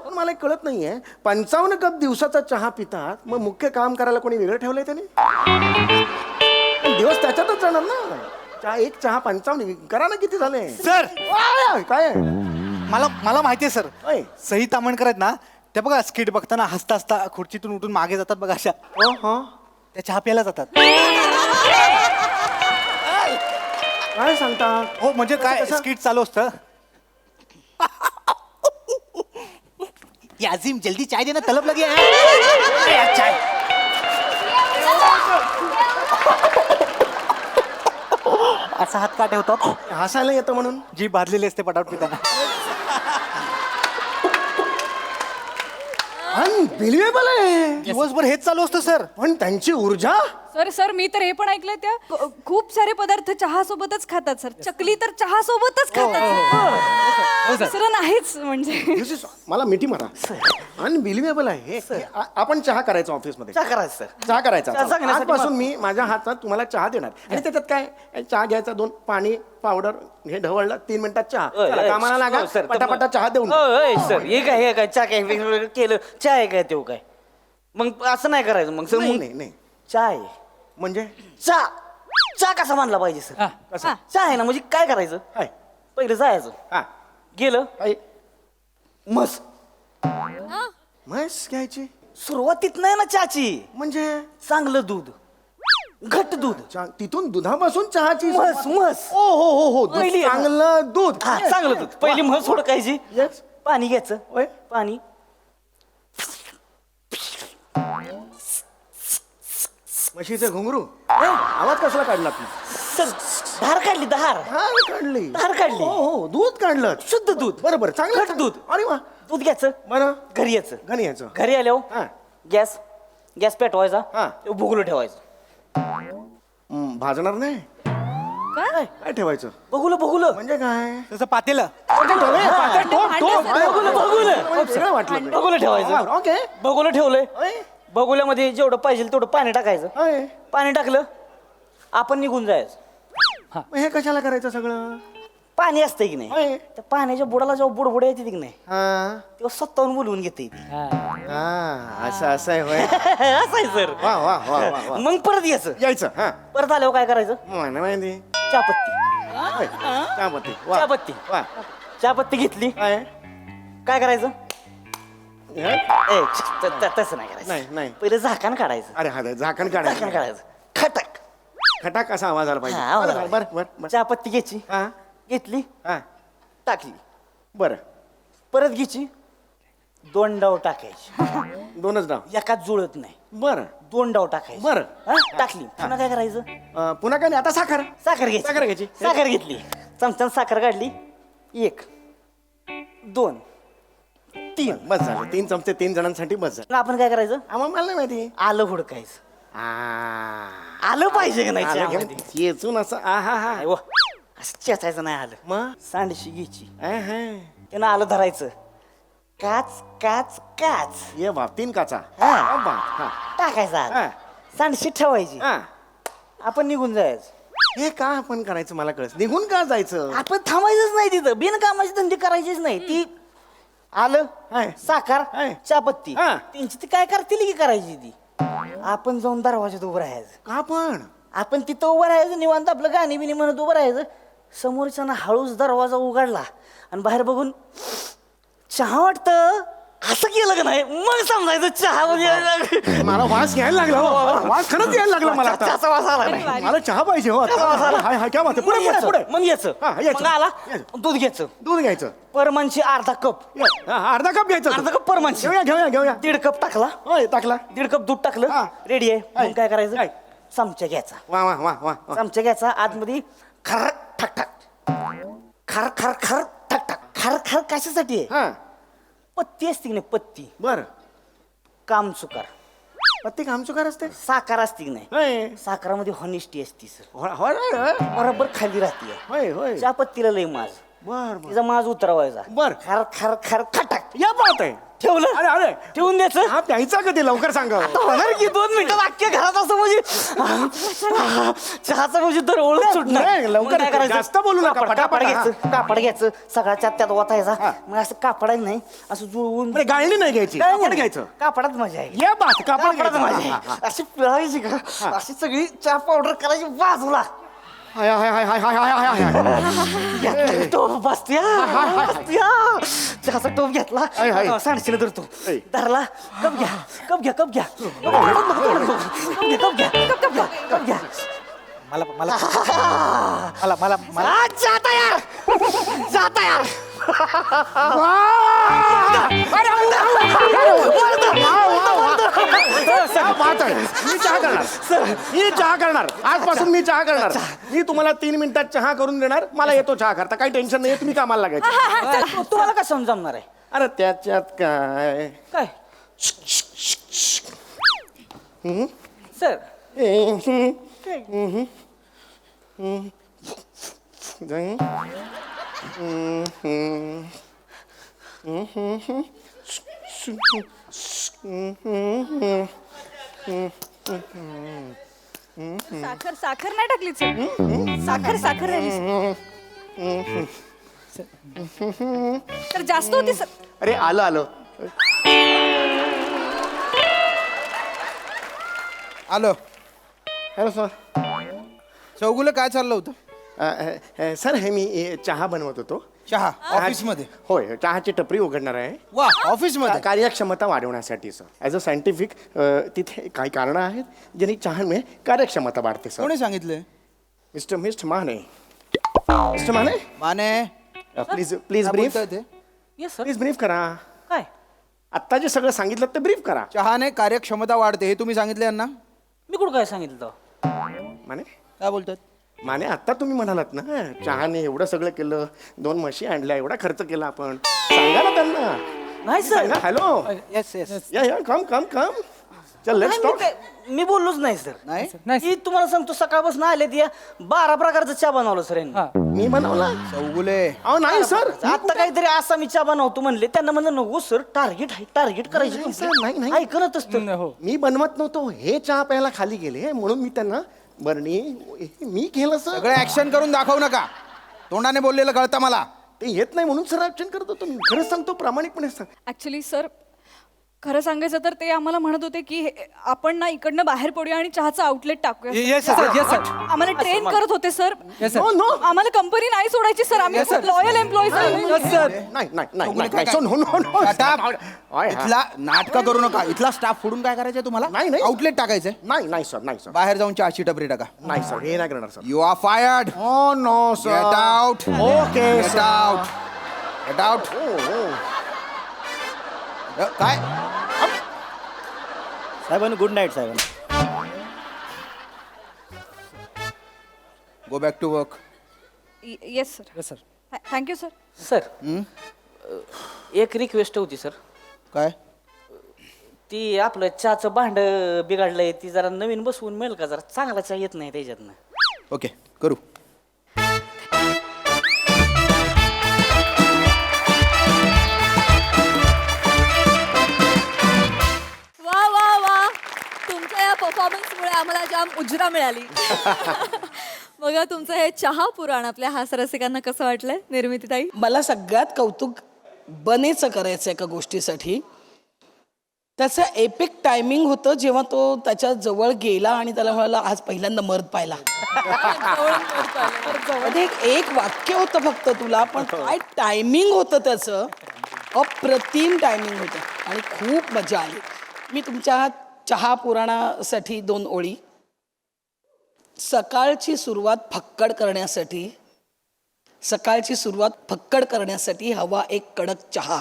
पण मला एक कळत नाहीये, 55 कप दिवसाचा चहा पितात, मग मुख्य काम करायला कोणी वेगळं ठेवलंय त्याने? दिवस त्याच्यातच जाणार ना. एक चहा 55 करा ना, किती झाले सर? काय मला माहितीये सर. होय. सई तामणकर आहेत ना, त्या बघा स्किट बघताना हसता हसता खुर्चीतून उठून मागे जातात बघा, अशा त्या चहा प्यायला जातात. काय सांगता? हो म्हणजे काय स्किट चालू असतं. याजिम जल्दी चाय देना, तलब लगे है. चाय. असा हात का ठेवतात? हसायला येतं म्हणून. जी बादलेली असते पटापट पिताना. अनबिलिव्हेबल आहे. दिवसभर हेच चालू असतं सर. पण त्यांची ऊर्जा. सर मी तर हे पण ऐकलंय त्या खूप सारे पदार्थ चहा सोबतच खातात सर. चकली तर चहा सोबतच खातात. दुसरं नाहीच म्हणजे. मला मिठी मारा. अनबिलिव्हेबल आहे हे. आपण चहा करायचा ऑफिसमध्ये. चहा करायचं सर. चहा करायचा. चहा सांगण्यासाठी आजपासून मी माझ्या हातात तुम्हाला चहा देणार आणि त्याच्यात काय चहा घ्यायचा, 2 पाणी पावडर हे ढवळलं, 3 मिनिटात चहा. चला, कामाला लागा. पटापटा चहा देऊन टाक. सर हे काय चहा काय वेगवेगळं केलं चहा आहे काय तेव्हा काय मग असं नाही करायचं मग सर. नाही, नाही, नाही. चहा आहे म्हणजे चहा चहा कसा मानला पाहिजे सर. कसा? चहा आहे ना म्हणजे काय करायचं काय? पहिलं जायचं हा. गेलं काय? मस म्हैस घ्यायची सुरुवातीत नाही ना चहाची म्हणजे चांगलं दूध घट्ट दूध तिथून दुधापासून चहाची म्हस म्हस ओ हो हो हो दूध, पहिली आहे ना? चांगलं दूध. हा चांगलं दूध पहिली म्हस ओळखायची. Yes. पाणी घ्यायचं ओय. पाणी म्हशीचे घुंगरू आवाज कसला काढला तू? सर धार काढली धार काढली. धार काढली हो हो दूध काढलं. शुद्ध दूध बरोबर चांगलं घट दूध. अरे वा. दूध घ्यायचं बरं घरी यायचं घरी यायचं. घरी आल्यावर हा. गॅस पेटवायचा हा. भुगलं ठेवायचं. भाजणार नाही. काय काय ठेवायचं? बघुलं बघुलं म्हणजे काय? तसं पातेलं. वेगळं वाटलं. बघुलं ठेवायचं. ओके. बघुलं ठेवलंय बघुल्यामध्ये जेवढं पाहिजे तेवढं पाणी टाकायचं. पाणी टाकलं आपण निघून जायचं. मग हे कशाला करायचं सगळं? पाणी असतंय की नाही त्या पाण्याच्या बुडाला जेव्हा बुडबुड येते की नाही हा तेव्हा स्वतःहून बोलवून घेते असं असं आहे होय. असं आहे सर. वा वा वा वा वा. मग परत यायचं. हा परत आल्यावर काय करायचं मला माहिती. चहापत्ती चहापत्ती. वा चहापत्ती वा. चहापत्ती घेतली काय? काय करायचं हे? तसं नाही करायचं नाही नाही. पहिलं झाकण काढायचं. अरे हा झाकण झाकण काढायचं. काढायचं खटक खटाक असा आवाज आला पाहिजे. हा, आवाज आला बरं बरं बरं. चहापत्ती घ्यायची हा घेतली हा टाकली बरं. परत घ्यायची 2 डाव टाकायची. 2च डाव. एकाच जुळत नाही बरं 2 डाव टाकायची. बरं. हा, टाकली पुन्हा काय करायचं पुन्हा काय नाही आता साखर. साखर घ्यायची साखर घ्यायची. साखर घेतली चमच्यानं साखर काढली 1 2 3 बस झालं. 3 चमचे 3 जणांसाठी बस झालं. मग आपण काय करायचं आम्हाला मला नाही माहिती. आलं हुडकायचं. आलं पाहिजे का नाही आलं घेऊन चहामध्ये? येचून असं आहा हा. नाही व, असं चेचायचं नाही आलं मग सांडशी घ्यायची हा. त्यानं आलं धरायचं काच काच काच ये बाप 3 काचा. हा. बाप. हा टाकायचं हा. आलं सांडशी ठेवायची हा. आपण निघून जायचं. हे का आपण करायचं मला कळत. निघून का जायचं? आपण थांबायचंच नाही तिथं बिनकामाची धंदे करायचीच नाही. ती आलं हाय. साखर हाय. चहापत्ती हा. त्यांची ती काय करतील की करायची ती आपण जाऊन दरवाजात उभं राहायचं. का पण? आपण तिथं उभं राहायचं निवांत आपलं गाणी बिणी म्हणत उभं राहायचं. समोरच्यानं हळूच दरवाजा उघडला आणि बाहेर बघून चहा वाटतं असं केलं का नाही मग समजायचं चहा म्हणजे मला वास घ्यायला लागला हो. वास खरंच यायला लागला मला आता. चहाचा वास आला नाही. मला चहा पाहिजे हो आता. हाय हाय क्या बात आहे. पुढे मग पुढे यायचं, पुढे. मग यायचं हा, यायचं. मग आला यायचं. दूध घ्यायचं दूध घ्यायचं. परमानशी अर्धा कप अर्धा कप घ्यायचं. अर्धा कप परमानशी घेऊया घेऊया घेऊया. 1.5 कप टाकला होय टाकला. 1.5 कप दूध टाकलं हा. रेडी आहे हाय. मग काय करायचं हाय. चमचा घ्यायचा वा वा वा वा वा. चमचा घ्यायचा आतमध्ये खर ठक ठक खर खर खर ठक ठक खर खर कशासाठी आहे हा पत्ती असते की नाही पत्ती बर. कामचुकार पत्ती कामचुकार असते. साखर असते की नाही होय साखरामध्ये हॉनेस्टी असते सर होय बरोबर खाली राहते होय होय. त्या पत्तीला लय माज बर बर तिचा माज उतरवायचा बर. खर खर खर खटक या बात आहे. ठेवलं अरे अरे ठेवून द्यायचं हा प्यायचा कधी लवकर सांगा. होणार की 2 मिनिटं वाक्य घरात असं म्हणजे चहाचं म्हणजे दर ओळख सुटणार नाही, लवकर मग काय करायचं? जास्त बोलू नका, कापड पटापट, घ्यायचं कापड घ्यायचं सगळा त्यात ओतायचा मग असं कापडायचं नाही असं जुळवून म्हणजे गाळणी नाही घ्यायची. काय कापड नाही. घ्यायचं. कापडात मजा आहे या बात कापड कापडात घ्यायचं. मजा हा, हा, आहे अशी पिळायची का अशी सगळी चहा पावडर करायची बाजूला हाय हाय हाय हाय हाय हाय हाय हाय. टोप बसत्या चहाचा टोप घेतला हाय, हाय. सांडशीला धरतो हाय. धरला कप घ्या कप घ्या कप घ्या कप घ्या कप घ्या मला मला मला मला मला जाता यार जाता यार क्या बात आहे. मी चहा करणार. मी चहा करणार आजपासून मी चहा करणार. मी तुम्हाला 3 मिनिटात चहा करून देणार. मला येतो चहा करता काही टेन्शन नाही. तुम्ही कामाला लागायचं. तुम्हाला काय समजणार आहे अरे त्याच्यात काय काय सर साखर साखर नाही टाकली सर साखर साखर राहिली तर जास्त होती सर. अरे आलं हॅलो सर. चौगुले काय चाललं होतं? सर हे मी चहा बनवत होतो. चहा ऑफिसमध्ये? होय, चहाची टपरी उघडणार आहे. वा ऑफिसमध्ये? कार्यक्षमता वाढवण्यासाठी सर. ॲज अ सायंटिफिक तिथे काही कारणं आहेत ज्यांनी चहामुळे कार्यक्षमता वाढते सर. कोणी सांगितलं? Mister Mane. Mister Mane Mane please brief. Yes sir. Please brief करा. काय आत्ता जे सगळं सांगितलं ते ब्रीफ करा. चहाने कार्यक्षमता वाढते हे तुम्ही सांगितले यांना? मी कुठं काय सांगितलं? माने काय बोलतात? माने आत्ता तुम्ही म्हणालात ना चहाने एवढं सगळं केलं, 2 म्हशी आणल्या, एवढा खर्च केला आपण. सांगा ना त्यांना. नाही सर. हॅलो. Yes yes. या कम चल लेट्स टॉक. मी बोललोच नाही सर. नाही? मी तुम्हाला सांगतो सकाळपासून आले ते 12 प्रकारचा चहा बनवलं सर यांनी. मी बनवला? चौगुले अहो नाही सर. आता काहीतरी असा मी चहा बनवतो म्हणले, त्यांना म्हणलं नको सर, टार्गेट करायची सर, नाही. ऐकणच असतं. मी बनवत नव्हतो, हे चहा प्यायला खाली गेले म्हणून मी त्यांना बरणी मी केलं सर. सगळं ऍक्शन करून दाखवू नका. तोंडाने बोललेलं कळतं मला. ते येत नाही म्हणून सर ऍक्शन करत होतो मी. खरंच सांगतो, प्रामाणिकपणे सांग. ऍक्च्युली सर खरं सांगायचं तर ते आम्हाला म्हणत होते की आपण ना इकडनं बाहेर पडूया आणि चहाचा आउटलेट टाकूया. Yes sir. आम्हाला ट्रेन करत होते सर. नो आम्हाला कंपनी नाही सोडायची सर. आम्ही खूप लॉयल एम्प्लॉईज इथला नाटक करू नका. इथला स्टाफ फोडून काय करायचंय तुम्हाला? नाही. आउटलेट टाकायचंय? नाही सर. बाहेर जाऊन चहाची टपरी टाका. नाही सर, हे नाही करणार sir. You are fired. Oh no sir. Get out. Okay get out. Get out. काय साहेबांनी गुड नाईट साहेबांनी. Go back to work. Yes sir. Sir. Thank you sir. Sir एक रिक्वेस्ट होती सर. काय? ती आपलं चहाचं भांड बिघडलंय, ती जरा नवीन बसवून मिळेल का? जरा चांगला चहा येत नाही त्याच्यातनं. ओके करू. वा वा वा, तुमच्या या परफॉर्मन्समुळे आम्हाला जाम उजरा मिळाली. बघा तुमचं हे चहा पुराण आपल्या हास्यरसिकांना कसं वाटलंय निर्मितीताई? मला सगळ्यात कौतुक बनेचं करायचं एका गोष्टीसाठी. त्याचं एपिक टायमिंग होतं जेव्हा तो त्याच्या जवळ गेला आणि त्याला म्हणाला आज पहिल्यांदा मर्द पाहिला. मध्ये एक वाक्य होतं फक्त तुला, पण काय टायमिंग होतं त्याचं. अप्रतिम टायमिंग होतं आणि खूप मजा आली. मी तुमच्या चहा पुराणासाठी 2 ओळी. सकाळची सुरुवात फक्कड करण्यासाठी हवा एक कडक चहा,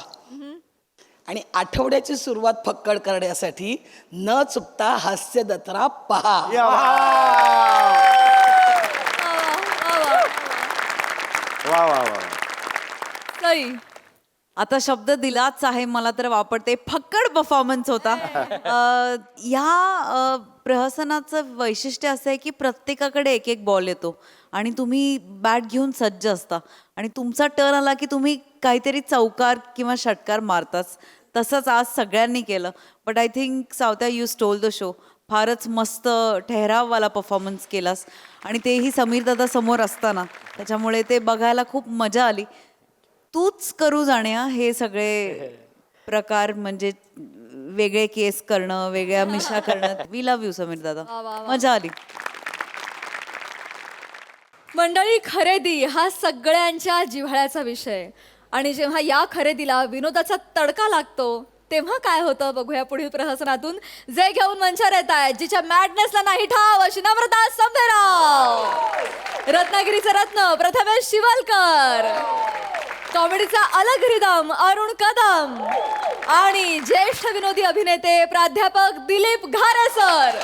आणि आठवड्याची सुरुवात फक्कड करण्यासाठी न चुकता हास्य जत्रा पहा. वा. सई आता शब्द दिलाच आहे, मला तर वापरते. फक्कड परफॉर्मन्स होता. ह्या प्रहसनाचं वैशिष्ट्य असं आहे की प्रत्येकाकडे एक एक बॉल येतो आणि तुम्ही बॅट घेऊन सज्ज असता आणि तुमचा टर्न आला की तुम्ही काहीतरी चौकार किंवा षटकार मारताच. तसंच आज सगळ्यांनी केलं. But I think Savtya you stole the show. फारच मस्त ठहराववाला परफॉर्मन्स केलास आणि तेही समीर दादा समोर असताना, त्याच्यामुळे ते बघायला खूप मजा आली. तूच करू जाण्या हे सगळे प्रकार, म्हणजे वेगळे केस करणं, वेगळ्या मिशा करणं. वी लव्ह यू समीर दादा, मजा आली. मंडळी, खरेदी हा सगळ्यांच्या जिव्हाळ्याचा विषय आणि जेव्हा या खरेदीला विनोदाचा तडका लागतो तेव्हा काय होतं बघूया पुढील प्रहसनातून. जे घेऊन मंचावर येत आहेत, जिच्या मॅडनेसला नाही ठाव अशी नम्रता संभेराव, रत्नागिरीचे रत्न प्रथमेश शिवलकर, कॉमेडीचा अलग रिदम अरुण कदम आणि ज्येष्ठ विनोदी अभिनेते प्राध्यापक दिलीप घारे सर.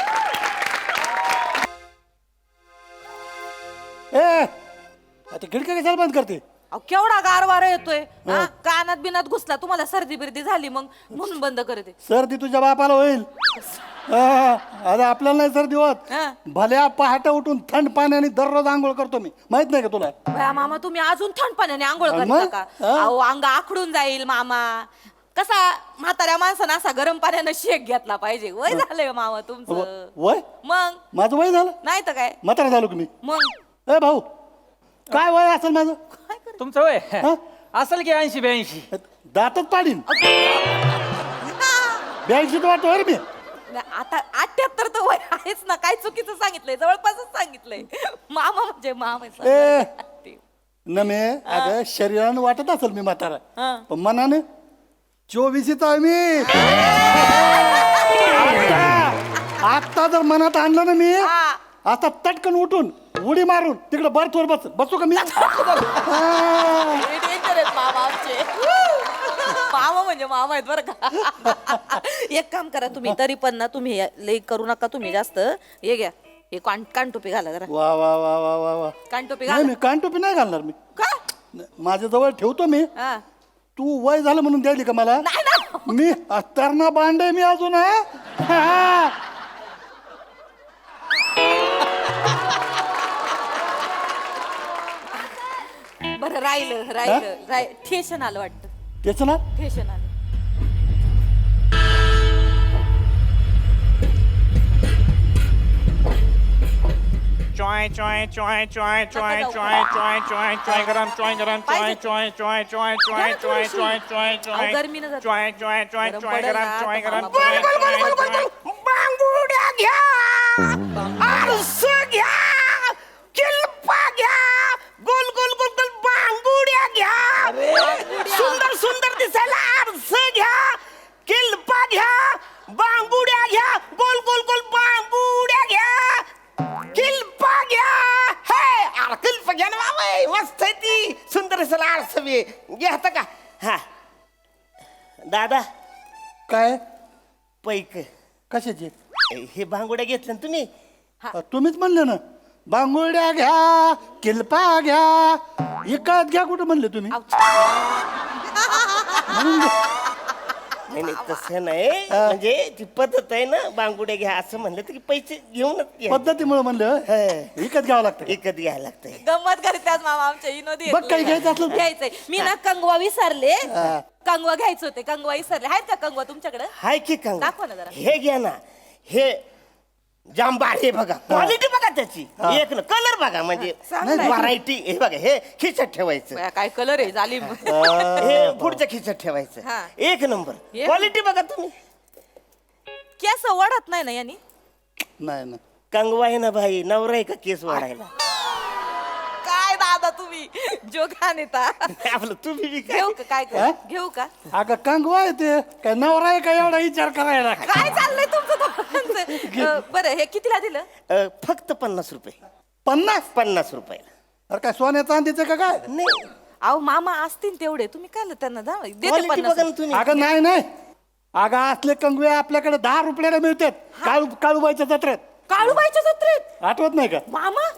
ते खिडकी कशाला बंद करते? अहो, केवढा गारवारा येतोय हा? कानात बिनात घुसला तुम्हाला सर्दी बिर्दी झाली मग म्हणून बंद करते. सर्दी तुझ्या बापाला होईल. अरे आपल्याला नाही सर्दी होत. हा. भल्या पहाटे उठून थंड पाण्याने दररोज आंघोळ करतो मी, माहित नाही का तुला? बया मामा तुम्ही अजून थंड पाण्याने आंघोळ मग? करता का? हा? अहो अंग आखडून जाईल मामा. कसा म्हाताऱ्या माणसानं असा गरम पाण्यानं शेक घेतला पाहिजे. वय झालंय मामा तुमचं. वय मग माझं वय झालं, नाही तर काय म्हातारा झालो की मी. मग ए भाऊ, काय वय असेल माझं? तुमचं वय हा? असेल की 80-82. दातच पाडीन. 82 वाटतो रे मी. नाही, आता 78 तर वय आहेच ना. काय चुकीचं सांगितलंय, जवळपासच सांगितलंय. मामा म्हणजे मामा आहे, ए समजा. नमे, अगं शरीरानं वाटत असेल मी म्हातारा, हा. पण मनाने 24चा आहे मी. आता जर मनात आणलं ना मी, हा. आता तटकन उठून उडी मारून तिकडे बर्थवर बसू का मी? Danger आहेत मामा आमचे. मामा म्हणजे मामा आहेत बरं का. एक काम करा तुम्ही, तरी पण ना तुम्ही लई करू नका तुम्ही जास्त. हे घ्या, हे कानटोपी घाला जरा. वा वा वा वा वा वा. कानटोपी नाही, घाला. मी कानटोपी नाही घालणार मी. का? माझ्या जवळ ठेवतो मी. हा. तू वय झालं म्हणून द्यायली का मला? नाही ना. मी अत्तरणा बांडे मी अजून. हा. बरं राहिलं ठेशन आलं वाटतं. त्याचं ना ठेशन आलं. चॉय चॉय चॉय चॉय चॉय चॉय चॉय चॉय चॉय गरम चॉय गरम चॉय चॉय चॉय चॉय चॉय चॉय चॉय चॉय चॉय गरमीनं जातं. चॉय चॉय चॉय गरम चॉय पडेल गरम ना, चॉय तर गरम मामा चॉय चॉय चॉय. बांगुड्या घ्या, आरस घ्या, किल्पा घ्या, गोल गोल गोल गोल बांगुड्या घ्या. सुंदर सुंदर दिसायला आरस घ्या, किल्पा घ्या, बांगुड्या घ्या, गोल गोल गोल बांगुड्या घ्या, किल्पा घ्या. हे अरे किल्पा घ्या ना बाबा, मस्त आहे ती. सुंदर दिसायला आरस बी घेता का? हा दादा, काय पैक कशाचे? हे बांगुड्या घेतल्या ना तुम्ही? तुम्हीच म्हणले ना, बांगुड्या घ्या, किल्पा घ्या. इकत घ्या कुठं म्हणले तुम्ही? नाही नाही तसं नाही, म्हणजे ती पद्धत आहे ना, बांगुड्या घ्या असं म्हणलं तर की पैसे घेऊनच घ्या. पद्धतीमुळे म्हणलं विकत घ्यावं लागतं. विकत घ्यायला लागतंय. गंमत करते आज मामा आमच्या विनोदी बघ काही घ्यायचं असलं तर. घ्यायचंय. मी ना कंगवा विसरले. कंगवा घ्यायचे होते, कंगवा विसरले. आहेत का कंगवा तुमच्याकडे? हाय की कंग, दाखवा ना जरा. हे घ्या ना, हे जांबार. हे बघा क्वालिटी बघा त्याची, एक ना कलर बघा, म्हणजे व्हरायटी. हे बघा, हे खिशात ठेवायचं. बया, काय कलर आहे जालिम. हे पुढच्या खिशात ठेवायचं. हा. एक नंबर हे? क्वालिटी बघा तुम्ही. केस वाढत नाही ना यांनी? नाही ना, कंगवा आहे ना भाई, नवरा आहे का केस वाढायला? काय दादा तुम्ही जोगा नेता. आपलं तुम्ही बी घेऊ का काय करू? घेऊ का? अगं कंगवा आहे ते, काय नवरा आहे का एवढा विचार करायला? काय चाललंय तुमचं दोघांचं? बरं हे कितीला दिलं? फक्त 50 रुपये. 50 रुपये. अरे काय सोन्या चांदीचं का काय? नाही, अहो मामा असतील तेवढे, तुम्ही काय त्यांना देते क्वालिटी 50. बघा ना तुम्ही. अगं नाही नाही, अगं असले कंगवे आपल्याकडे 10 रुपयाला मिळतात. काळूबाईच्या जत्रेत. काळूबाईच्या जत्रेत? आठवत नाही का? मामा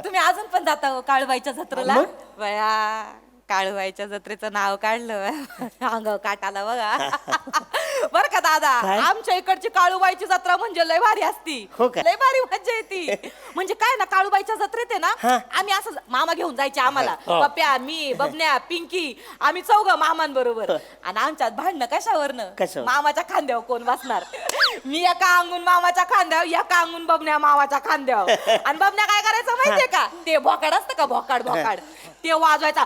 तुम्ही अजून पण जाता हो काळूबाईच्या जत्रेला? बया, काळूबाईच्या जत्रेचं नाव काढलं अंगावर काटाला बघा. बर का दादा, आमच्या इकडची काळूबाईची जत्रा म्हणजे लय भारी असती. हो का? लय भारी मजा येते. म्हणजे काय ना, काळूबाईच्या जत्रेत आहे ना, आम्ही असं मामा घेऊन जायचे आम्हाला. पप्प्या, मी, बबन्या, पिंकी, आम्ही 4 मामांबरोबर. आणि आमच्यात भांडणं कशावरनं? मामाच्या खांद्यावर कोण बसणार. मी एका अंगून मामाच्या खांद्यावर, एका अंगून बबन्या मामाच्या खांद्यावर. आणि बबन्या काय करायचं माहितीये का? ते भोकाड असतं का, भोकाड भोकाड, ते वाजवायचा.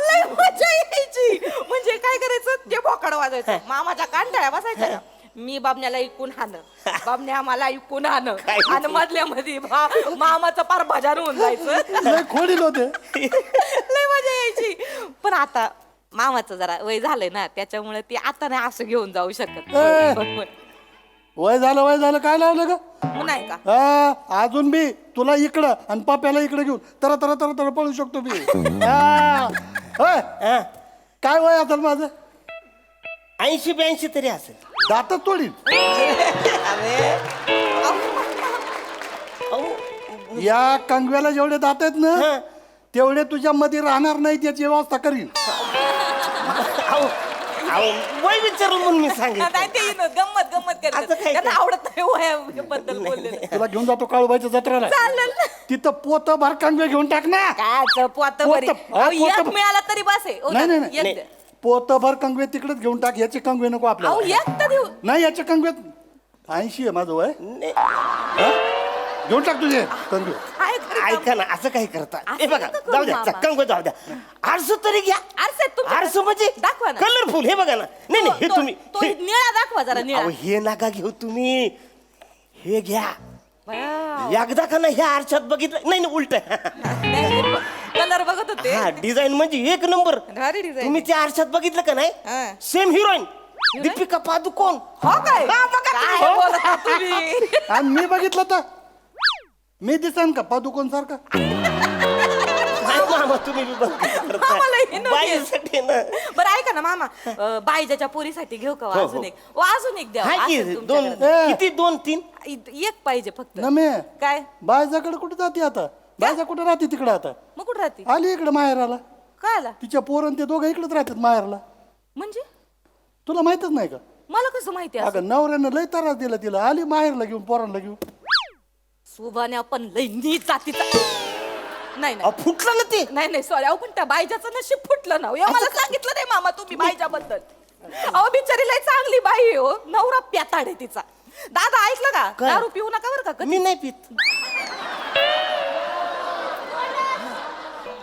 लय मजा यायची. म्हणजे काय करायचं, ते भोकाड वाजवायचं, मामाच्या कांड्या बसायच्या. मी बाबण्याला इकून हाणं, बाबण्या मला इकून हाणं, आणि मधल्या मध्ये मामाचं पार भजान होऊन जायचं. खोडील होते. लय मजा यायची. पण आता मामाचं जरा वय झालंय ना, त्याच्यामुळे ती आता नाही असं घेऊन जाऊ शकत. वय झालं काय लावलं का? नाही का? अजून बी तुला इकडं आणि पाप्याला इकडे घेऊन तर पळू शकतो मी. होय. काय वय असेल माझं? 80-82 तरी असेल. दातच तोडील. या कंगव्याला जेवढे दात आहेत ना तेवढे तुझ्या मध्ये राहणार नाही त्याची व्यवस्था करीन. वय विचारलं म्हणून मी सांगितलं. नाही, ते गंमत गंमत असं करतात काय त्यांना आवडत नाही वयाबद्दल बोललेलं. तुला घेऊन जातो काळूबाईच्या जत्रेला. चालेल ना. तिथं पोत भर कंगवे घेऊन टाक ना. काय पोत बरी पोतं- अहो, पोतं- एक मिळाला तरी बस आहे. ओ, नाही नाही एक नाही द्या. पोत भर कंगवे तिकडेच घेऊन टाक. याचे कंगवे नको अहो आपल्याला. एक तर देऊ. नाही याचे कंगवे 80 आहे माझं वय. हा? घेऊन टाक तुझे कंगवे. काय खरं काम? ऐका ना असं काही करता. असं हे बघा नका करू जाऊ द्या मामा. कंगो जाऊ द्या. आरसू तरी घ्या. आरसे तुमच्या- आरसू म्हणजे दाखवा ना. कलरफुल. हे बघा ना. नाही नाही हे तो- तुम्ही तो निळा दाखवा जरा निळा. अहो, हे नका घेऊ तुम्ही. हे घ्या. वाव. एकदा का नाही ह्या आरशात बघितलं नाही उलट. कलर बघत होते. हा डिझाईन म्हणजे एक नंबर. भारी डिझाईन. तुम्ही त्या आरशात बघितलं का नाही हा. Same heroine Deepika Padukone. हो काय? हा, बघा काय तुम्ही. बोलता तुम्ही? आणि मी बघितलं तर मी दिसन का पादुकोण सारखा. नाही मामा तुम्ही बी बघ करताय. आम्हाला हे नव्हते. बाईसाठी ना. बरं ऐका ना मामा बायजाच्या पोरीसाठी घेऊ का हो, अजून हो. एक अजून एक द्या हाय की असेल दोन तुमच्याकडे. किती 2-3 एक पाहिजे फक्त. नमे काय बायजाकडे कुठे जाते आता. बायजा कुठे राहते तिकडे आता. मग कुठं राहते आली इकडे माहेराला. काय आला तिच्या पोरण ते दोघं इकडेच राहतात माहेरला. म्हणजे तुला माहितच नाही का. मला कसं माहिती असं? अगं नवऱ्यानं लय त्रास दिला तिला. आली माहेरला घेऊन पोरांना घेऊन. सुभाने आपण लई नीट जातीचा नाही अहो, नाही फुटलं ना ते. नाही नाही सॉरी अहो पण त्या बायजाचं नशीब फुटलं ना हो. हे मला सांगितलं नाही मामा तुम्ही बायजाबद्दल. अहो बिचारी लई चांगली बाई आहे हो. नवरा प्याताड आहे तिचा. दादा ऐकलं का काय? दारू पिऊ नका बरं का कधी. मी नाही पित.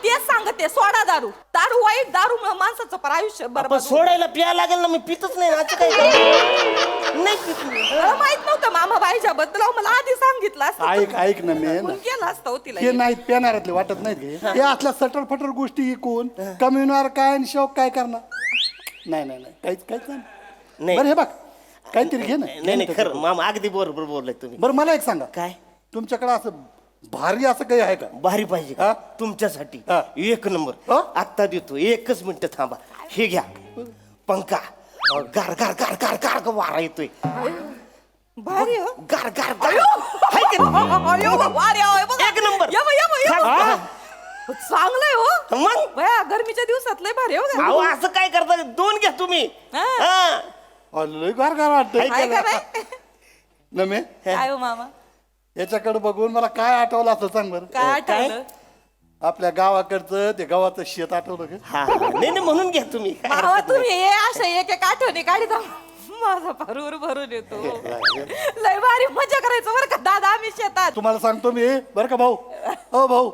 तेच सांगते सोडा दारू. दारू वाईट दारू माणसाचं पर आयुष्य आपण बरोबर सोडायला प्यायला लागेल ना. मी पितच नाही. असं काय नाही पित मी. मला माहित नव्हतं मामा बायजाबद्दल अहो, मला आधी सांगितलं असतं ऐक ना मी फोन केला असता हो तिला. हे नाहीत पेनारातले वाटत नाहीत घे. हे असल्या सटर फटर गोष्टी ऐकून कमी काय आणि शौक काय करणार. नाही नाही नाही काहीच नाही. नाही. बरं हे बघ काहीतरी घे ना. नाही नाही खरं मामा अगदी बरोबर बोललाय तुम्ही. बरं मला एक सांगा काय तुमच्याकडे असं भारी असं काही आहे का. भारी पाहिजे हा? का तुमच्यासाठी हा. एक नंबर. हा? आत्ता देतो. एकच मिनिट थांबा. हे घ्या पंखा. गार गार गार गार गार गार वारा येतोय. भारी हो. गार गार गार हाय की नाही? अयो, वारे, अहो, बघा. एक नंबर. या बा, या बा, या बा. हा? चांगलंय हो मग बया गरमीच्या दिवसात लय भारी हो अहो असं काय करता 2 घ्या तुम्ही. हा. हा. लय गार गार वाटतंय. काय का नाही? नमे काय हो मामा याच्याकडे बघून मला काय आठवलं असं सांग बरं. काय आठवलं आपल्या गावाकडचं ते गावाचं शेत आठवलं का. हा नाही नाही म्हणून घ्या तुम्ही. काय मामा हरकत नाही. तुम्ही हे अशा एक एक आठवणी काढी माझा भरून भरून येतो लय भारी मजा करायचं बरं का दादा आम्ही शेतात. तुम्हाला सांगतो मी बरं का भाऊ. हो भाऊ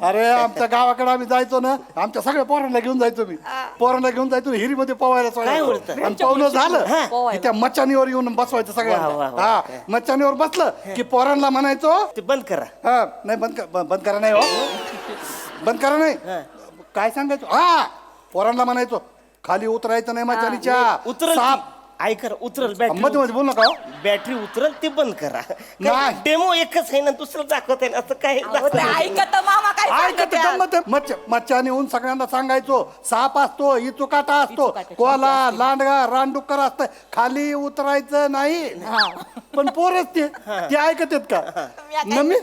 अरे आमच्या गावाकडे आम्ही जायचो ना. आमच्या सगळ्या पोरांना घेऊन जायचो मी. पोरांना घेऊन जायचो हिरीमध्ये पोवायला काय बोलता? आणि पोवणं झालं की त्या मच्छानीवर येऊन बसवायचं वा, वा, सगळ्यांना. वा. हा मच्छानीवर बसलं की पोरांना म्हणायचो ते बंद करा. हा नाही बंद करा नाही हो. बंद करा नाही काय सांगायचो. हा पोरांना म्हणायचो खाली उतरायचं नाही मच्छानीच्या. उतरल साप ऐकर उतरल मध्ये मध्ये बोल नका हो. बॅटरी उतरल ते बंद करा. नाही. डेमो एकच आहे ना दुसरं दाखवत आहे ना असं काय अहो, ते ऐकत मामा काय ऐकत सांगतात. मच्छाने येऊन सगळ्यांना सांगायचो साप असतो इचुकाटा असतो कोला लांडगा रानडुक्कर असत खाली उतरायचं नाही. पण पोरच ते ऐकत आहेत का. नमी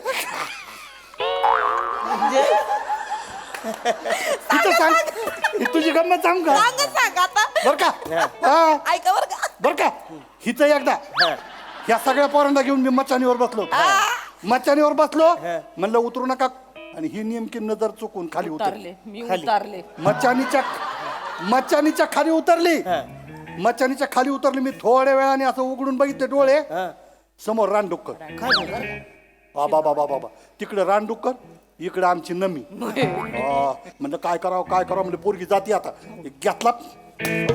तिथं सांग ही तुझी गंमत सांग का सांग आता बर का. हा ऐका बरं का बर का हिचं एकदा या सगळ्या पोरांना घेऊन मी मच्छानीवर बसलो. मच्छानीवर बसलो म्हणलं उतरू नका आणि ही नेमकी नजर चुकून खाली उतरली. मी उतारले मच्छानीच्या खाली उतरली. मच्छानीच्या खाली उतरली. मी थोड्या वेळाने असं उघडून बघितले डोळे समोर रानडुक्कर. बाबा बाबा बाबा तिकडे रानडुक्कर इकडे आमची नमी. म्हणलं काय करावं म्हणजे पोरगी जाती आता. घेतला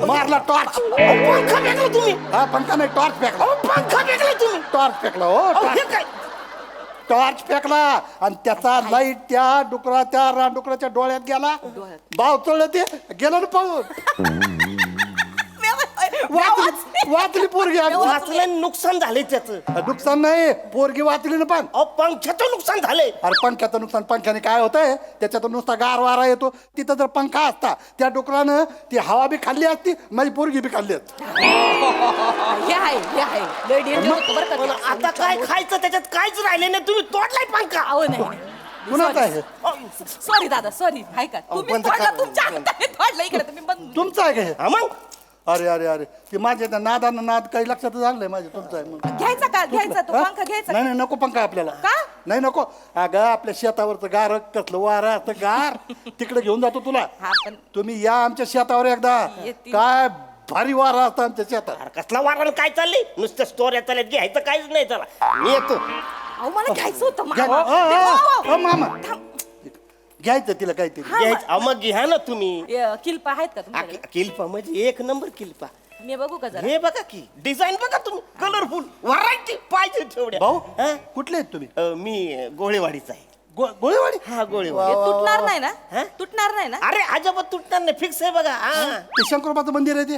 मारला टॉर्च. पंखा फेकला तुम्ही. हा पंखा नाही टॉर्च फेकला. पंखा फेकला तुम्ही. टॉर्च फेकला हो. हे काय टॉर्च फेकला आणि त्याचा लाईट त्या रानडुकराच्या डोळ्यात गेला. बाव चढलं ते गेलं ना पळून. वाचली पोरगी आमची. वाचलं नुकसान झालंय त्याचं. नुकसान नाही, पोरगी वाचली ना पण. अहो पंख्याचं नुकसान झालंय. अरे पंख्याचं नुकसान, पंख्याने काय होतंय, त्याच्यातून नुसता गार वारा येतो. तिथं जर पंखा असता त्या डुकरानं ती हवा बी खाल्ली असती, माझी पोरगी बी खाल्ली असती. हे आहे लय danger होतं बरं का पण ते. आता काय खायचं त्याच्यात काहीच राहिले नाही. तुम्ही तोडलाय पंखा. अहो नाही कुणाचं आहे? सॉरी दादा सॉरी आहे का तुम्ही बंद तोडलं, कर. तुमच्या हाताने तोडलं इकडे तुम्ही बंद. तुमचं आहे का हे? हा मग अरे अरे अरे ती माझ्या त्या नादानं नाद काही लक्षात झालंय माझ्या. तुमचं आहे म्हणून. घ्यायचा का घ्यायचा तो हा? पंखा घ्यायचा नाही नाही नको पंखा आपल्याला. का? नाही नको. अगं आपल्या शेतावरचं गार कसलं वारा असतं गार, तिकडे घेऊन जातो तुला. हा पण तुम्ही या आमच्या शेतावर एकदा. येतील. काय भारी वारा असतं आमच्या शेतात. अरे कसला वारण काय चाललंय. नुसतं स्टोऱ्या चालत घ्यायचं काहीच नाही त्याला. मी येतो. अहो मला घ्यायचं होतं घ्या- मामा. मामा घ्यायचं तिला काहीतरी. घ्यायचं. अहो, मग घ्या ना तुम्ही. किल्पा आहेत का तुमच्याकडे? किल्पा म्हणजे एक नंबर किल्पा. मी बघू का जरा? हे बघा की डिझाईन बघा तुम्ही. कलरफुल व्हरायटी पाहिजे तेवढ्या. भाऊ हा? कुठले आहेत तुम्ही? मी गोळेवाडीचा आहे. गोळेवाडी. हा गोळेवाडी. हे तुटणार नाही ना? हा? तुटणार नाही ना? अरे अजिबात तुटणार नाही. फिक्स आहे बघा. हा. ते शंकरोबाचं मंदिर आहे ते.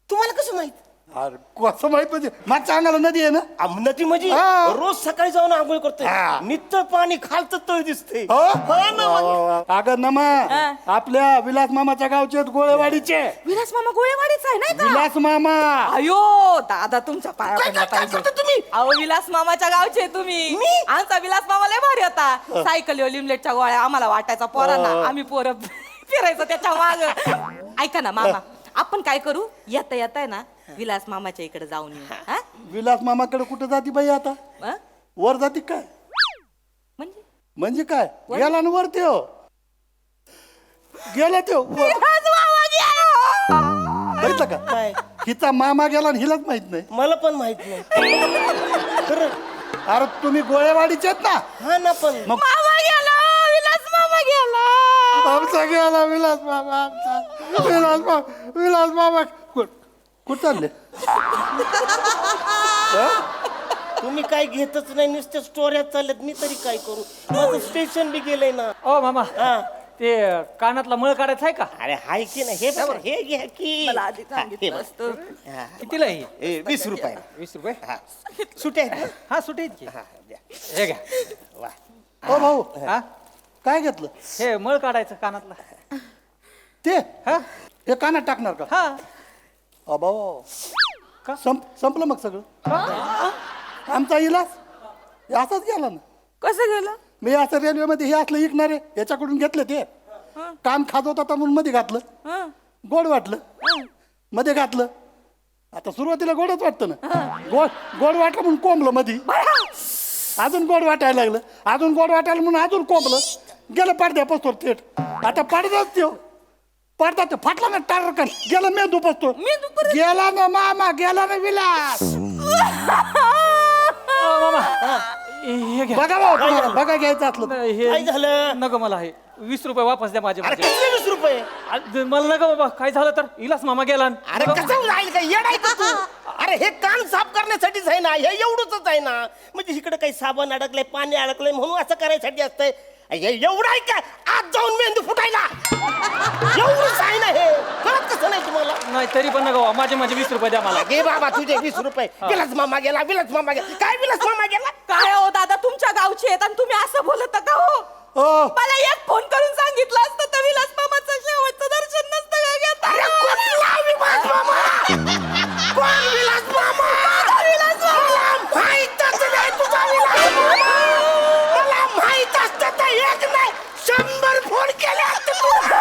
तुम्हाला कसं माहित. अरे कसं माहित म्हणजे मागच्या अंगाला नदी आहे ना. नदी म्हणजे हा. रोज सकाळी जाऊन आंघोळ करतोय. हा. नित्य पाणी खालचं तळ दिसते. हो? अगं नमा आपल्या विलास मामाच्या गावचे आहेत गोळेवाडीचे. विलास मामा गोळेवाडीचा आहे नाही का? विलास मामा. अयो दादा तुमच्या पाया पडल्या पाहिजे. तुम्ही अहो विलास मामाच्या गावचे तुम्ही. आमचा विलास मामा लय भारी होता. सायकल लिमलेटच्या गोळ्या आम्हाला वाटायचा पोरांना. आम्ही पोरं फिरायचो त्याच्या माग. ऐका ना मामा आपण काय करू, येता येता ना विलास मामाच्या इकडे जाऊन येऊ. हा? विलास मामाकडे कुठं जाती बाई आता? हा? वर जाती काय? म्हणजे म्हणजे काय गेला ना वर त्यो. गेला त्यो वर. विलास मामा गेला. बघितलं का? काय हिचा मामा गेला आणि हिलाच माहित नाही. मला पण माहित नाही. खरं. अरे तुम्ही गोळेवाडीचे आहेत ना. हा ना पण मग मामा गेला. विलास मामा गेला. आमचा गेला विलास मामा. आमचा विलास मामा. विलास मामा कुठं चालले? तुम्ही काय घेतच नाही. नुसत्या स्टोऱ्या चालत. मी तरी काय करू. माझं स्टेशन बी गेलंय ना. ओ मामा हा. ते कानातला मळ काढायचा आहे का? अरे हाय की नाही. हे बघा, हे घ्या की. मला आधी हा, हे सांगितलं बघा. असतं. हा. कितीला आहे हे? 20 रुपये. 20 रुपये. हा. सुटे आहेत ना? हा सुटे आहेत की. हा, द्या. हे घ्या. वा. हो भाऊ हा काय घेतलं हे मळ काढायचं कानातला. ते? हा हे कानात टाकणार का? हा अबाव संपलं मग सगळं. आमचा इलाज हे असाच गेला ना. कसं गेलं? मी असं रेल्वेमध्ये हे असलं ऐकणार आहे याच्याकडून घेतलं ते. कान खात होता म्हणून मध्ये घातलं. गोड वाटलं मध्ये घातलं. आता सुरुवातीला गोडच वाटतं ना. गोड वाटलं म्हणून कोंबलं मध्ये. अजून गोड वाटायला लागलं. अजून गोड वाटायला म्हणून अजून कोंबलं. गेलं पडद्या पसतो थेट. आता पडदाच त्यो पडदा ते फाटला ना टारकन. गेलं मेंदू पसतो. गेला ना मामा. गेला ना विलास. हे घ्या. बघा भाऊ तुम्हाला बघा घ्यायचं असलं तर. हे काय झालं? नको मला हे 20 रुपये वापस द्या माझे. अरे कसले 20 रुपये. मला नका बाबा. काय झालं तर इलास मामा गेला. अरे कसं राहील काय येडाय का तू. अरे हे कान साफ करण्यासाठीच आहे ना. हे एवढंच आहे ना. म्हणजे इकडे काही साबण अडकलंय पाणी अडकलंय म्हणून असं करायसाठी असतंय. हे एवढं आहे का आज जाऊन मेंदू फुटायला. एवढंच आहे ना हे. कळत कसं नाही तुम्हाला. नाही तरी पण नका माझे 20 रुपये द्या मला. घे बाबा तुझे 20 रुपये. विलास मामा गेला. विलास मामा गेला. काय विलास मामा गेला. काय हो दादा तुमच्या गावचे आहेत आणि तुम्ही असं बोलत का हो? मला एक फोन करून सांगितलं असतं तर विलास मामाचं शेवटचं दर्शन नसतं का घेत. अरे कुठला विलास मामा. कोण विलास मामा. विलास मामा. मला माहीतच नाही तुझा विलास मामा. मला माहित असतं तर एक नाही 100 फोन केले असते तुला.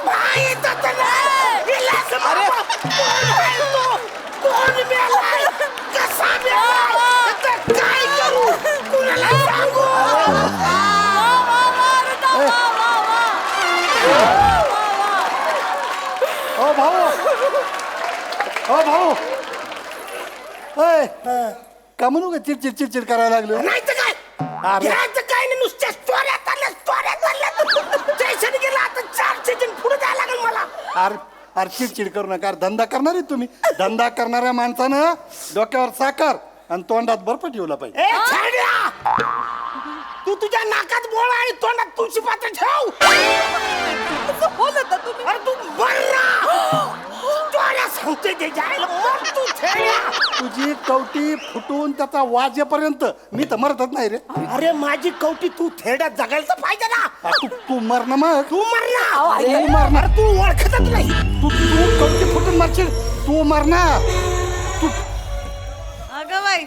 माहीतच नाही विलास मामा. कोण आहे तो. कोण मेलाय. कसा मेलाय. आता काय करू. कुणाला सांगू. ओ भाऊ. ओ भाऊ. ओय, का म्हणू का चिडचिड चिडचिड करायला लागलो. नाही तर काय. अरे. घ्यायचं काय नाही. नुसत्या स्टोऱ्या चालल्या. स्टेशन गेला आता 4 सीजन पुढे जायला लागेल मला. अरे चिडचिड करू नका. अरे धंदा करणार आहे तुम्ही. धंदा करणाऱ्या माणसानं डोक्यावर साखर आणि तोंडात बर्फ ठेवला पाहिजे. ए छाड्या. तू तुझ्या नाकात बोळा आणि तोंडात तुळशी पात्र ठेव. बोलत तुम्ही. अरे तू बर्रा. गोळ्या सांगतोय ते जायला मर तू थेड्या. तुझी कवटी फुटून त्याचा वाजेपर्यंत मी तर मरतच नाही रे. अरे माझी कवटी तू थेड्यात जगायला तर पाहिजे ना. तू मर ना मग. तू मर ना. तू मरणार. तू ओळखतच नाही. तू कवटी फुटून मरशील. तू मरणार. अगं बाई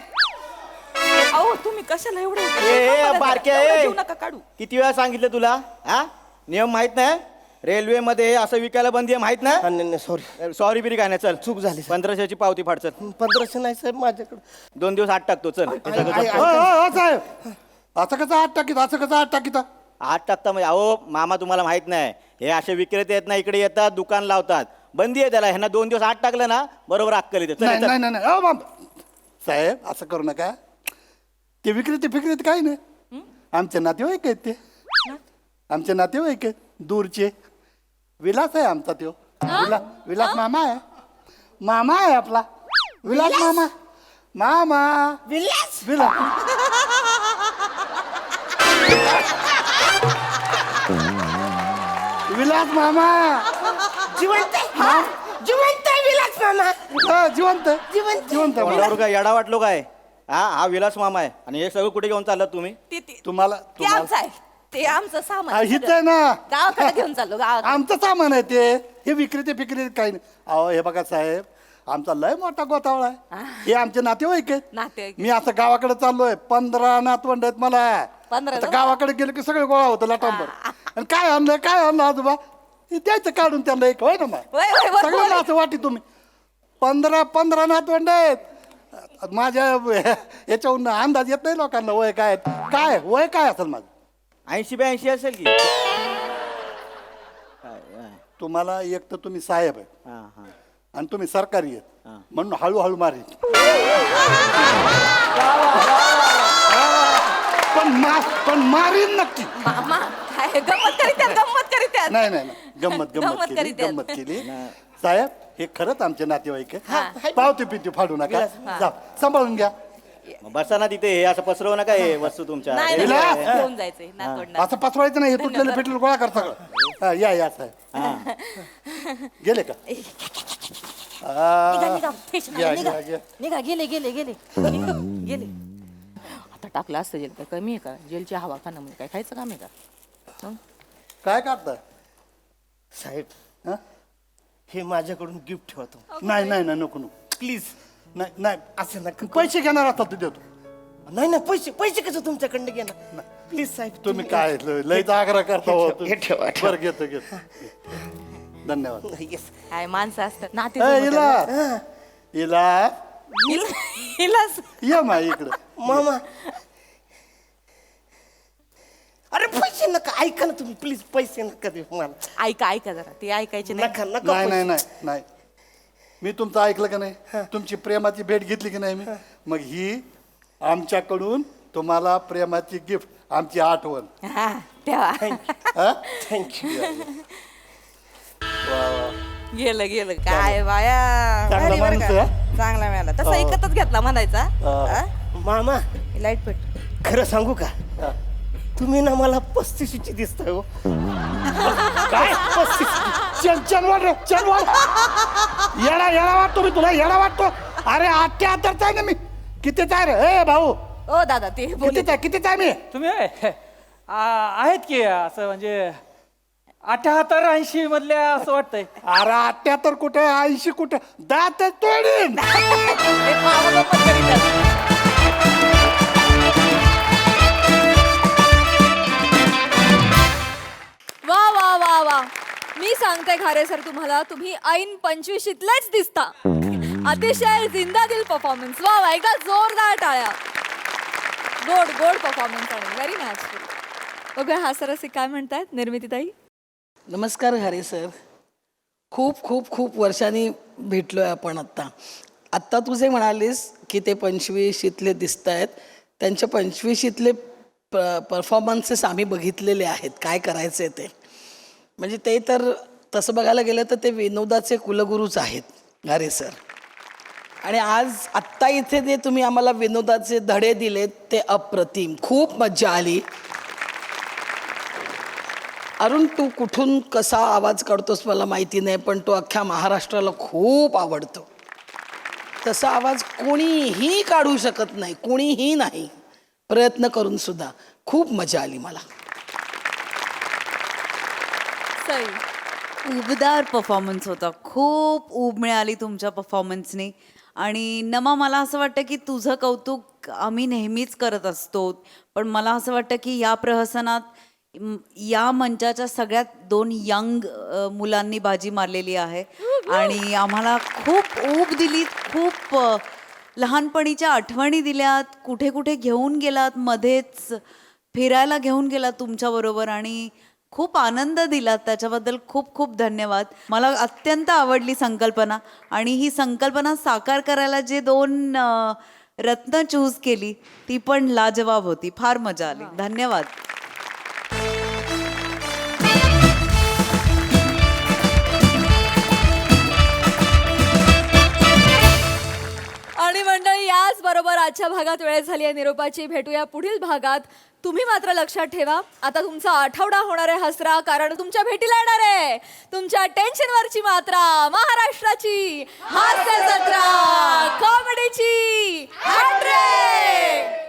अहो तुम्ही कशाला एवढे बारक्या एवढं ए. जीव नका काढू. किती वेळा सांगितलं तुला हा नियम माहित नाही रेल्वेमध्ये असं विकायला बंदी आहे माहित नाही. सॉरी सॉरी बिरी काय नाही चल चूक झाली. 1500ची पावती फाड चल. 1500 नाही साहेब माझ्याकडे. 2 दिवस आत टाकतो चल. हे सगळं साहेब असं कसं आठ टाकीत असं कसं आठ टाकीत. आत टाकता म्हणजे अहो मामा तुम्हाला माहित नाही हे असे विक्रेते आहेत ना इकडे येतात दुकान लावतात बंदी आहे त्याला ह्यांना 2 दिवस आत टाकलं ना बरोबर अक्कल येते. चल, नाही चल. नाही नाही नाही. साहेब असं करू नका. ते विक्रेते फिक्रेते काही नाही. आमचे नातेवाईक आहेत ते. आमचे नातेवाईक आहेत दूरचे. विलास आहे आमचा त्यो. विलास मामा आहे. मामा आहे आपला विलास मामा. मामा विलास. विलास मामा. जिवंत आहे. जिवंत आहे विलास मामा. जिवंत जिवंत. कोणावर काय येडा वाटलो काय हा विलास मामा आहे आणि हे सगळं कुठे घेऊन चाललात तुम्ही. तुम्हाला ते आमचं आहे. ते आमचं सामान हिच आहे ना. गावाकडे घेऊन चाललो गावाकडे. आमचं सामान आहे ते. हे विक्रेते फिक्रेते काही नाही. अहो हे बघा साहेब आमचा लय मोठा गोतावळा आहे. हे आमचे नातेवाईक आहेत. नातेवाईक. मी असं गावाकडे चाललोय 15 नातवंड आहेत मला. 15 आता गावाकडे गेलं की सगळे गोळा होतं लाटांबर. आणि काय आणलं आजोबा हे द्यायचं काढून त्यांना एक होय ना मग वय, वय, वय, सगळ्यांना असं वाटी तुम्ही 15 नातवंड आहेत. माझ्या याच्याहून अंदाज येत नाही लोकांना वय काय काय वय काय असेल माझं 80-82 असेल की. तुम्हाला एक तर तुम्ही साहेब आहे हा हा आणि तुम्ही सरकारी आहेत म्हणून हळूहळू मारीन. पण मारीन नक्की. मामा काय गंमत करीत आहेत. नाही नाही नाही. गंमत गंमत केली करीत आहेत. गंमत केली. साहेब हे खरंच आमचे नातेवाईक आहे. पावती पिती फाडू नका. जा सांभाळून घ्या. मग बसा ना तिथे हे असं पसरवू नका हे वस्तू तुमच्या. नाही, रेल्वे नाही, आहे. घेऊन जायचंय नातवंडांना. असं पसवायचं नाही. हे तुटलेलं फेटलेलं गोळा कर सगळं. या साहेब गेले का. निघा गेले आता टाकलं असतं जेल काय कमी आहे का. जेलची हवा खाणं म्हणजे काय खायचं काम आहे का. काय करताय साहेब हे माझ्याकडून गिफ्ट ठेवतो. नाही नाही नाही नको नको प्लीज. नाही नाही असं नका. पैसे घेणार असतात ते देतो. नाही ना पैसे कसं तुमच्याकडनं घेणार. प्लीज साहेब तुम्ही काय लयच आग्रह करता हो. हे ठेवा. बरं घेतो धन्यवाद. येस. काय माणसं असतात नाते इला ये मा इकडं. मामा अरे पैसे नका. ऐका ना तुम्ही प्लीज. पैसे नका देऊ मला. ऐका जरा ते ऐकायचे नाही. नका नका नाही नाही नाही नाही मी तुमचं ऐकलं का नाही. तुमची प्रेमाची भेट घेतली की नाही मी मग ही आमच्याकडून तुम्हाला प्रेमाची गिफ्ट आमची आठवण. हा तेव्हा थँक्यू. गेलं काय बाया चांगला भारी बरं का? माणूस आहे. चांगला मिळाला तसा एकतच घेतला म्हणायचा. मामा लाईट पेट. खरं सांगू का तुम्ही ना मला 35ची दिसताय हो. काय 35? चल वाट येडा वाटतो मी तुला. येडा वाटतो. अरे 78 आहे ना मी. कितीच आहे रे भाऊ. ओ दादा ते बोल. कितीच आहे मी. तुम्ही आहेत की असं म्हणजे 78-80 मधल्या असं वाटतंय. अरे 78 कुठे 80 कुठे दात तोडीन. वा वा वा वा मी सांगते खारे सर तुम्हाला तुम्ही ऐन 25शीतलेच दिसता. अतिशय जिंदादिल परफॉर्मन्स. वा वा एकदा जोरदार टाळ्या. गोड परफॉर्मन्स आणि व्हेरी नॅचरल. बघूया हा सर असे काय म्हणतायत निर्मितीताई. नमस्कार हरे सर. खूप खूप खूप वर्षांनी भेटलोय आपण आत्ता तू जे म्हणालीस की ते 25शीतले दिसत आहेत त्यांच्या 25शीतले परफॉर्मन्सेस आम्ही बघितलेले आहेत. काय करायचे ते म्हणजे ते तर तसं बघायला गेलं तर ते विनोदाचे कुलगुरूच आहेत हरे सर. आणि आज आत्ता इथे जे तुम्ही आम्हाला विनोदाचे धडे दिलेत ते अप्रतिम. खूप मज्जा आली. अरुण, तू कुठून कसा आवाज काढतोस मला माहिती नाही, पण तो अख्ख्या महाराष्ट्राला खूप आवडतो. तसा आवाज कोणीही काढू शकत नाही, कोणीही नाही. प्रयत्न करून सुद्धा खूप मजा आली मला. सई. उबदार परफॉर्मन्स होता. खूप ऊब मिळाली तुमच्या परफॉर्मन्सने. आणि नमा, मला असं वाटतं की तुझं कौतुक आम्ही नेहमीच करत असतो, पण मला असं वाटतं की या प्रहसनात या मंचाच्या सगळ्यात 2 यंग मुलांनी बाजी मारलेली आहे आणि आम्हाला खूप ऊब दिलीत, खूप लहानपणीच्या आठवणी दिल्यात, कुठे कुठे घेऊन गेलात, मध्येच फिरायला घेऊन गेलात तुमच्याबरोबर आणि खूप आनंद दिलात. त्याच्याबद्दल खूप खूप धन्यवाद. मला अत्यंत आवडली संकल्पना आणि ही संकल्पना साकार करायला जे 2 रत्न चूज केली ती पण लाजवाब होती. फार मजा आली. धन्यवाद. आणि मंडळी, याच बरोबर आजच्या भागात वेळ झाली आहे निरोपाची. भेटूया पुढील भागात. तुम्ही मात्र लक्षात ठेवा, आता तुमचा आठवडा होणार आहे हसरा, कारण तुमच्या भेटीला येणार आहे तुमच्या टेन्शनवरची मात्रा, महाराष्ट्राची हास्य जत्रा, कॉमेडीची 100.